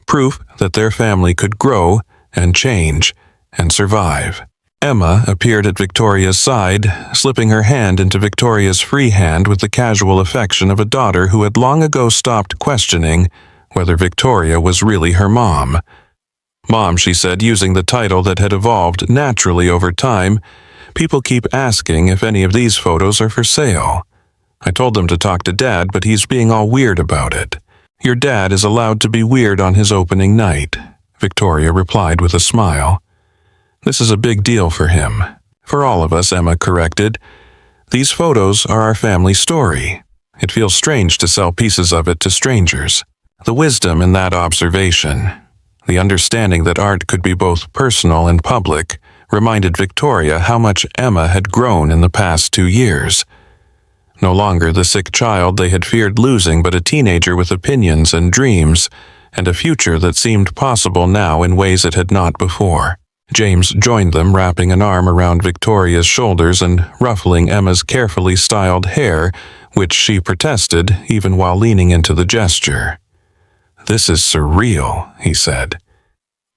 Proof that their family could grow and change and survive. Emma appeared at Victoria's side, slipping her hand into Victoria's free hand with the casual affection of a daughter who had long ago stopped questioning whether Victoria was really her mom. Mom, she said, using the title that had evolved naturally over time. People keep asking if any of these photos are for sale. I told them to talk to Dad, but he's being all weird about it. Your dad is allowed to be weird on his opening night, Victoria replied with a smile. This is a big deal for him. For all of us, Emma corrected. These photos are our family story. It feels strange to sell pieces of it to strangers. The wisdom in that observation, the understanding that art could be both personal and public, reminded Victoria how much Emma had grown in the past 2 years. No longer the sick child they had feared losing, but a teenager with opinions and dreams, and a future that seemed possible now in ways it had not before. James joined them, wrapping an arm around Victoria's shoulders and ruffling Emma's carefully styled hair, which she protested even while leaning into the gesture. "This is surreal," he said.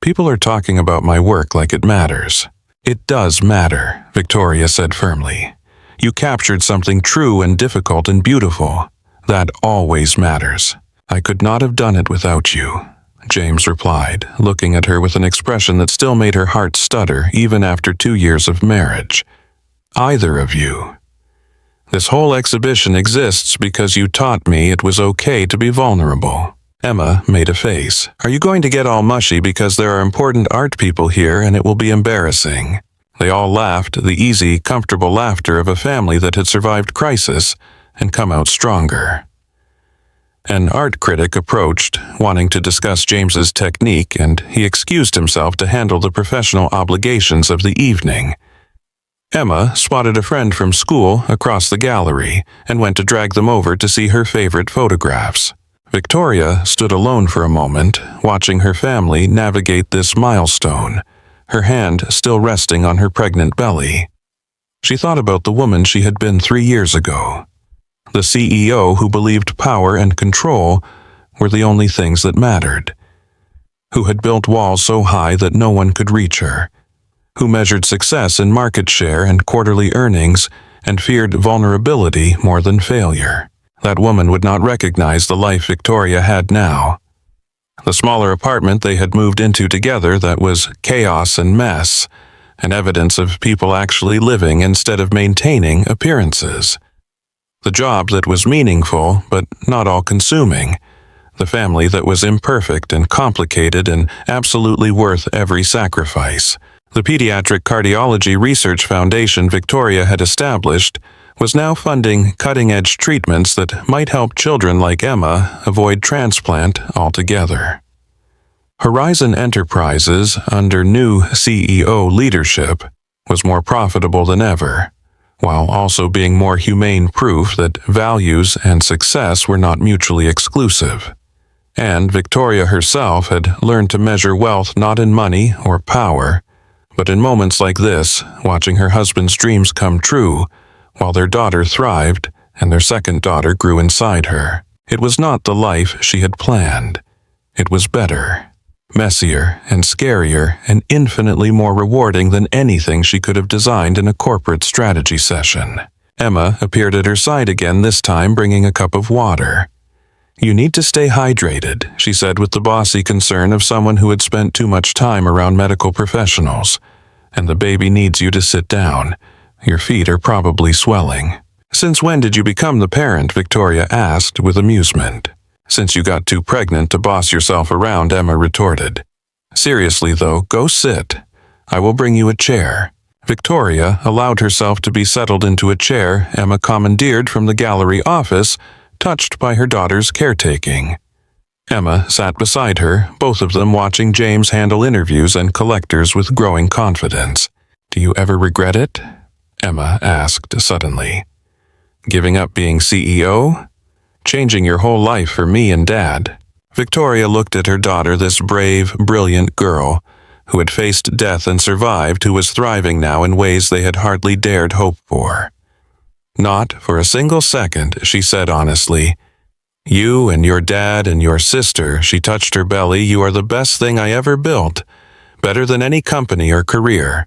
"People are talking about my work like it matters." "It does matter," Victoria said firmly. "You captured something true and difficult and beautiful. That always matters. I could not have done it without you," James replied, looking at her with an expression that still made her heart stutter even after 2 years of marriage. "Either of you. This whole exhibition exists because you taught me it was okay to be vulnerable." Emma made a face. "Are you going to get all mushy because there are important art people here and it will be embarrassing?" They all laughed, the easy, comfortable laughter of a family that had survived crisis and come out stronger. An art critic approached, wanting to discuss James's technique, and he excused himself to handle the professional obligations of the evening. Emma spotted a friend from school across the gallery and went to drag them over to see her favorite photographs. Victoria stood alone for a moment, watching her family navigate this milestone, her hand still resting on her pregnant belly. She thought about the woman she had been 3 years ago. The CEO who believed power and control were the only things that mattered. Who had built walls so high that no one could reach her. Who measured success in market share and quarterly earnings and feared vulnerability more than failure. That woman would not recognize the life Victoria had now. The smaller apartment they had moved into together that was chaos and mess, and evidence of people actually living instead of maintaining appearances. The job that was meaningful but not all-consuming. The family that was imperfect and complicated and absolutely worth every sacrifice. The Pediatric Cardiology Research Foundation Victoria had established was now funding cutting-edge treatments that might help children like Emma avoid transplant altogether. Horizon Enterprises, under new CEO leadership, was more profitable than ever, while also being more humane, proof that values and success were not mutually exclusive. And Victoria herself had learned to measure wealth not in money or power, but in moments like this, watching her husband's dreams come true, while their daughter thrived and their second daughter grew inside her. It was not the life she had planned. It was better. messier and scarier and infinitely more rewarding than anything she could have designed in a corporate strategy session. Emma appeared at her side again, this time bringing a cup of water. "You need to stay hydrated," she said with the bossy concern of someone who had spent too much time around medical professionals. "And the baby needs you to sit down. Your feet are probably swelling." "Since when did you become the parent?" Victoria asked with amusement. "Since you got too pregnant to boss yourself around," Emma retorted. "Seriously though, go sit. I will bring you a chair." Victoria allowed herself to be settled into a chair Emma commandeered from the gallery office, touched by her daughter's caretaking. Emma sat beside her, both of them watching James handle interviews and collectors with growing confidence. "Do you ever regret it?" Emma asked suddenly. "Giving up being CEO? Changing your whole life for me and Dad." Victoria looked at her daughter, this brave, brilliant girl, who had faced death and survived, who was thriving now in ways they had hardly dared hope for. "Not for a single second," she said honestly. "You and your dad and your sister," she touched her belly, "you are the best thing I ever built, better than any company or career.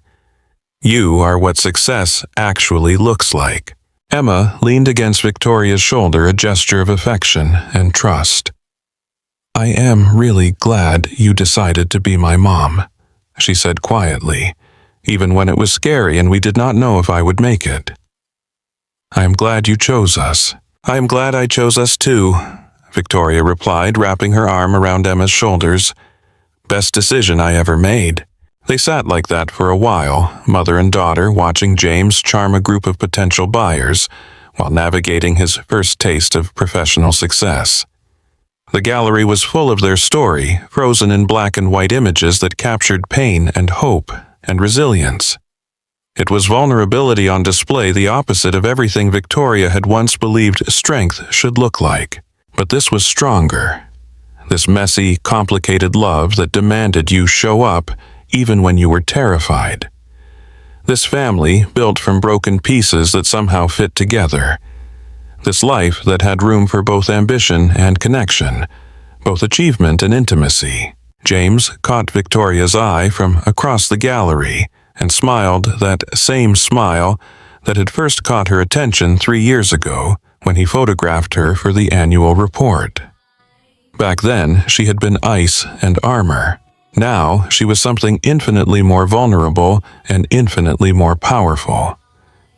You are what success actually looks like." Emma leaned against Victoria's shoulder, a gesture of affection and trust. "I am really glad you decided to be my mom," she said quietly, "even when it was scary and we did not know if I would make it. I am glad you chose us." "I am glad I chose us too," Victoria replied, wrapping her arm around Emma's shoulders. "Best decision I ever made." They sat like that for a while, mother and daughter, watching James charm a group of potential buyers while navigating his first taste of professional success. The gallery was full of their story, frozen in black and white images that captured pain and hope and resilience. It was vulnerability on display, the opposite of everything Victoria had once believed strength should look like. But this was stronger. This messy, complicated love that demanded you show up even when you were terrified. This family built from broken pieces that somehow fit together. This life that had room for both ambition and connection, both achievement and intimacy. James caught Victoria's eye from across the gallery and smiled that same smile that had first caught her attention 3 years ago when he photographed her for the annual report. Back then, she had been ice and armor. Now, she was something infinitely more vulnerable and infinitely more powerful.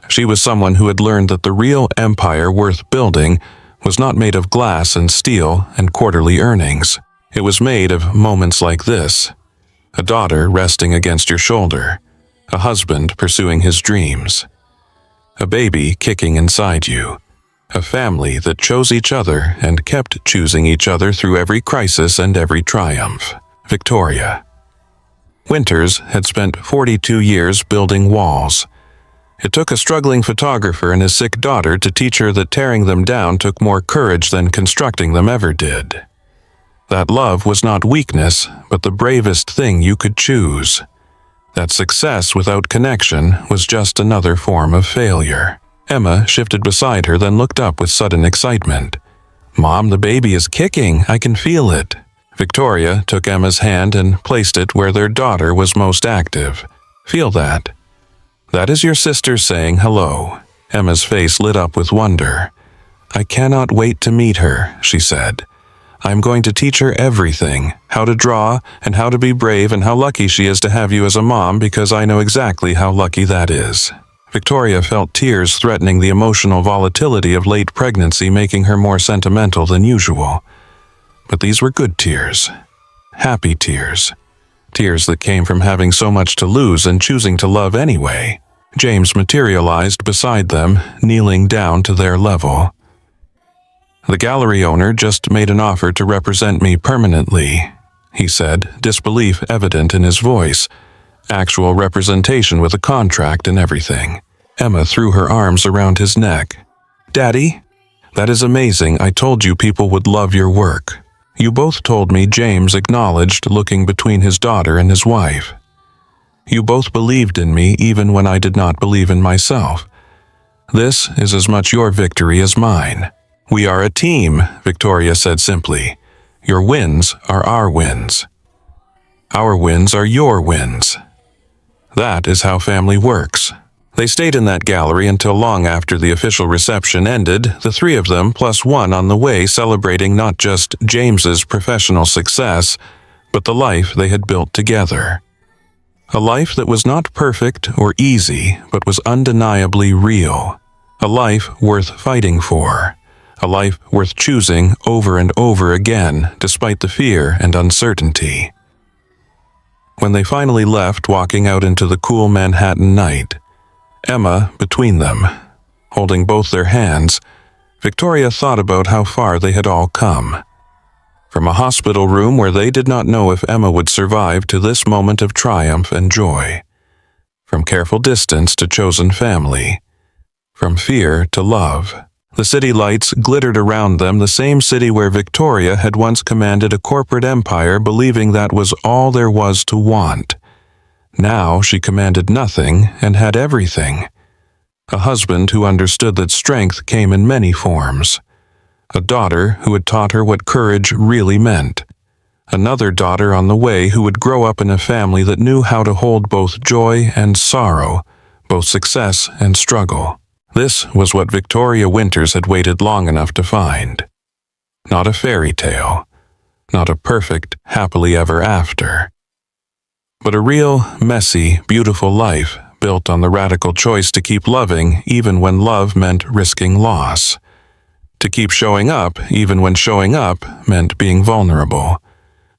She was someone who had learned that the real empire worth building was not made of glass and steel and quarterly earnings. It was made of moments like this: a daughter resting against your shoulder, a husband pursuing his dreams, a baby kicking inside you, a family that chose each other and kept choosing each other through every crisis and every triumph. Victoria. Winters had spent 42 years building walls. It took a struggling photographer and his sick daughter to teach her that tearing them down took more courage than constructing them ever did. That love was not weakness, but the bravest thing you could choose. That success without connection was just another form of failure. Emma shifted beside her, then looked up with sudden excitement. "Mom, the baby is kicking. I can feel it." Victoria took Emma's hand and placed it where their daughter was most active. "Feel that? That is your sister saying hello." Emma's face lit up with wonder. "I cannot wait to meet her," she said. "I am going to teach her everything, how to draw and how to be brave and how lucky she is to have you as a mom, because I know exactly how lucky that is." Victoria felt tears threatening the emotional volatility of late pregnancy, making her more sentimental than usual. But these were good tears. Happy tears. Tears that came from having so much to lose and choosing to love anyway. James materialized beside them, kneeling down to their level. "The gallery owner just made an offer to represent me permanently," he said, disbelief evident in his voice. "Actual representation with a contract and everything." Emma threw her arms around his neck. "Daddy, that is amazing. I told you people would love your work." "You both told me," James acknowledged, looking between his daughter and his wife. "You both believed in me even when I did not believe in myself. This is as much your victory as mine." "We are a team," Victoria said simply. "Your wins are our wins." Our wins are your wins. That is how family works. They stayed in that gallery until long after the official reception ended, the three of them plus one on the way, celebrating not just James's professional success, but the life they had built together. A life that was not perfect or easy, but was undeniably real. A life worth fighting for. A life worth choosing over and over again, despite the fear and uncertainty. When they finally left, walking out into the cool Manhattan night, Emma between them, holding both their hands, Victoria thought about how far they had all come. From a hospital room where they did not know if Emma would survive to this moment of triumph and joy. From careful distance to chosen family. From fear to love. The city lights glittered around them, the same city where Victoria had once commanded a corporate empire, believing that was all there was to want. Now she commanded nothing and had everything. A husband who understood that strength came in many forms. A daughter who had taught her what courage really meant. Another daughter on the way who would grow up in a family that knew how to hold both joy and sorrow, both success and struggle. This was what Victoria Winters had waited long enough to find. Not a fairy tale, not a perfect happily ever after, but a real, messy, beautiful life built on the radical choice to keep loving even when love meant risking loss. To keep showing up even when showing up meant being vulnerable.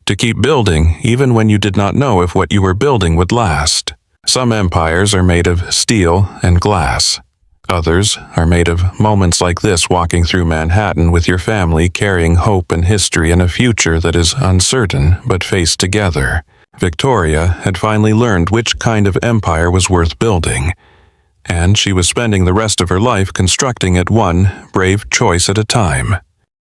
To keep building even when you did not know if what you were building would last. Some empires are made of steel and glass. Others are made of moments like this, walking through Manhattan with your family, carrying hope and history and a future that is uncertain but faced together. Victoria had finally learned which kind of empire was worth building, and she was spending the rest of her life constructing it one brave choice at a time.